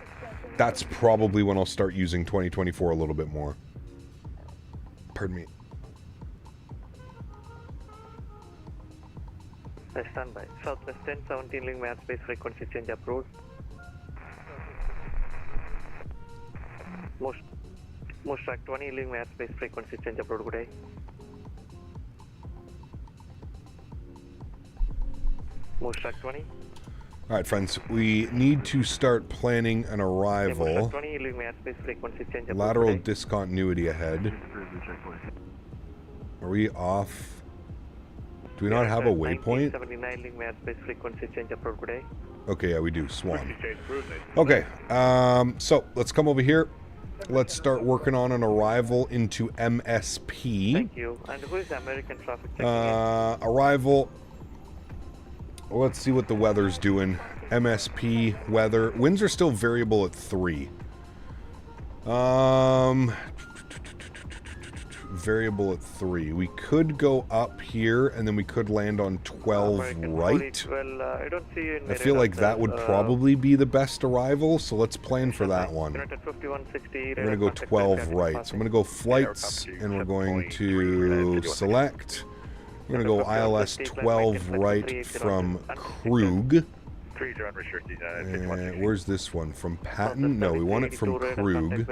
That's probably when I'll start using 2024 a little bit more. Pardon me. Stand by. Southwest 1017 link airspace frequency change approved. Most track 20 link airspace frequency change approved. Good day. Most track 20. All right, friends. We need to start planning an arrival. 20 link airspace frequency change approved. Lateral discontinuity ahead. Are we off? Do we not have a waypoint? 79 link airspace frequency change approved. Good day. Okay, yeah, we do. Swan. Okay, so let's come over here. Let's start working on an arrival into MSP. Thank you. And who is the American traffic checking arrival. Let's see what the weather's doing. MSP weather. Winds are still variable at 3. Variable at 3. We could go up here and then we could land on 12 right. Well, I don't see you in I feel like that would probably be the best arrival, so let's plan for that one. We're going to go 12 right. So I'm going to go flights and we're going to select. We're going to go ILS 12 right from Krug. Where's this one? From Patten? No, we want it from Krug.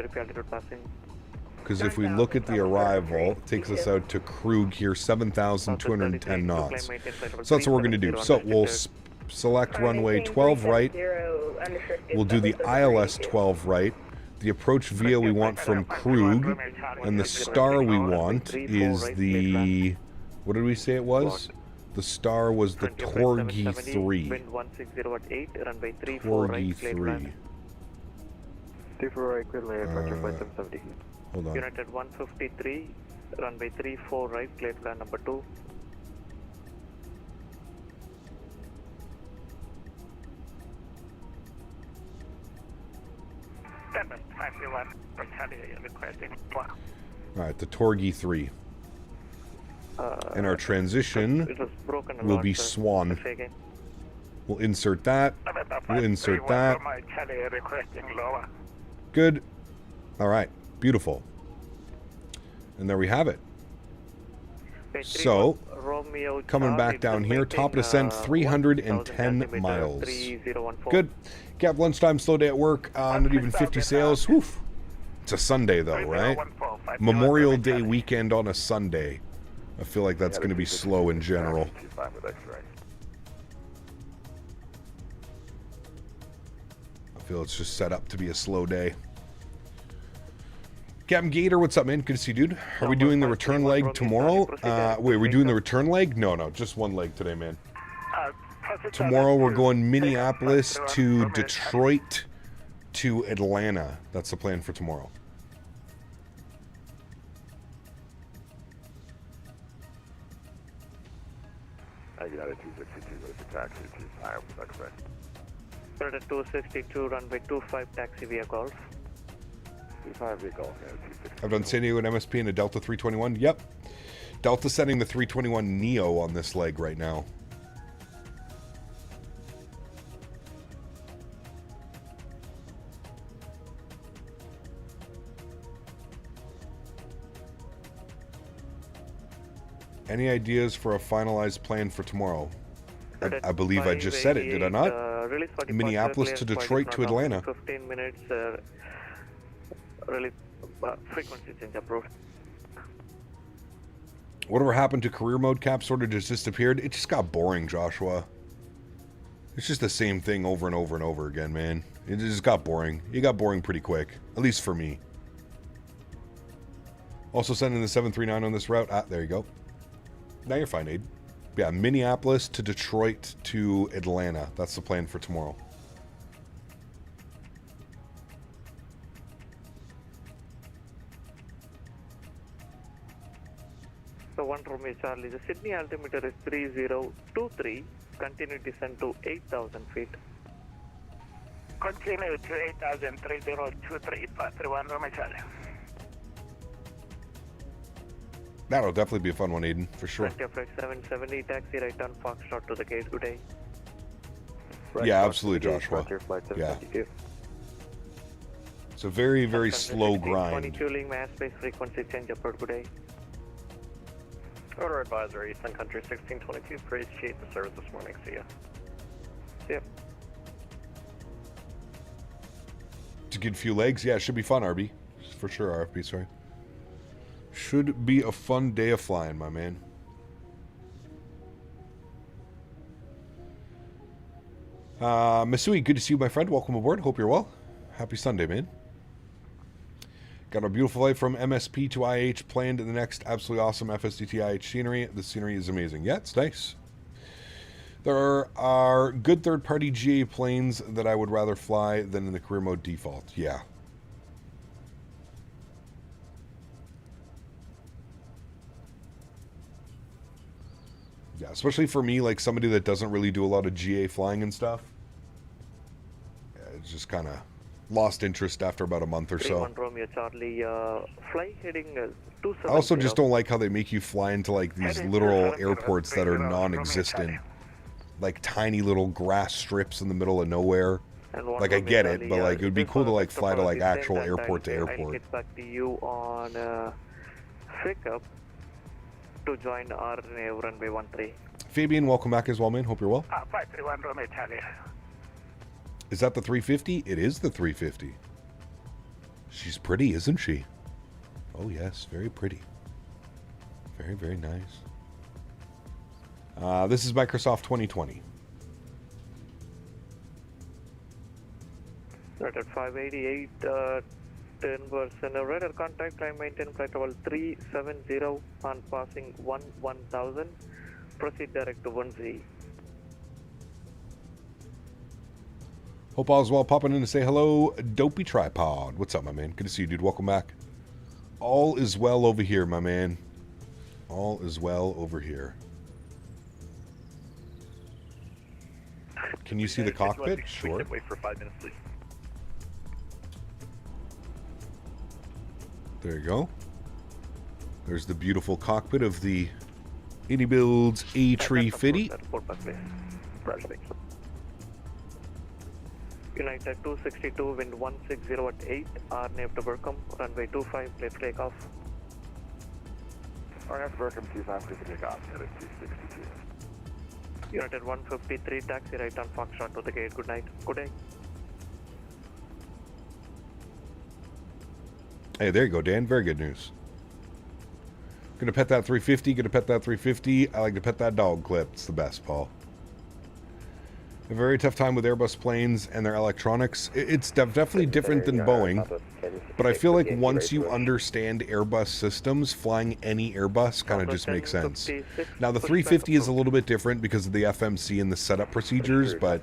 Because if we look at the arrival, it takes us out to Krug here, 7,210 knots. So that's what we're going to do. So we'll select runway 12 right. We'll do the ILS 12 right. The approach via we want from Krug. And the star we want is the... What did we say it was? The star was the Torgi 3. Torgi 3. Hold on. United 153, runway 34 right, clear plan number 2. Alright, the Torgi 3. And our transition will be Swan. We'll insert that. We'll insert that. Good. Alright. Beautiful. And there we have it. So, coming back down here, top of descent, 310 miles. Good. Cap lunchtime, slow day at work, not even 50 sales. Woof. It's a Sunday though, right? Memorial Day weekend on a Sunday. I feel like that's going to be slow in general. I feel it's just set up to be a slow day. Captain Gator, what's up, man? Good to see you, dude. Are we doing the return leg tomorrow? Wait, are we doing the return leg? No, just one leg today, man. Tomorrow we're going Minneapolis to Detroit to Atlanta. That's the plan for tomorrow. I got a 262, but it's a taxi, 25, expect. Predator 262, runway 25, taxi via Golf. 25 via Golf, yeah, 262. I've done San Diego and MSP in a Delta 321. Yep. Delta sending the 321 Neo on this leg right now. Any ideas for a finalized plan for tomorrow? I believe I just said it, did I not? Minneapolis to Detroit to Atlanta. 15 minutes, frequency change approved. Whatever happened to career mode, Cap? Sort of just disappeared. It just got boring, Joshua. It's just the same thing over and over and over again, man. It just got boring. It got boring pretty quick. At least for me. Also sending the 739 on this route. Ah, there you go. Now you're fine, Aid. Yeah, Minneapolis to Detroit to Atlanta. That's the plan for tomorrow. So 1 Romeo Charlie, the Sydney altimeter is 3023. Continue descent to 8,000 feet. Continue to 8,000, 3023, 1 Romeo Charlie. That'll definitely be a fun one, Aiden, for sure. 770, taxi right on Foxtrot to the gate. Good day. Yeah, absolutely, Joshua. Yeah. It's a very, very slow grind. 22 link mass space frequency change upward, good day. Order advisory, Sun Country 1622, appreciate the service this morning, see ya. See ya. It's a good few legs. Yeah, it should be fun, RB. For sure, RFB, sorry. Should be a fun day of flying, my man. Masui, good to see you, my friend. Welcome aboard. Hope you're well. Happy Sunday, man. Got a beautiful flight from MSP to IH planned in the next absolutely awesome FSDT IH scenery. The scenery is amazing. Yeah, it's nice. There are good third-party GA planes that I would rather fly than in the career mode default. Yeah. Yeah, especially for me, like somebody that doesn't really do a lot of GA flying and stuff. Yeah, it's just kind of lost interest after about a month or so. Romeo Charlie, fly heading I also just don't like how they make you fly into like these literal airports that are non-existent. Like tiny little grass strips in the middle of nowhere. Like I get it, but like it would be cool to like fly to like actual airport to airport. I'll get back to you on pickup to join our runway 13. Fabian, welcome back as well, man. Hope you're well. 531 Romeo Charlie. Is that the 350? It is the 350. She's pretty, isn't she? Oh yes, very pretty. Very, very nice. This is Microsoft 2020. Right at 588, 10% radar contact, climb maintain flight level 370 on passing 1000. Proceed direct to 10. Hope all's well. Popping in to say hello, Dopey Tripod. What's up, my man? Good to see you, dude. Welcome back. All is well over here, my man. All is well over here. Can you see the cockpit? Sure. Wait for 5 minutes, please. There you go. There's the beautiful cockpit of the AnyBuilds A350. United 262, wind 160 at 8, RNAV to Burkham, runway 25, please take off. RNAV to Burkham, 25, please take off, headed 262. United 153, taxi right on Foxtrot to the gate, good night, good day. Hey, there you go, Dan. Very good news. Gonna pet that 350, gonna pet that 350. I like to pet that dog clip. It's the best, Paul. A very tough time with Airbus planes and their electronics. It's definitely different than Boeing, but I feel like once you understand Airbus systems, flying any Airbus kind of just makes sense. Now, the 350 is a little bit different because of the FMC and the setup procedures, but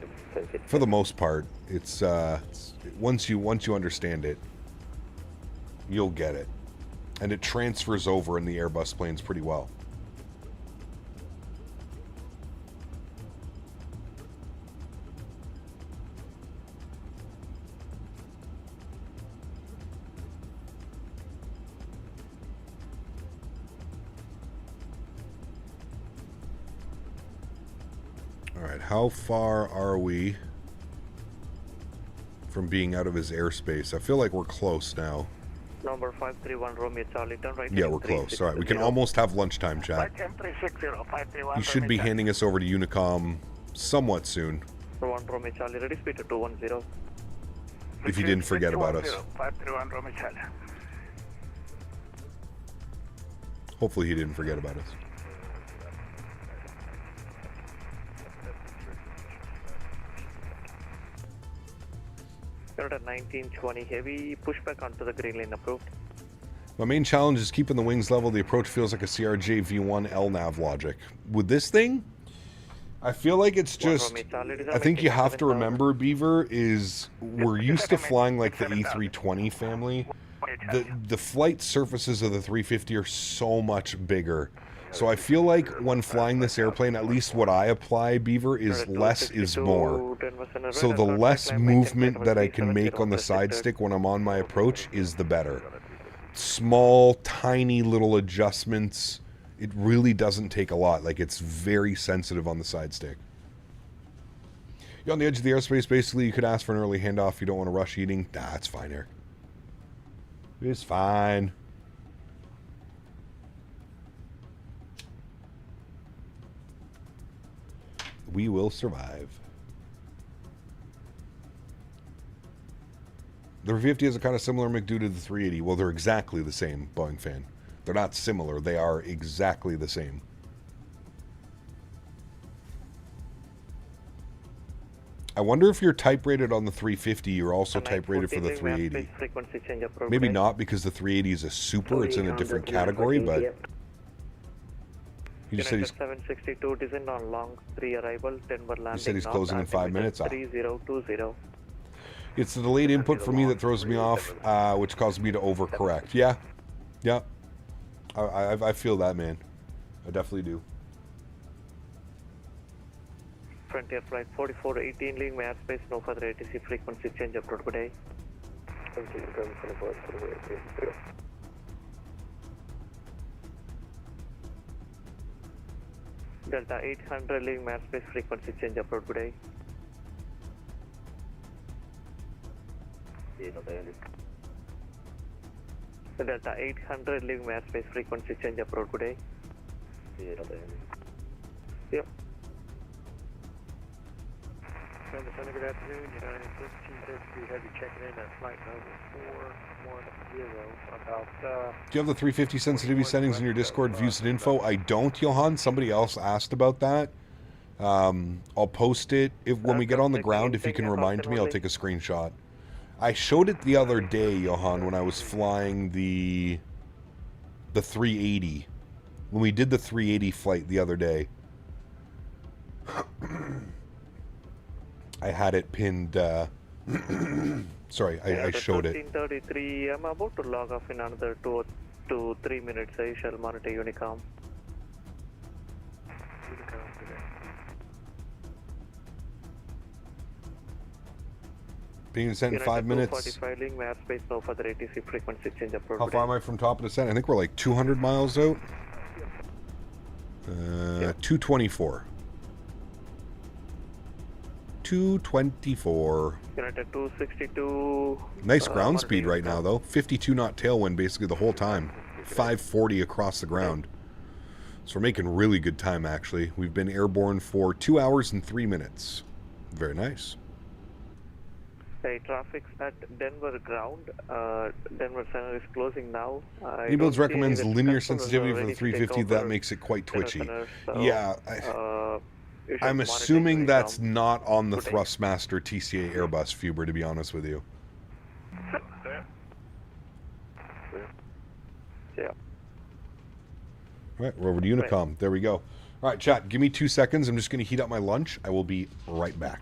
for the most part, it's once you understand it, you'll get it. And it transfers over in the Airbus planes pretty well. Alright, how far are we from being out of his airspace? I feel like we're close now. Number 531 Romeo Charlie, turn right. Yeah, we're close. Alright, we can almost have lunchtime, chat. He should be handing us over to Unicom somewhat soon. 1 Romeo Charlie, ready speed to 210. If he didn't forget about us. 531 Romeo Charlie. Hopefully he didn't forget about us. You're at 1920 heavy, pushback onto the green lane approved. My main challenge is keeping the wings level. The approach feels like a CRJ V1 LNAV logic. With this thing, I feel like it's just, I think you have to remember, Beaver, is we're used to flying like the E320 family. The flight surfaces of the 350 are so much bigger. So I feel like when flying this airplane, at least what I apply, Beaver, is less is more. So the less movement that I can make on the side stick when I'm on my approach is the better. Small, tiny little adjustments. It really doesn't take a lot. Like, it's very sensitive on the side stick. You're on the edge of the airspace. Basically, you could ask for an early handoff if you don't want to rush eating. Nah, it's fine, Eric. It's fine. We will survive. The 350 has a kind of similar make due to the 380. Well, they're exactly the same, Boeing fan. They're not similar. They are exactly the same. I wonder if you're type rated on the 350, you're also type rated for the 380. Maybe not, because the 380 is a super. It's in a different category, but... He just said he's... 762 descend on long 3 arrival, Denver landing. He said he's closing in 5 minutes. 3020. It's the delayed input for me that throws me off, which causes me to overcorrect. Yeah. Yeah. I feel that, man. I definitely do. Frontier flight 4418, leaving my airspace, no further ATC frequency change, approach good day. Delta 800, leaving my airspace, frequency change, approach good day. Delta 800, leaving my airspace, frequency change, approach good day. Yep. Good afternoon, United 1533 Heavy checking in at flight number 410 about... Do you have the 350 sensitivity settings in your Discord views and info? I don't, Johan. Somebody else asked about that. I'll post it when we get on the ground. If you can remind me, I'll take a screenshot. I showed it the other day, Johan, when I was flying the 380. When we did the 380 flight the other day. I had it pinned, sorry, I showed it. 1333, I'm about to log off in another 2 to 3 minutes. I shall monitor Unicom. Being sent in 5 minutes. 245, my airspace, no further ATC frequency change. How far am I from top of descent? I think we're like 200 miles out. 224. 224. United 262. Nice ground speed right now, though. 52 knot tailwind basically the whole time. 540 across the ground. So we're making really good time, actually. We've been airborne for 2 hours and 3 minutes. Very nice. Hey, traffic's at Denver ground. Denver Center is closing now. eBuilds recommends linear sensitivity for the 350. That makes it quite twitchy. Yeah. I'm assuming that's not on the Thrustmaster TCA Airbus, Fuber, to be honest with you. Yeah. All right, we're over to Unicom. There we go. All right, chat, give me 2 seconds. I'm just going to heat up my lunch. I will be right back.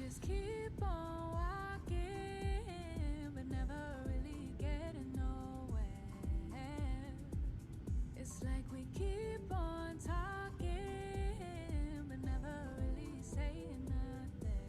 just keep on walking, but never really getting nowhere. It's like we keep on talking, but never really saying nothing.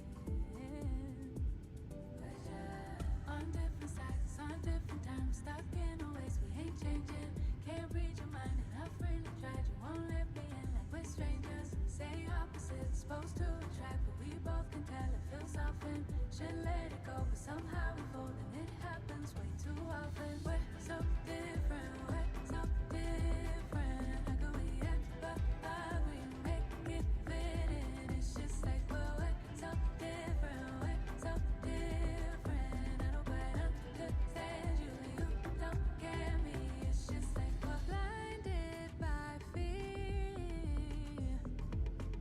On different sides, on different times, stuck in a ways we ain't changing. Can't read your mind, and I've really tried. You won't let me in like we're strangers. Say opposites, supposed to attract, but we both can tell it feels often. Should let it go, but somehow we fold, and it happens way too often. We're so different, we're so different. How could we ever agree, make it fit in? It's just like we're so different, we're so different. I don't quite understand you, you don't get me. It's just like we're blinded by fear.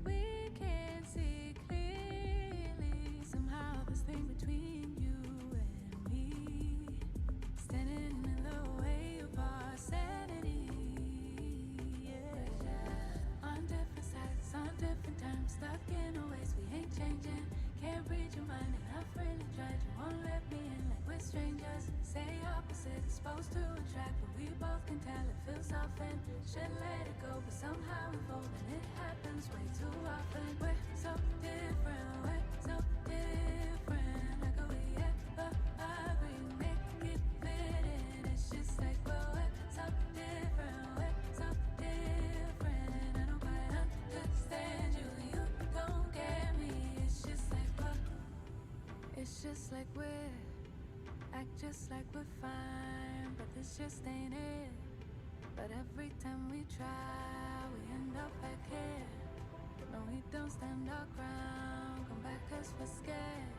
We can't see clearly. Somehow this thing between you and me, standing in the way of our sanity. Yeah. On different sides, on different times, stuck in a ways we ain't changing. Can't read your mind, and I've really tried. You won't let me in like we're strangers. Say opposites, supposed to attract, but we both can tell it feels often. Should let it go, but somehow we fold, and it happens way too often. We're so different, we're so different. How could we ever agree, make it fit in? It's just like we're so different, we're so different. I don't quite understand you, you don't get me. It's just like we're act just like we're fine, but this just ain't it. But every time we try, we end up back here. No, we don't stand our ground, come back 'cause we're scared.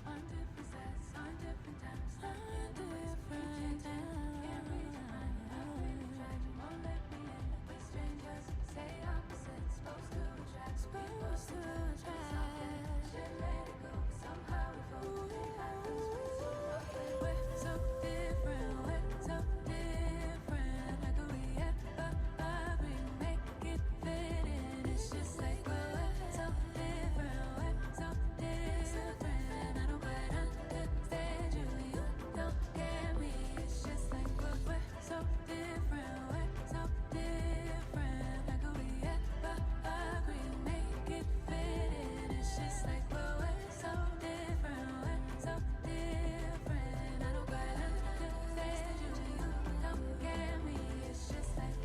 On different sides, on different times, on different times. Can't read your mind, I've really tried. You won't let me in like we're strangers. Say opposites, supposed to attract, supposed to attract. Should let it go, but somehow we fold. It happens way too often. We're so different, we're so different. How could we ever agree, make it fit in? It's just like we're so different, we're so different. I don't quite understand you, you don't get me. It's just like we're so different, we're so different. How could we ever agree, make it fit in? It's just like we're so different, we're so different. I don't quite understand you, you don't get me. It's just like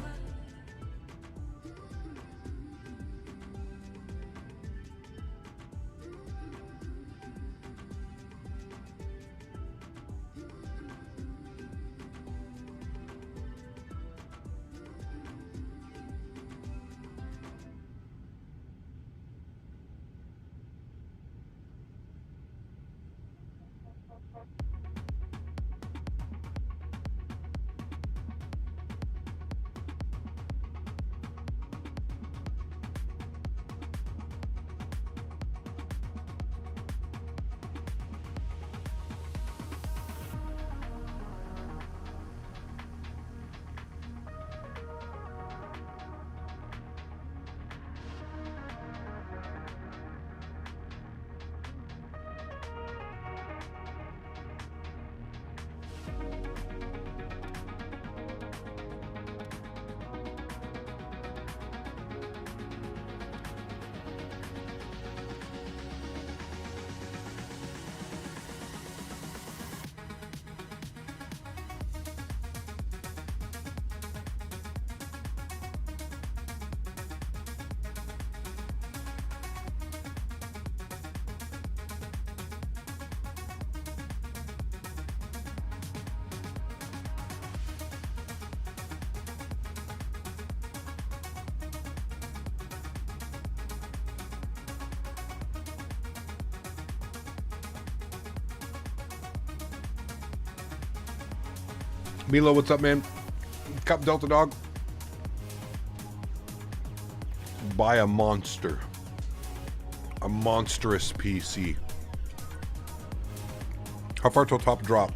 Milo, what's up, man? Cup Delta Dog. Buy a monster. A monstrous PC. How far till top drop?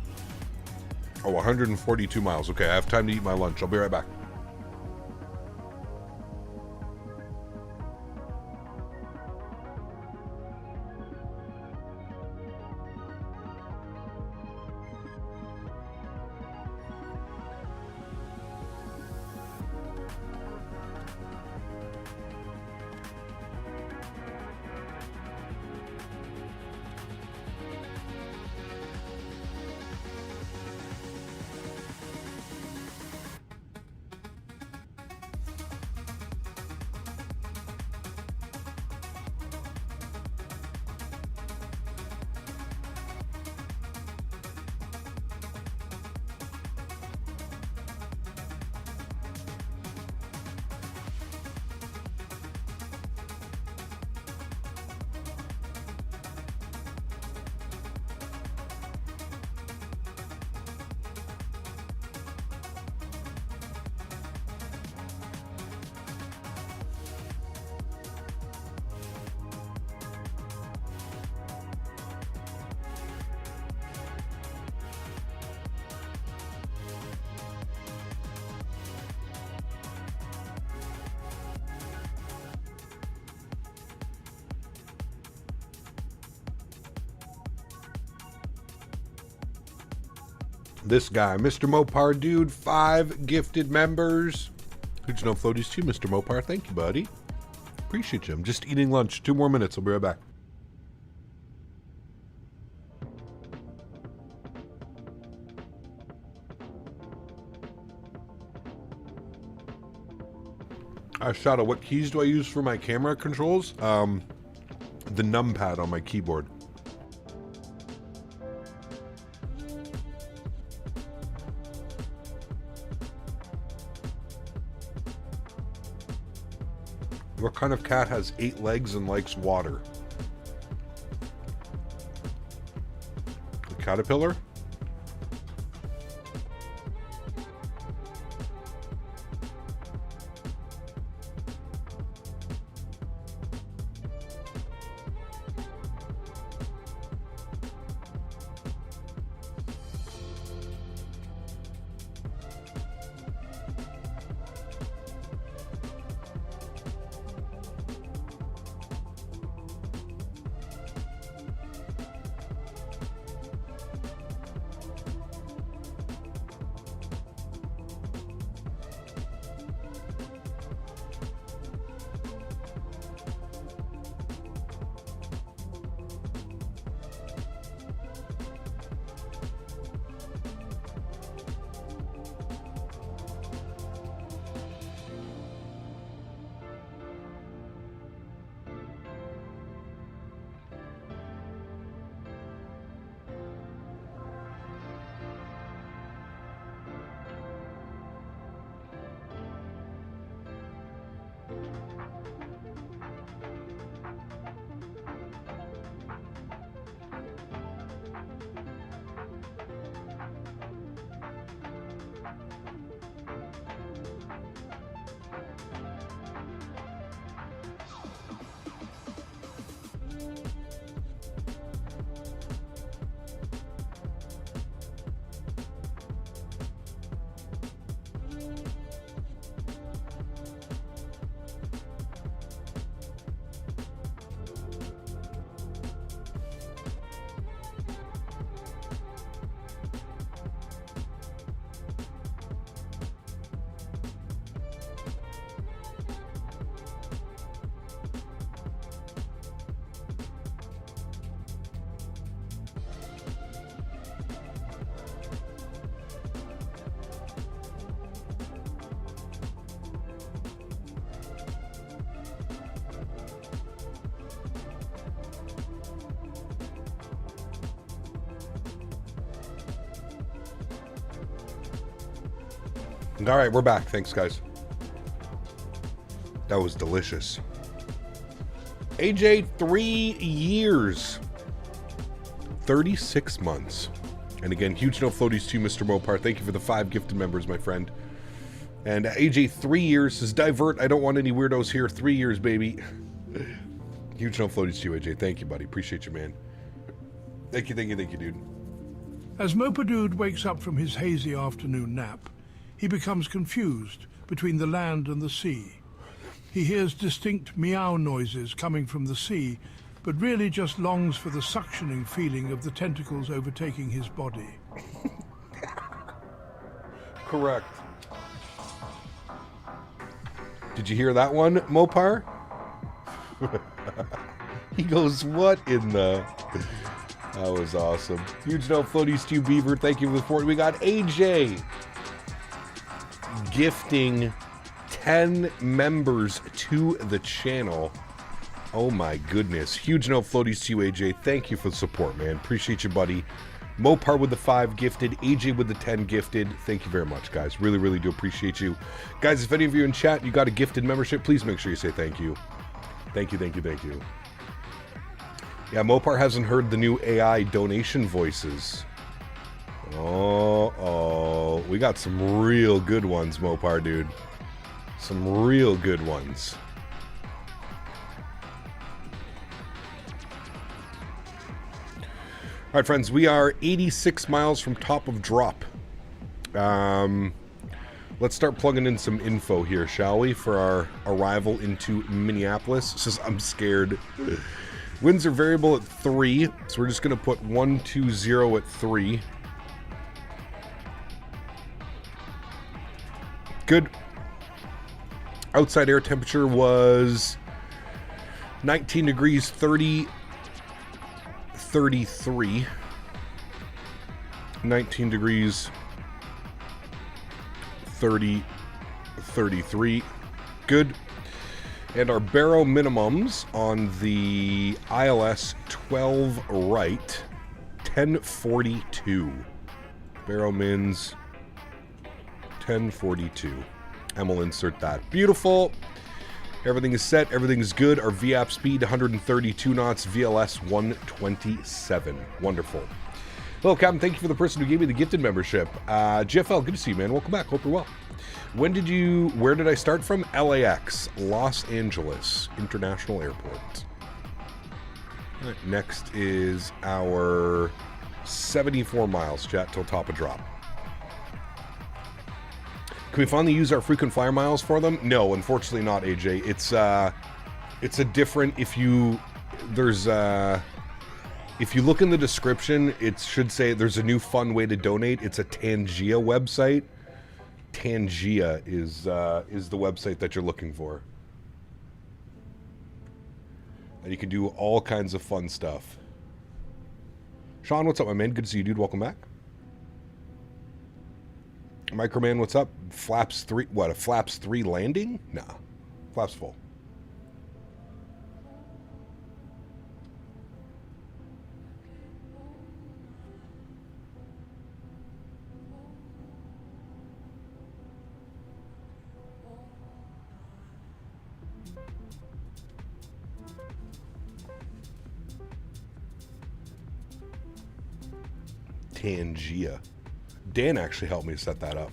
Oh, 142 miles. Okay, I have time to eat my lunch. I'll be right back. This guy, Mr. Mopar, dude, 5 gifted members. Huge no floaties to you, Mr. Mopar. Thank you, buddy. Appreciate you. I'm just eating lunch. 2 more minutes. I'll be right back. Shadow, what keys do I use for my camera controls? The numpad on my keyboard. What kind of cat has 8 legs and likes water? A caterpillar? All right, we're back. Thanks, guys. That was delicious. AJ, 3 years. 36 months. And again, huge no floaties to you, Mr. Mopar. Thank you for the 5 gifted members, my friend. And AJ, 3 years. Says, divert. I don't want any weirdos here. 3 years, baby. Huge no floaties to you, AJ. Thank you, buddy. Appreciate you, man. Thank you, dude. As Mopadude wakes up from his hazy afternoon nap, he becomes confused between the land and the sea. He hears distinct meow noises coming from the sea, but really just longs for the suctioning feeling of the tentacles overtaking his body. Correct. Did you hear that one, Mopar? He goes, what in the... That was awesome. Huge no floaties to you, Beaver. Thank you for the support. We got AJ gifting 10 members to the channel. Oh my goodness. Huge no floaties to you, AJ. Thank you for the support, man. Appreciate you, buddy. Mopar with the 5 gifted. AJ with the 10 gifted. Thank you very much, guys. Really, really do appreciate you. Guys, if any of you in chat, you got a gifted membership, please make sure you say thank you. Thank you, thank you, thank you. Yeah, Mopar hasn't heard the new AI donation voices. Oh, we got some real good ones, Mopar, dude. Some real good ones. All right, friends, we are 86 miles from top of drop. Let's start plugging in some info here, shall we, for our arrival into Minneapolis. It says, I'm scared. Winds are variable at 3, so we're just going to put 120 at 3. Good. Outside air temperature was 19 degrees 33. 19 degrees 33. Good. And our baro minimums on the ILS 12 right, 1042. Baro mins, 1042. And we'll insert that. Beautiful. Everything is set. Everything is good. Our VAP speed, 132 knots. VLS, 127. Wonderful. Hello, Captain. Thank you for the person who gave me the gifted membership. GFL, good to see you, man. Welcome back. Hope you're well. Where did I start from? LAX, Los Angeles International Airport. All right, next is our 74 miles, chat, till top of drop. Can we finally use our frequent flyer miles for them? No, unfortunately not, AJ. It's a different, if you look in the description, it should say there's a new fun way to donate. It's a Tangia website. Tangia is the website that you're looking for. And you can do all kinds of fun stuff. Sean, what's up, my man? Good to see you, dude. Welcome back. Microman, what's up? Flaps 3, what, a Flaps 3 landing? Nah, flaps full. Tangia. Dan actually helped me set that up.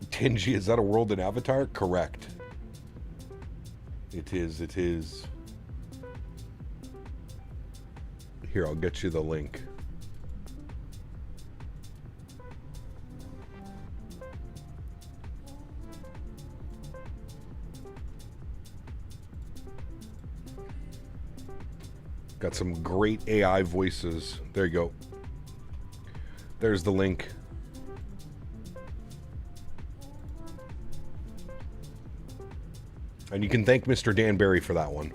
Tangia, is that a world in Avatar? Correct. It is. Here, I'll get you the link. Got some great AI voices. There you go. There's the link. And you can thank Mr. Dan Barry for that one.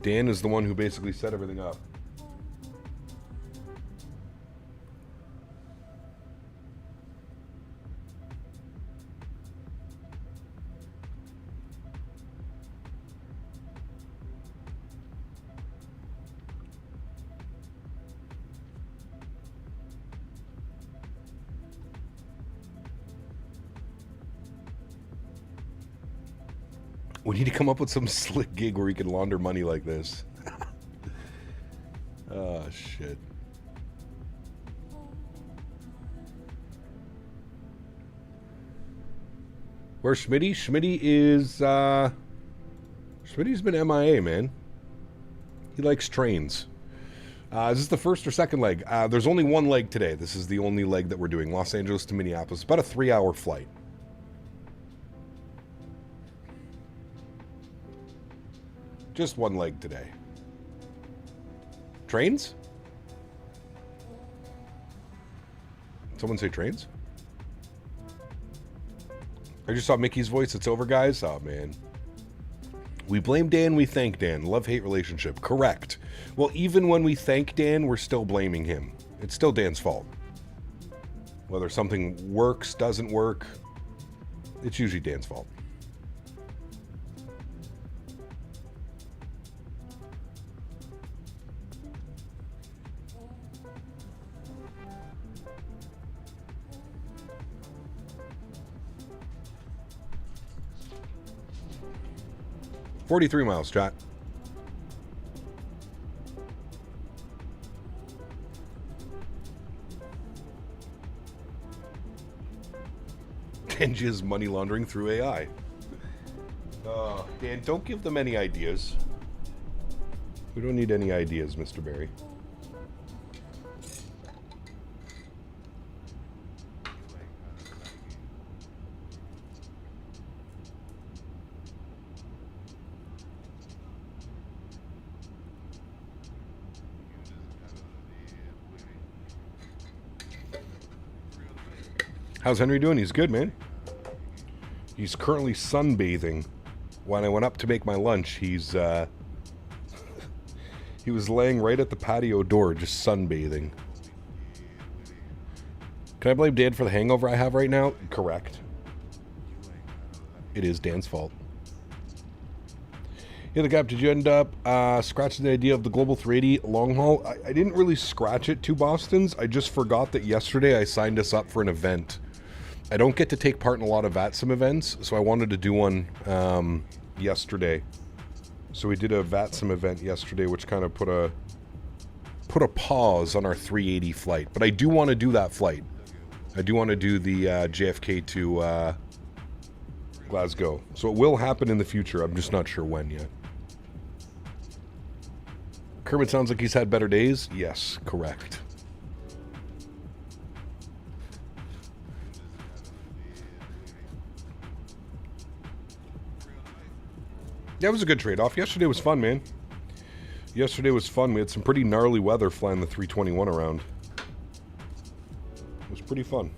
Dan is the one who basically set everything up. We need to come up with some slick gig where we can launder money like this. Oh, shit. Where's Smitty? Smitty is, Smitty's been MIA, man. He likes trains. Is this the first or second leg? There's only one leg today. This is the only leg that we're doing. Los Angeles to Minneapolis. About a 3-hour flight. Just one leg today. Trains? Someone say trains? I just saw Mickey's voice. It's over, guys. Oh, man. We blame Dan, we thank Dan. Love-hate relationship. Correct. Well, even when we thank Dan, we're still blaming him. It's still Dan's fault. Whether something works, doesn't work, it's usually Dan's fault. $43 miles, chat. Tangia's money laundering through AI. Dan, don't give them any ideas. We don't need any ideas, Mr. Barry. How's Henry doing? He's good, man. He's currently sunbathing. When I went up to make my lunch, he's he was laying right at the patio door, just sunbathing. Can I blame Dan for the hangover I have right now? Correct. It is Dan's fault. Yeah, the Gap, did you end up scratching the idea of the Global 380 long haul? I didn't really scratch it to Boston's. I just forgot that yesterday I signed us up for an event. I don't get to take part in a lot of VATSIM events, so I wanted to do one yesterday. So we did a VATSIM event yesterday, which kind of put a pause on our 380 flight. But I do want to do that flight. I do want to do the JFK to Glasgow. So it will happen in the future. I'm just not sure when yet. Kermit sounds like he's had better days. Yes, correct. That was a good trade-off. Yesterday was fun, man. Yesterday was fun. We had some pretty gnarly weather flying the 321 around. It was pretty fun.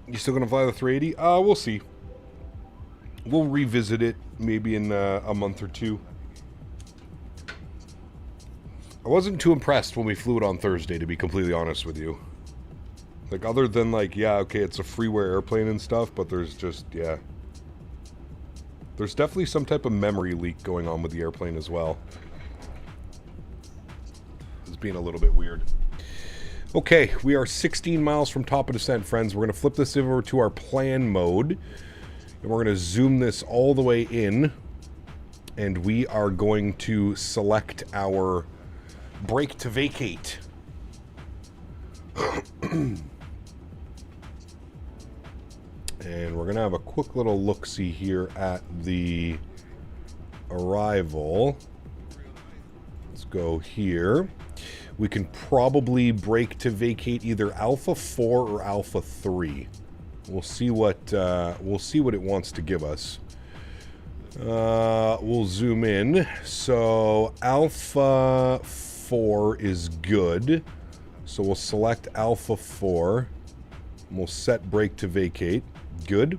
You still gonna fly the 380? We'll see. We'll revisit it maybe in a month or two. I wasn't too impressed when we flew it on Thursday, to be completely honest with you. Like, other than, like, yeah, okay, it's a freeware airplane and stuff, but there's just, yeah. There's definitely some type of memory leak going on with the airplane as well. It's being a little bit weird. Okay, we are 16 miles from top of descent, friends. We're going to flip this over to our plan mode. And we're going to zoom this all the way in. And we are going to select our brake to vacate. And we're going to have a quick little look-see here at the arrival. Let's go here. We can probably brake to vacate either Alpha 4 or Alpha 3. We'll see what it wants to give us. We'll zoom in. So Alpha 4 is good. So we'll select Alpha 4. And we'll set brake to vacate. Good.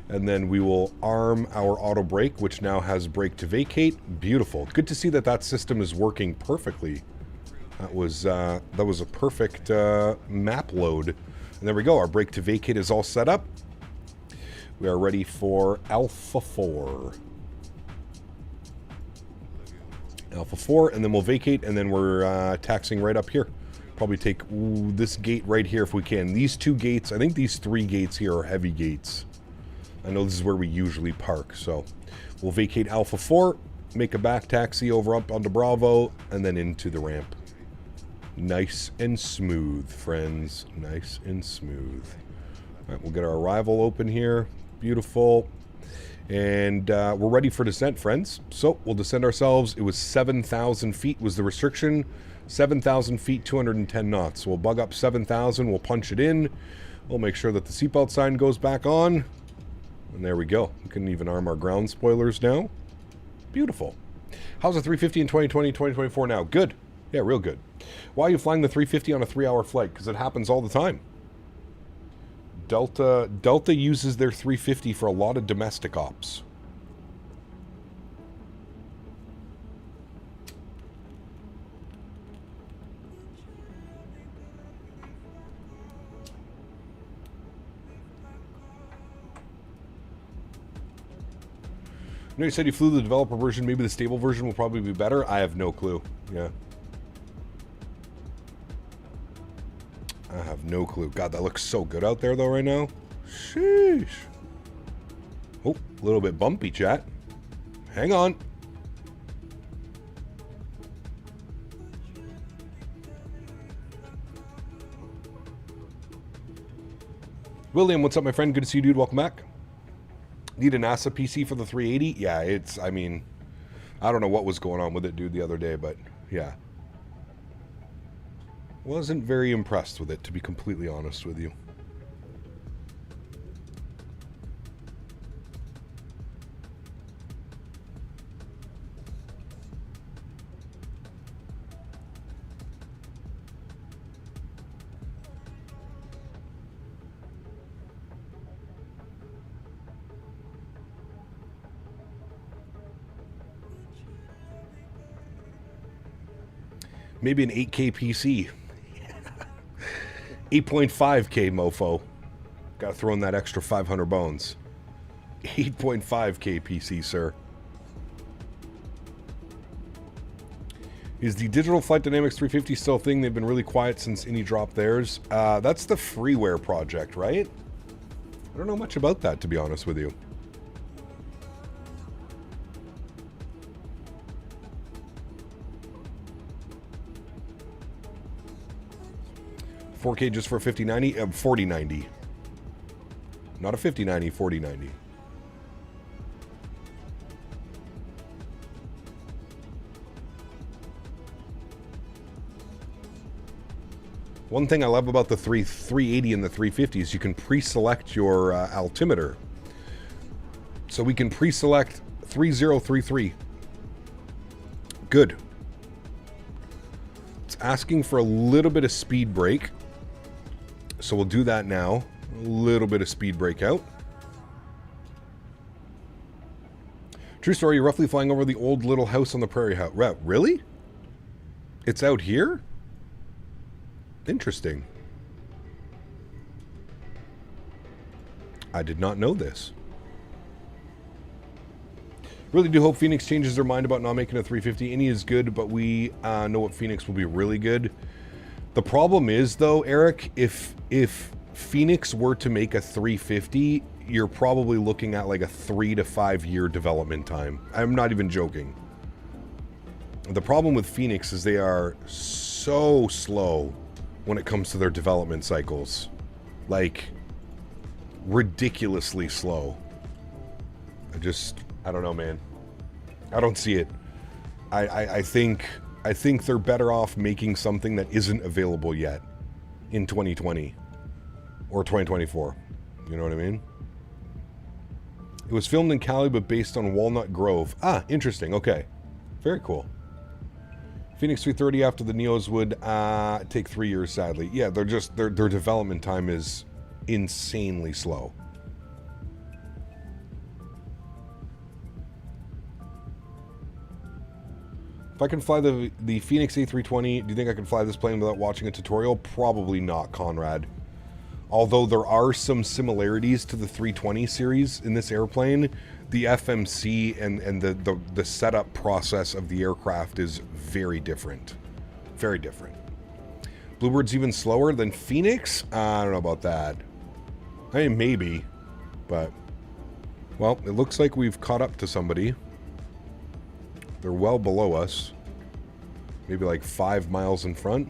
And then we will arm our auto brake, which now has brake to vacate. Beautiful. Good to see that that system is working perfectly. That was a perfect map load. And there we go. Our brake to vacate is all set up. We are ready for Alpha 4. Alpha 4, and then we'll vacate, and then we're taxiing right up here. Probably take this gate right here if we can. These two gates, I think these three gates here are heavy gates. I know this is where we usually park, so we'll vacate Alpha 4, make a back taxi over up onto Bravo, and then into the ramp. Nice and smooth, friends. Nice and smooth. All right, we'll get our arrival open here. Beautiful. And we're ready for descent, friends. So we'll descend ourselves. It was 7,000 feet was the restriction. 7,000 feet, 210 knots. So we'll bug up 7,000. We'll punch it in. We'll make sure that the seatbelt sign goes back on. And there we go. We can even arm our ground spoilers now. Beautiful. How's the 350 in 2020, 2024 now? Good. Yeah, real good. Why are you flying the 350 on a 3-hour flight? Because it happens all the time. Delta uses their 350 for a lot of domestic ops. I know you said you flew the developer version. Maybe the stable version will probably be better. I have no clue. Yeah. I have no clue. God, that looks so good out there, though, right now. Sheesh. Oh, a little bit bumpy, chat. Hang on. William, what's up, my friend? Good to see you, dude. Welcome back. Need a NASA PC for the 380? Yeah, it's, I mean, I don't know what was going on with it, dude, the other day, but yeah. Wasn't very impressed with it, to be completely honest with you. Maybe an 8K PC. 8.5K mofo. Gotta throw in that extra 500 bones. 8.5K PC, sir. Is the digital Flight Dynamics 350 still a thing? They've been really quiet since Indy dropped theirs. That's the freeware project, right? I don't know much about that, to be honest with you. $4K just for a 5090? 4090. Not a 5090, 4090. One thing I love about the 380 and the 350 is you can pre-select your altimeter. So we can pre-select 3033. Good. It's asking for a little bit of speed brake. So we'll do that now. A little bit of speed brake out. True story, you're roughly flying over the old little house on the prairie house. Really? It's out here? Interesting. I did not know this. Really do hope Phoenix changes their mind about not making a 350. Any is good, but we know what Phoenix will be really good. The problem is, though, Eric, if Phoenix were to make a 350, you're probably looking at like a 3 to 5 year development time. I'm not even joking. The problem with Phoenix is they are so slow when it comes to their development cycles. Like, ridiculously slow. I don't know, man. I don't see it. I think they're better off making something that isn't available yet in 2020 or 2024. You know what I mean? It was filmed in Cali, but based on Walnut Grove. Ah, interesting. Okay. Very cool. Phoenix 330 after the Neos would take 3 years, sadly. Yeah, they're just, their development time is insanely slow. If I can fly the Phoenix A320, do you think I can fly this plane without watching a tutorial? Probably not, Conrad. Although there are some similarities to the 320 series in this airplane, the FMC and the setup process of the aircraft is very different. Very different. Bluebird's even slower than Phoenix? I don't know about that. I mean, maybe. But, well, it looks like we've caught up to somebody. They're well below us. Maybe like 5 miles in front.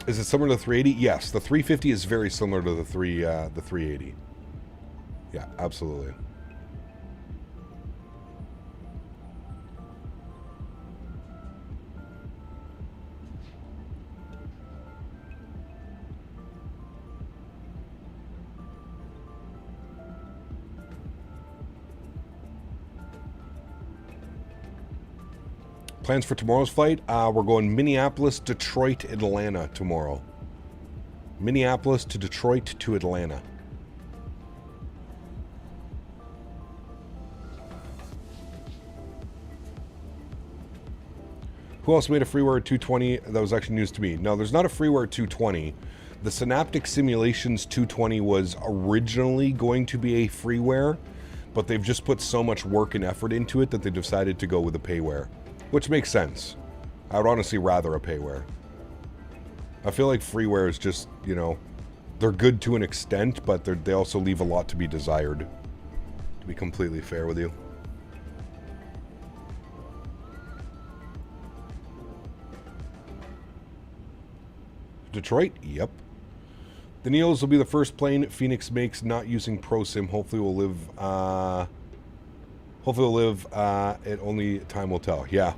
Is it similar to the 380? Yes, the 350 is very similar to the 380. Yeah, absolutely. Plans for tomorrow's flight? We're going Minneapolis, Detroit, Atlanta tomorrow. Minneapolis to Detroit to Atlanta. Who else made a freeware 220? That was actually news to me. No, there's not a freeware 220. The Synaptic Simulations 220 was originally going to be a freeware, but they've just put so much work and effort into it that they decided to go with a payware. Which makes sense. I would honestly rather a payware. I feel like freeware is just, you know, they're good to an extent, but they also leave a lot to be desired. To be completely fair with you. Detroit? Yep. The Neos will be the first plane Phoenix makes not using ProSim. Hopefully we'll live. It only time will tell. Yeah.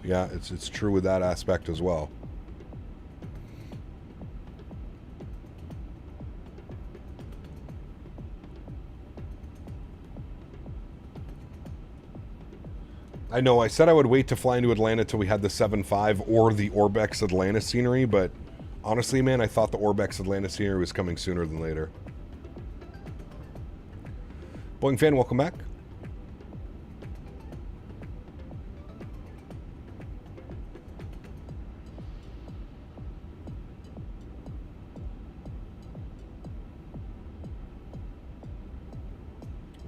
Yeah, it's true with that aspect as well. I know, I said I would wait to fly into Atlanta till we had the 7.5 or the Orbex Atlanta scenery, but honestly, man, I thought the Orbex Atlanta scenery was coming sooner than later. Boeing fan, welcome back.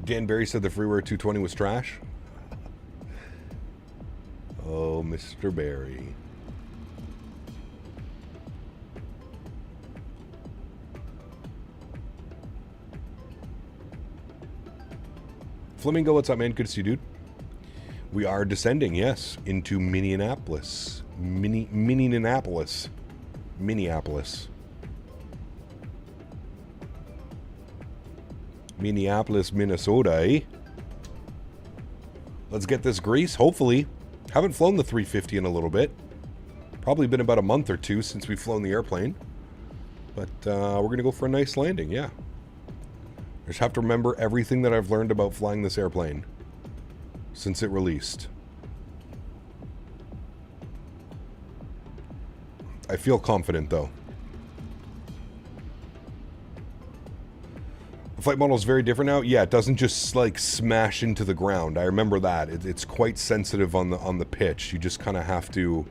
Dan Barry said the Freeware 220 was trash. Oh, Mr. Barry. Flamingo, what's up, man? Good to see you, dude. We are descending, yes, into Minneapolis. Minneapolis. Minneapolis, Minnesota, eh? Let's get this grease, hopefully. Haven't flown the 350 in a little bit. Probably been about a month or two since we've flown the airplane. But we're going to go for a nice landing, yeah. I just have to remember everything that I've learned about flying this airplane since it released. I feel confident, though. The flight model is very different now. Yeah, it doesn't just like smash into the ground. I remember that. It's quite sensitive on the pitch. You just kind of have to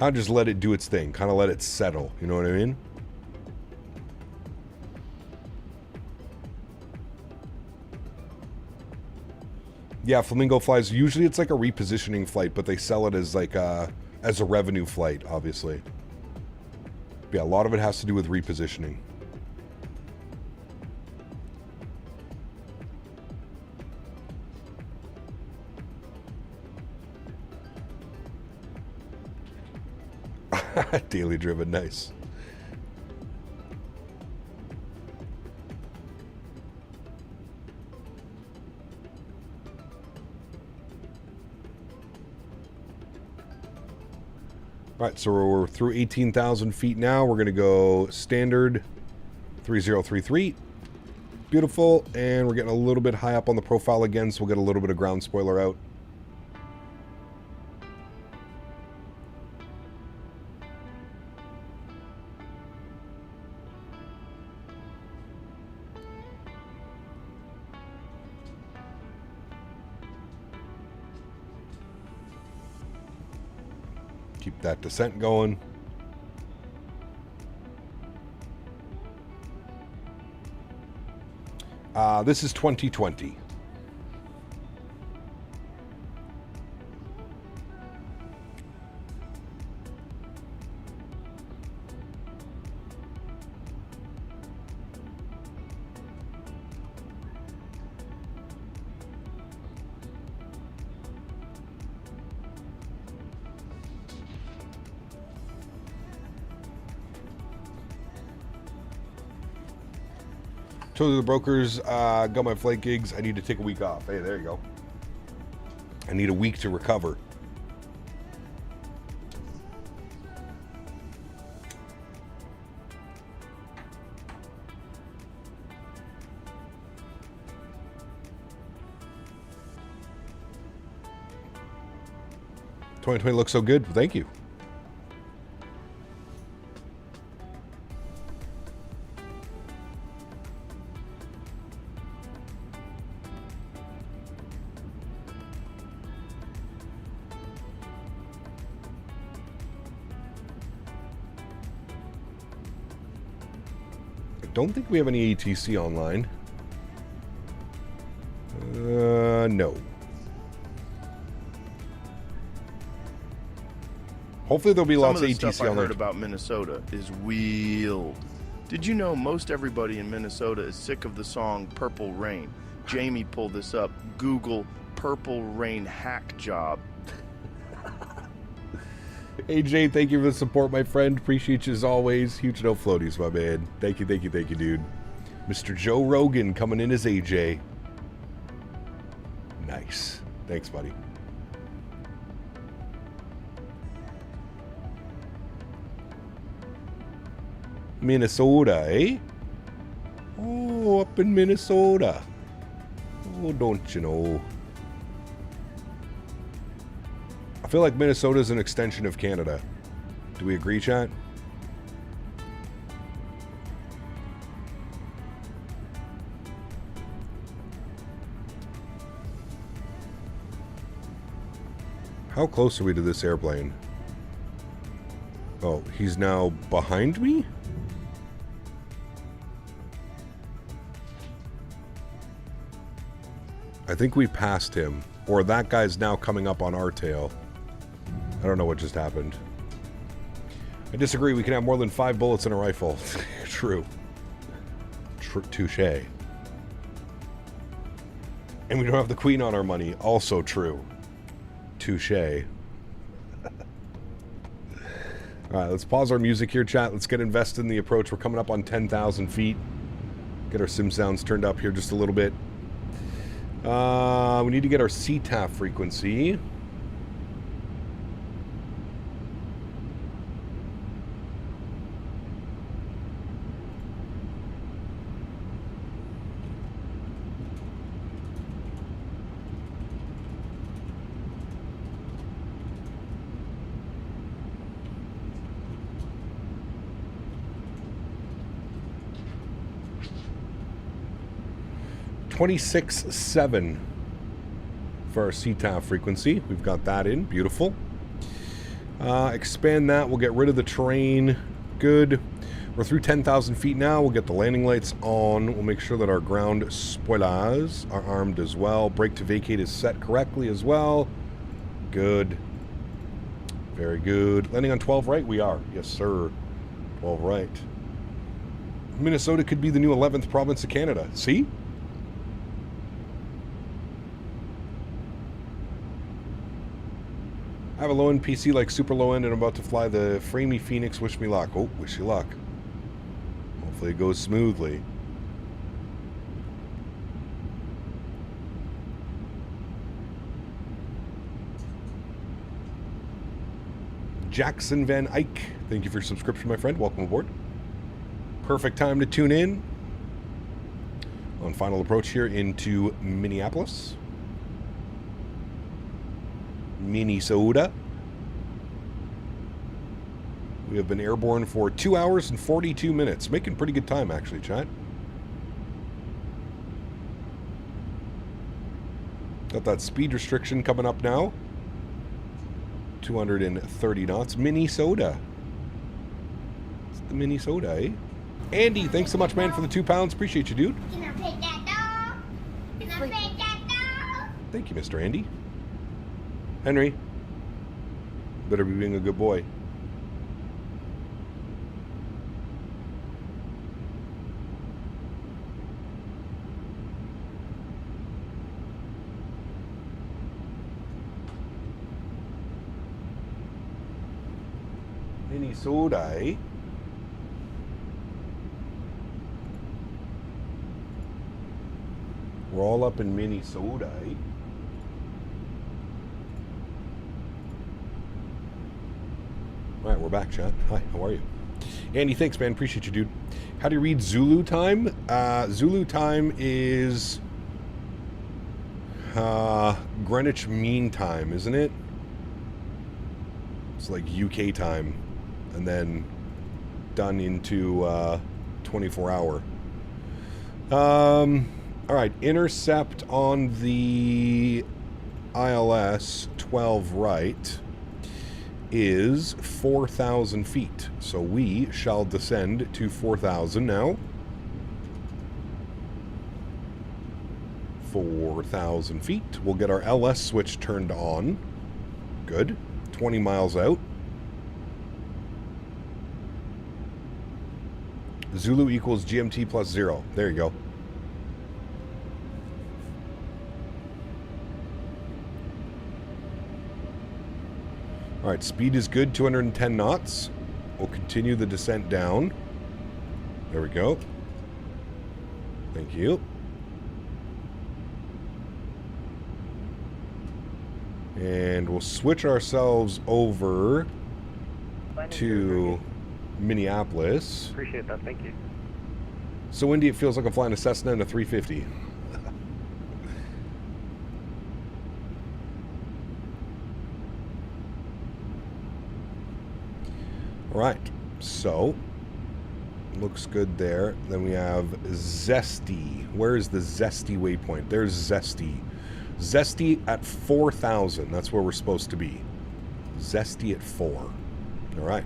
just let it do its thing. Kind of let it settle. You know what I mean? Yeah, Flamingo flies. Usually it's like a repositioning flight, but they sell it as like as a revenue flight, obviously. But yeah, a lot of it has to do with repositioning. Daily driven, nice. All right, so we're through 18,000 feet now. We're going to go standard 3033. Beautiful. And we're getting a little bit high up on the profile again, so we'll get a little bit of ground spoiler out. Keep that descent going. This is 2020. Told the brokers, got my flight gigs. I need to take a week off. Hey, there you go. I need a week to recover. $2020 looks so good. Thank you. Don't think we have any ATC online. No. Hopefully there'll be lots of ATC stuff I online. heard about Minnesota is wild. Did you know most everybody in Minnesota is sick of the song Purple Rain? Jamie pulled this up. Google Purple Rain hack job. AJ, thank you for the support, my friend. Appreciate you as always. Huge no floaties, my man. Thank you, dude. Mr. Joe Rogan coming in as AJ. Nice. Thanks, buddy. Minnesota, eh? Oh, up in Minnesota. Oh, don't you know? I feel like Minnesota is an extension of Canada. Do we agree, chat? How close are we to this airplane? Oh, he's now behind me? I think we passed him. Or that guy's now coming up on our tail. I don't know what just happened. I disagree. We can have more than 5 bullets in a rifle. True. Touche. And we don't have the queen on our money. Also true. Touche. Alright, let's pause our music here, chat. Let's get invested in the approach. We're coming up on 10,000 feet. Get our sim sounds turned up here just a little bit. We need to get our CTAF frequency. $26.7 for our CTAF frequency. We've got that in. Beautiful. Expand that. We'll get rid of the terrain. Good. We're through 10,000 feet now. We'll get the landing lights on. We'll make sure that our ground spoilers are armed as well. Brake to vacate is set correctly as well. Good. Very good. Landing on 12 right? We are. Yes, sir. 12 right. Minnesota could be the new 11th province of Canada. See? I have a low-end PC like super low-end and I'm about to fly the Framey Phoenix. Wish me luck. Oh, wish you luck. Hopefully it goes smoothly. Jackson Van Eyck, thank you for your subscription, my friend. Welcome aboard. Perfect time to tune in on final approach here into Minneapolis. Minnesota. We have been airborne for 2 hours and 42 minutes. Making pretty good time, actually, chat. Got that speed restriction coming up now. 230 knots. Minnesota. It's the Minnesota, eh? Andy, thanks so much, man, for the £2. Appreciate you, dude. Can I pet that dog? Can I pet that dog? Thank you, Mr. Andy. Henry, better be being a good boy. Minnesota, eh? We're all up in Minnesota, eh? All right, we're back, chat. Hi, how are you? Andy, thanks, man. Appreciate you, dude. How do you read Zulu time? Zulu time is Greenwich Mean Time, isn't it? It's like UK time, and then done into 24 hour. All right, intercept on the ILS 12 right is 4,000 feet. So we shall descend to 4,000 now. 4,000 feet. We'll get our LS switch turned on. Good. 20 miles out. Zulu equals GMT plus 0. There you go. All right, speed is good, 210 knots. We'll continue the descent down. There we go. Thank you. And we'll switch ourselves over to Minneapolis. Appreciate that, thank you. So windy, it feels like I'm flying a Cessna and a 350. All right, so looks good there. Then we have Zesty. Where is the Zesty waypoint? There's Zesty. Zesty at 4,000. That's where we're supposed to be. Zesty at 4. All right.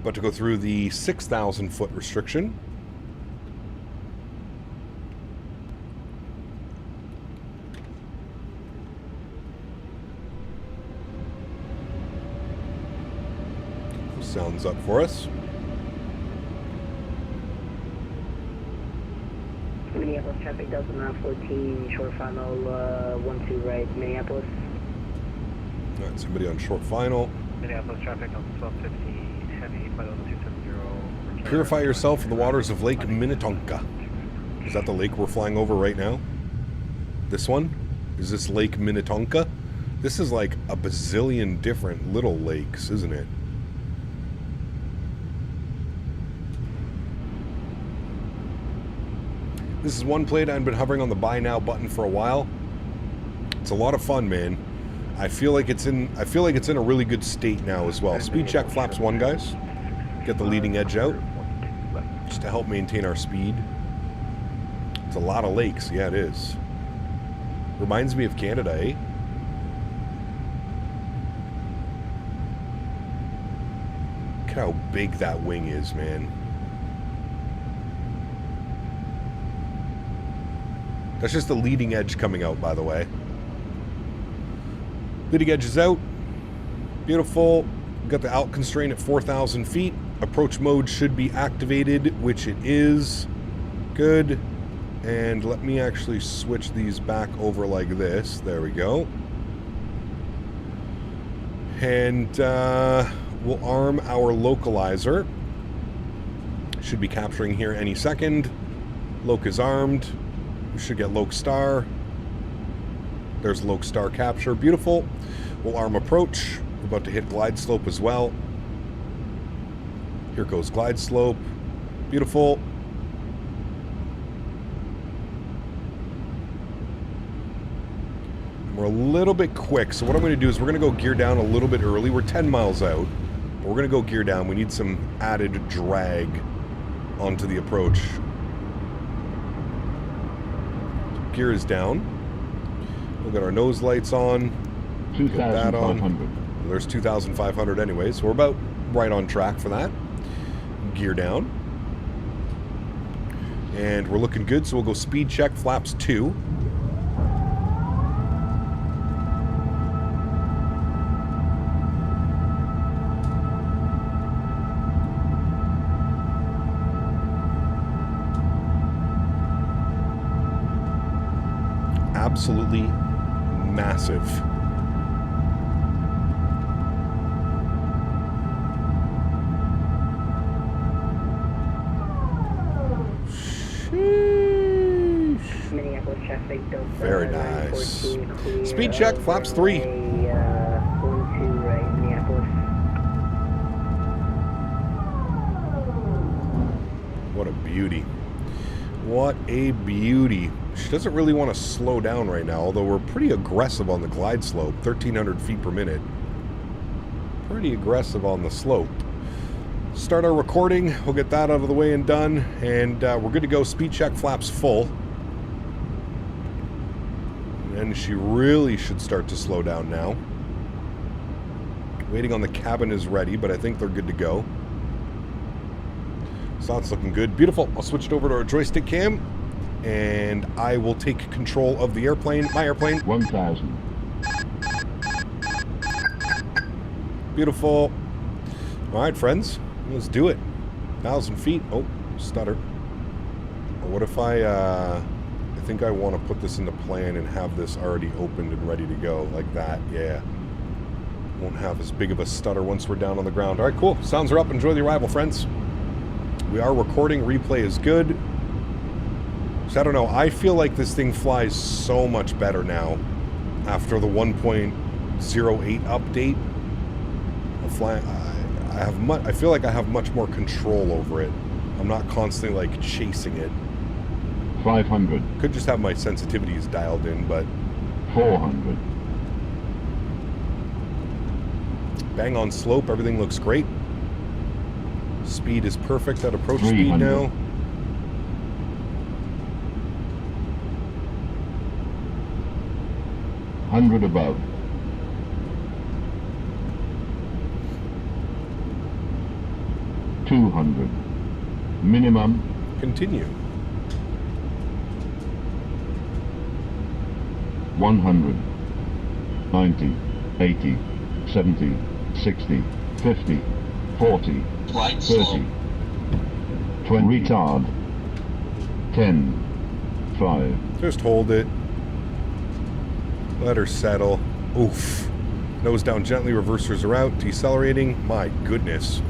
About to go through the 6,000 foot restriction. Sounds up for us. Minneapolis traffic Delta 914, short final 12 right, Minneapolis. All right, somebody on short final. Minneapolis traffic on 1250 heavy, by 270. Purify yourself in the waters of Lake Minnetonka. Is that the lake we're flying over right now? This one? Is this Lake Minnetonka? This is like a bazillion different little lakes, isn't it? This is one plate. I've been hovering on the buy now button for a while. It's a lot of fun, man. I feel like it's in a really good state now as well. Speed check flaps 1, guys. Get the leading edge out just to help maintain our speed. It's a lot of lakes. Yeah, it is. Reminds me of Canada, eh? Look at how big that wing is, man. That's just the leading edge coming out, by the way. Leading edge is out. Beautiful. We've got the alt constraint at 4,000 feet. Approach mode should be activated, which it is. Good. And let me actually switch these back over like this. There we go. And we'll arm our localizer. Should be capturing here any second. Loc is armed. We should get Loc Star. There's Loc Star capture. Beautiful. We'll arm approach. We're about to hit glide slope as well. Here goes glide slope. Beautiful. We're a little bit quick, so what I'm going to do is we're going to go gear down a little bit early. We're 10 miles out, but we're going to go gear down. We need some added drag onto the approach. Gear is down. We'll get our nose lights on. 2,500. There's 2,500 anyway, so we're about right on track for that. Gear down. And we're looking good, so we'll go speed check flaps 2. Absolutely massive. Minneapolis traffic Delta. Very nice. Speed check flaps 3. 12 right, Minneapolis. What a beauty. What a beauty. She doesn't really want to slow down right now, although we're pretty aggressive on the glide slope, 1,300 feet per minute. Pretty aggressive on the slope. Start our recording. We'll get that out of the way and done. And we're good to go. Speed check flaps full. And she really should start to slow down now. Waiting on the cabin is ready, but I think they're good to go. So that's looking good. Beautiful. I'll switch it over to our joystick cam. And I will take control of the airplane, my airplane. 1,000. Beautiful. All right, friends, let's do it. 1,000 feet. Oh, stutter. What if I think I want to put this in the plan and have this already opened and ready to go like that. Yeah. Won't have as big of a stutter once we're down on the ground. All right, cool. Sounds are up. Enjoy the arrival, friends. We are recording. Replay is good. So I don't know. I feel like this thing flies so much better now after the 1.08 update. I feel like I have much more control over it. I'm not constantly like chasing it. 500. Could just have my sensitivities dialed in, but 400. Bang on slope, everything looks great. Speed is perfect at approach 300. speed now. 100 above. 200. Minimum. Continue. 100. 90. 80. 70. 60, 50, 40, 30, 20, retard, 10, 5. Just hold it. Let her settle. Oof. Nose down gently, reversers are out, decelerating. My goodness.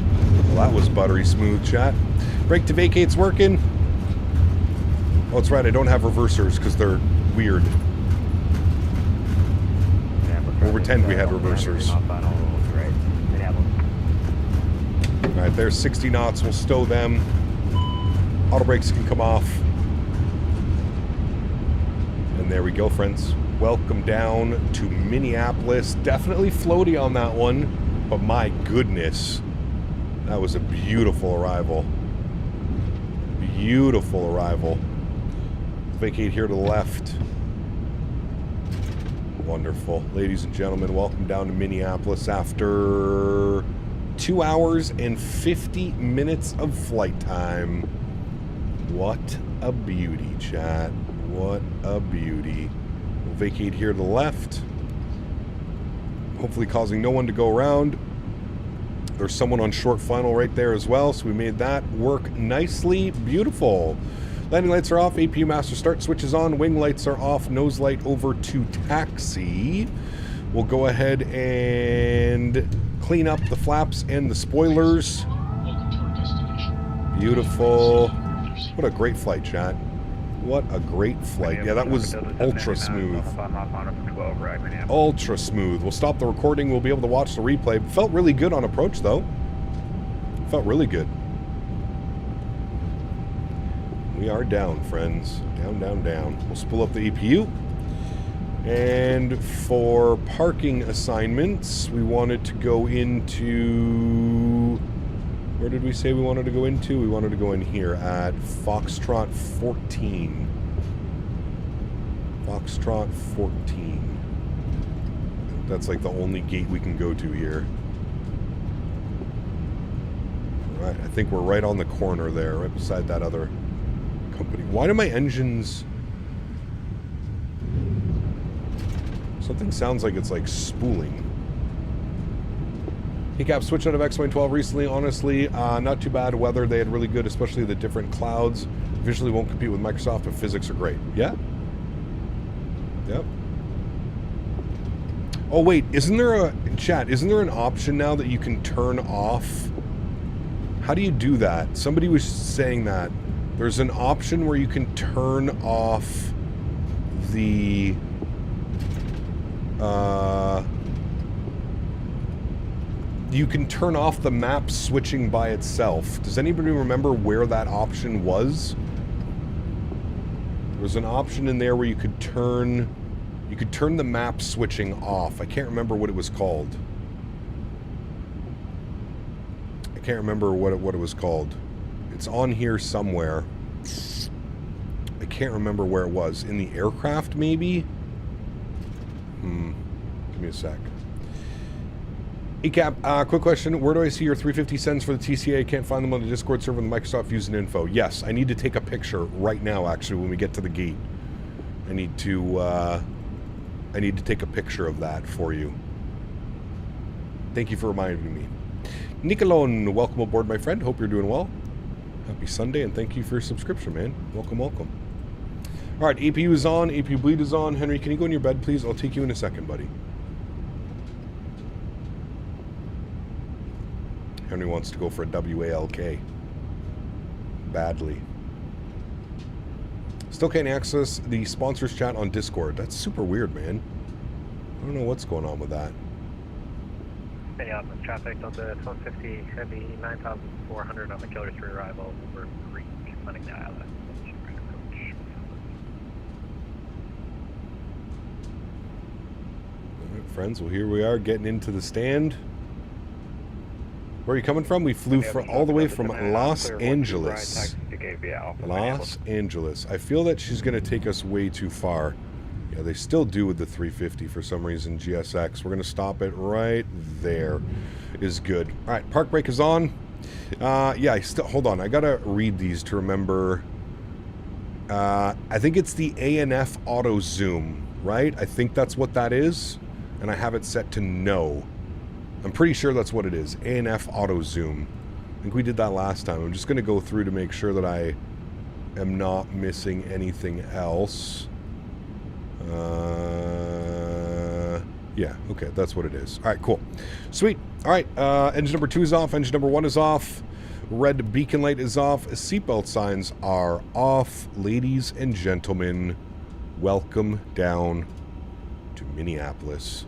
Well, that was buttery smooth, chat. Brake to vacate's working. Oh, that's right, I don't have reversers because they're weird. We'll pretend we had reversers. Alright, there's 60 knots. We'll stow them. Auto brakes can come off. And there we go, friends. Welcome down to Minneapolis. Definitely floaty on that one. But my goodness. That was a beautiful arrival. Beautiful arrival. Vacate here to the left. Wonderful. Ladies and gentlemen, welcome down to Minneapolis after 2 hours and 50 minutes of flight time. What a beauty, chat. What a beauty. We'll vacate here to the left. Hopefully causing no one to go around. There's someone on short final right there as well, so we made that work nicely. Beautiful. Landing lights are off. APU master start switches on. Wing lights are off. Nose light over to taxi. We'll go ahead and clean up the flaps and the spoilers. Beautiful. What a great flight, chat. What a great flight. Yeah, that was ultra smooth. Ultra smooth. We'll stop the recording. We'll be able to watch the replay. Felt really good on approach, though. Felt really good. We are down, friends. Down, down, down. We'll spool up the EPU. And for parking assignments, we wanted to go into... Where did we say we wanted to go into? We wanted to go in here at Foxtrot 14. Foxtrot 14. That's like the only gate we can go to here. All right, I think we're right on the corner there, right beside that other company. Why do my engines... Something sounds like it's like spooling. Cap switched out of X-Wing 12 recently. Honestly, not too bad weather. They had really good, especially the different clouds. Visually won't compete with Microsoft, but physics are great. Yeah? Yep. Oh, wait. Isn't there a... Chat, isn't there an option now that you can turn off? How do you do that? Somebody was saying that. There's an option where you can turn off the... you can turn off the map switching by itself. Does anybody remember where that option was? There was an option in there where you could turn the map switching off. I can't remember what it was called. I can't remember what it was called. It's on here somewhere. I can't remember where it was. In the aircraft, maybe? Give me a sec. ECAP, quick question. Where do I see your 350 sends for the TCA? I can't find them on the Discord server with Microsoft using info. Yes, I need to take a picture right now, actually, when we get to the gate. I need to take a picture of that for you. Thank you for reminding me. Nicolone, welcome aboard, my friend. Hope you're doing well. Happy Sunday, and thank you for your subscription, man. Welcome, welcome. All right, APU is on. APU bleed is on. Henry, can you go in your bed, please? I'll take you in a second, buddy. Henry wants to go for a WALK. Badly. Still can't access the sponsors chat on Discord. That's super weird, man. I don't know what's going on with that. Minneapolis traffic on the 150 heavy 9,400 on the Childerz arrival over Creek, running the island. Alright, friends, well here we are getting into the stand. Where are you coming from? We flew all the way from Los Angeles. Los Angeles. I feel that she's going to take us way too far. Yeah, they still do with the 350 for some reason, GSX. We're going to stop it right there. Is good. All right, park brake is on. Yeah, hold on. I got to read these to remember. I think it's the ANF auto zoom, right? I think that's what that is. And I have it set to no. I'm pretty sure that's what it is. ANF auto zoom. I think we did that last time. I'm just going to go through to make sure that I am not missing anything else. Yeah, okay, that's what it is. All right, cool. Sweet. All right, engine number 2 is off. Engine number 1 is off. Red beacon light is off. Seatbelt signs are off. Ladies and gentlemen, welcome down to Minneapolis.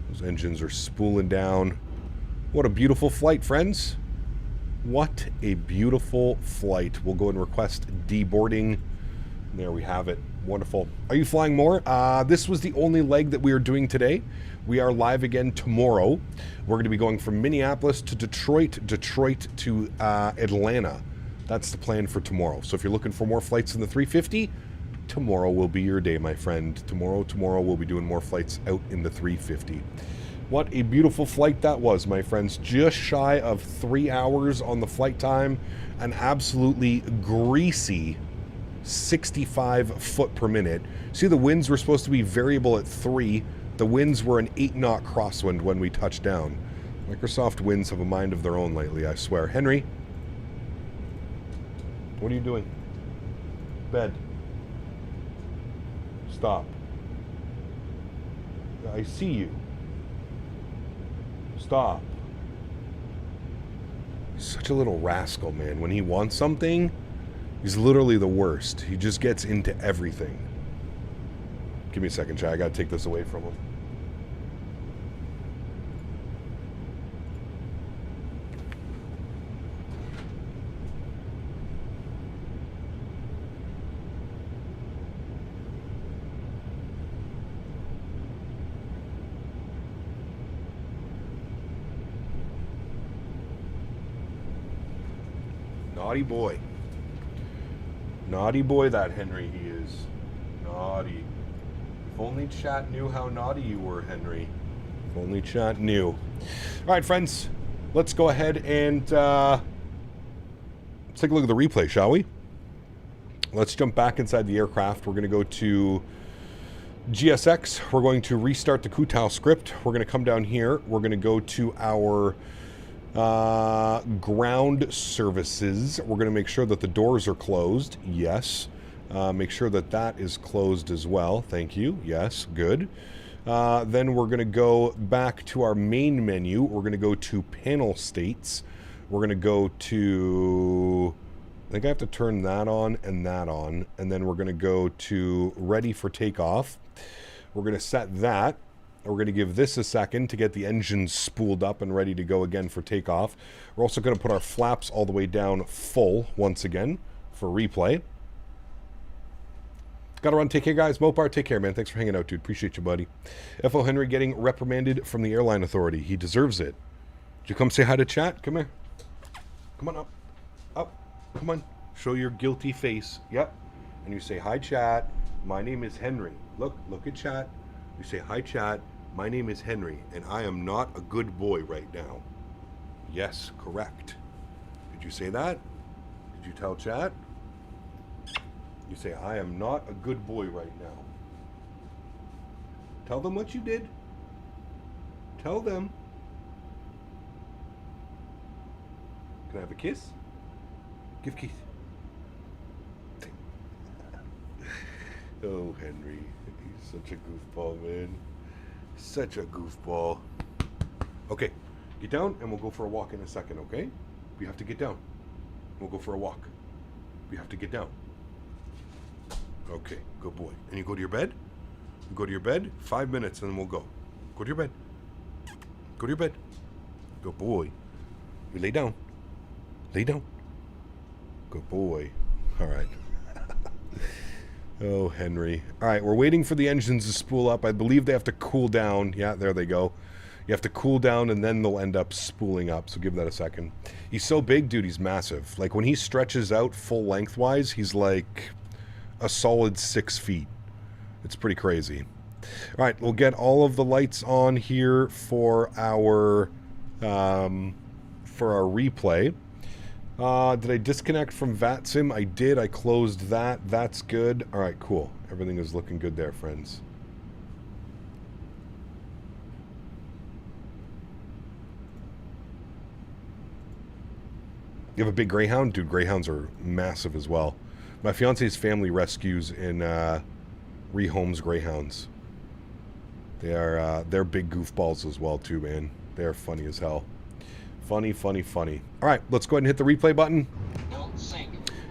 Those engines are spooling down. What a beautiful flight, friends. What a beautiful flight. We'll go and request deboarding. There we have it. Wonderful. Are you flying more? This was the only leg that we are doing today. We are live again tomorrow. We're going to be going from Minneapolis to Detroit, Detroit to Atlanta. That's the plan for tomorrow. So if you're looking for more flights in the 350, tomorrow will be your day, my friend. Tomorrow we'll be doing more flights out in the 350. What a beautiful flight that was, my friends. Just shy of 3 hours on the flight time. An absolutely greasy 65 foot per minute. See, the winds were supposed to be variable at 3. The winds were an 8-knot crosswind when we touched down. Microsoft winds have a mind of their own lately, I swear. Henry, what are you doing? Bed. Stop. I see you. Stop. He's such a little rascal, man. When he wants something, he's literally the worst. He just gets into everything. Give me a second, Chad. I gotta take this away from him. Naughty boy. Naughty boy that Henry he is. Naughty. If only chat knew how naughty you were, Henry. If only chat knew. Alright, friends. Let's go ahead and let's take a look at the replay, shall we? Let's jump back inside the aircraft. We're going to go to GSX. We're going to restart the Kutao script. We're going to come down here. We're going to go to our ground services. We're going to make sure that the doors are closed. Yes. Make sure that that is closed as well. Thank you. Yes. Good. Then we're going to go back to our main menu. We're going to go to panel states. We're going to go to... I think I have to turn that on. And then we're going to go to ready for takeoff. We're going to set that. We're going to give this a second to get the engines spooled up and ready to go again for takeoff. We're also going to put our flaps all the way down full once again for replay. Got to run. Take care, guys. Mopar, take care, man. Thanks for hanging out, dude. Appreciate you, buddy. F.O. Henry getting reprimanded from the airline authority. He deserves it. Did you come say hi to chat? Come here. Come on up. Up. Come on. Show your guilty face. Yep. And you say, hi, chat. My name is Henry. Look at chat. You say, hi, chat. My name is Henry, and I am not a good boy right now. Yes, correct. Did you say that? Did you tell chat? You say, I am not a good boy right now. Tell them what you did. Tell them. Can I have a kiss? Give kiss. Oh, Henry. He's such a goofball, man. Such a goofball. Okay, Get down, and we'll go for a walk in a second, okay? You have to get down. We'll go for a walk. You have to get down. Okay, good boy. And you go to your bed? You go to your bed, 5 minutes, and then we'll go. Go to your bed. Go to your bed. Good boy. You lay down. Lay down. Good boy. All right. Oh, Henry. All right, we're waiting for the engines to spool up. I believe they have to cool down. Yeah, there they go. You have to cool down, and then they'll end up spooling up, so give that a second. He's so big, dude, he's massive. Like, when he stretches out full lengthwise, he's like a solid 6 feet. It's pretty crazy. All right, we'll get all of the lights on here for our replay. Did I disconnect from VATSIM? I did. I closed that. That's good. All right, cool. Everything is looking good there, friends. You have a big greyhound? Dude, greyhounds are massive as well. My fiance's family rescues in rehomes greyhounds. They're big goofballs as well too, man. They're funny as hell. Funny, funny, funny. All right, let's go ahead and hit the replay button.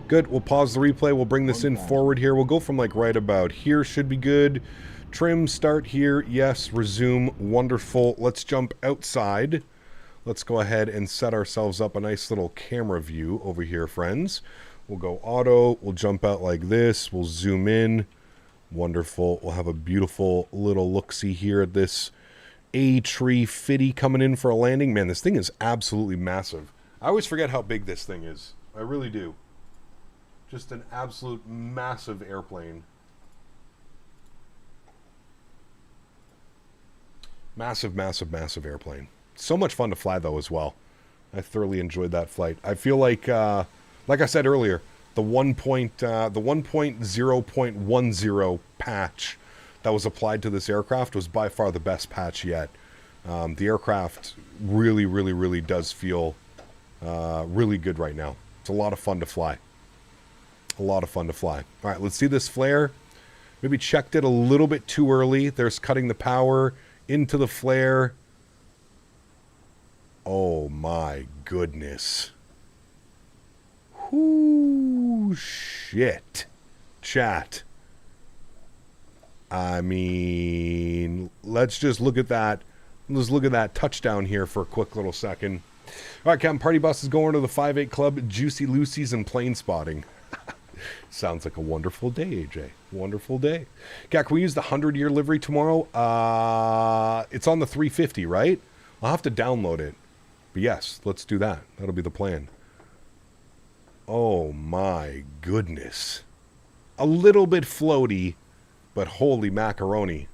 Good, we'll pause the replay. We'll bring this in forward here. We'll go from like right about here. Should be good. Trim, start here. Yes, resume. Wonderful. Let's jump outside. Let's go ahead and set ourselves up a nice little camera view over here, friends. We'll go auto. We'll jump out like this. We'll zoom in. Wonderful. We'll have a beautiful little look-see here at this A350 coming in for a landing. Man, this thing is absolutely massive. I always forget how big this thing is. I really do. Just an absolute massive airplane. Massive, massive, massive airplane. So much fun to fly, though, as well. I thoroughly enjoyed that flight. I feel like I said earlier, the 1.0.10 patch that was applied to this aircraft was by far the best patch yet. The aircraft really, really, really does feel really good right now. It's a lot of fun to fly. A lot of fun to fly. All right, let's see this flare. Maybe checked it a little bit too early. There's cutting the power into the flare. Oh my goodness. Whoo, shit. Chat. I mean, let's just look at that. Let's look at that touchdown here for a quick little second. All right, Captain Party Bus is going to the 5-8 Club, Juicy Lucy's, and plane spotting. Sounds like a wonderful day, AJ. Wonderful day. Cat, can we use the 100-year livery tomorrow? It's on the 350, right? I'll have to download it. But yes, let's do that. That'll be the plan. Oh my goodness. A little bit floaty, but holy macaroni.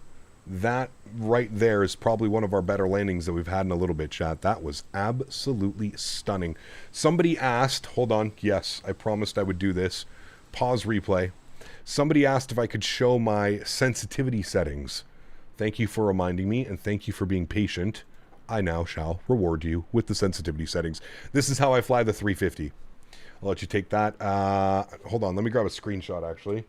That right there is probably one of our better landings that we've had in a little bit, chat. That was absolutely stunning. Somebody asked, hold on, yes, I promised I would do this. Pause replay. Somebody asked if I could show my sensitivity settings. Thank you for reminding me, and thank you for being patient. I now shall reward you with the sensitivity settings. This is how I fly the 350. I'll let you take that. Hold on, let me grab a screenshot, actually.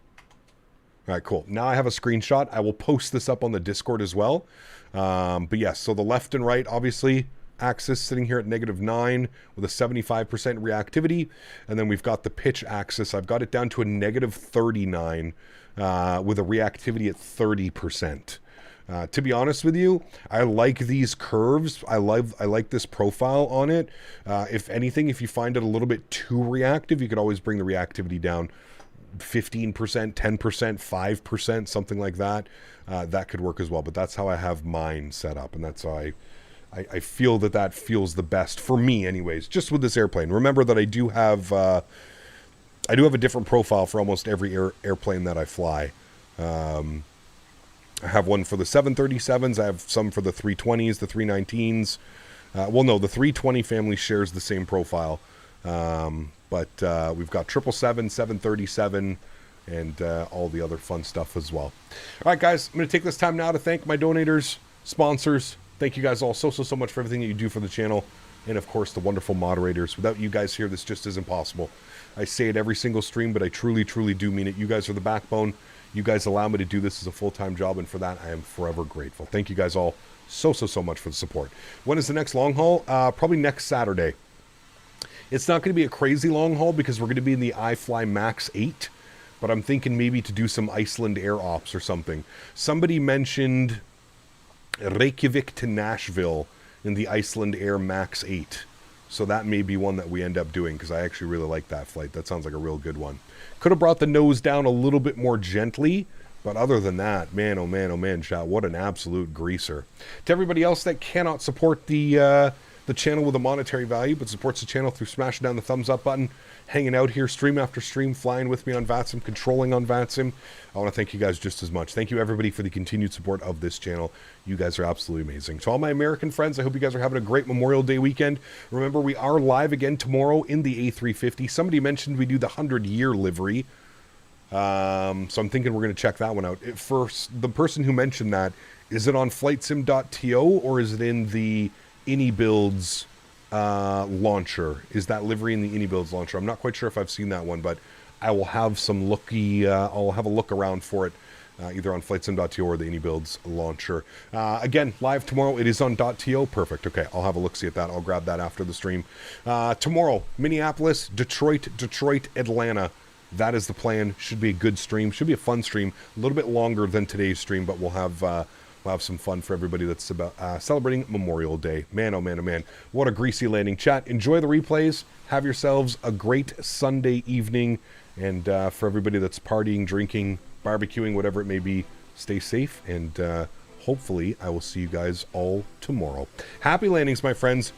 All right, cool. Now I have a screenshot. I will post this up on the Discord as well. But yes, so the left and right, obviously, axis sitting here at -9 with a 75% reactivity. And then we've got the pitch axis. I've got it down to a -39 with a reactivity at 30%. To be honest with you, I like these curves. I like this profile on it. If anything, if you find it a little bit too reactive, you could always bring the reactivity down 15%, 10%, 5%, something like that. That could work as well. But that's how I have mine set up, and that's how I feel that feels the best for me, anyways. Just with this airplane. Remember that I do have a different profile for almost every airplane that I fly. I have one for the 737s. I have some for the 320s, the 319s. Well, no, the 320 family shares the same profile. But we've got 777, 737, and all the other fun stuff as well. All right, guys, I'm going to take this time now to thank my donators, sponsors. Thank you guys all so much for everything that you do for the channel. And, of course, the wonderful moderators. Without you guys here, this just isn't possible. I say it every single stream, but I truly, truly do mean it. You guys are the backbone. You guys allow me to do this as a full-time job, and for that, I am forever grateful. Thank you guys all so much for the support. When is the next long haul? Probably next Saturday. It's not going to be a crazy long haul because we're going to be in the iFly Max 8, but I'm thinking maybe to do some Iceland air ops or something. Somebody mentioned Reykjavik to Nashville in the Iceland Air Max 8. So that may be one that we end up doing because I actually really like that flight. That sounds like a real good one. Could have brought the nose down a little bit more gently, but other than that, man, oh man, chat, what an absolute greaser. To everybody else that cannot support the channel with a monetary value, but supports the channel through smashing down the thumbs up button, hanging out here stream after stream, flying with me on VATSIM, controlling on VATSIM, I want to thank you guys just as much. Thank you everybody for the continued support of this channel. You guys are absolutely amazing. To all my American friends, I hope you guys are having a great Memorial Day weekend. Remember, we are live again tomorrow in the A350. Somebody mentioned we do the 100-year livery. So I'm thinking we're going to check that one out. First, the person who mentioned that, is it on flightsim.to or is it in the AnyBuilds launcher? Is that livery in the AnyBuilds launcher? I'm not quite sure if I've seen that one, but I will have some I'll have a look around for it, either on flightsim.to or the AnyBuilds launcher. Again, live tomorrow. It is on .to. Perfect. Okay, I'll have a look-see at that. I'll grab that after the stream. Tomorrow, Minneapolis, Detroit, Atlanta. That is the plan. Should be a good stream. Should be a fun stream. A little bit longer than today's stream, but we'll have some fun for everybody that's about celebrating Memorial Day. Man, oh man, oh man. What a greasy landing. Chat, enjoy the replays. Have yourselves a great Sunday evening. And for everybody that's partying, drinking, barbecuing, whatever it may be, stay safe. And hopefully I will see you guys all tomorrow. Happy landings, my friends.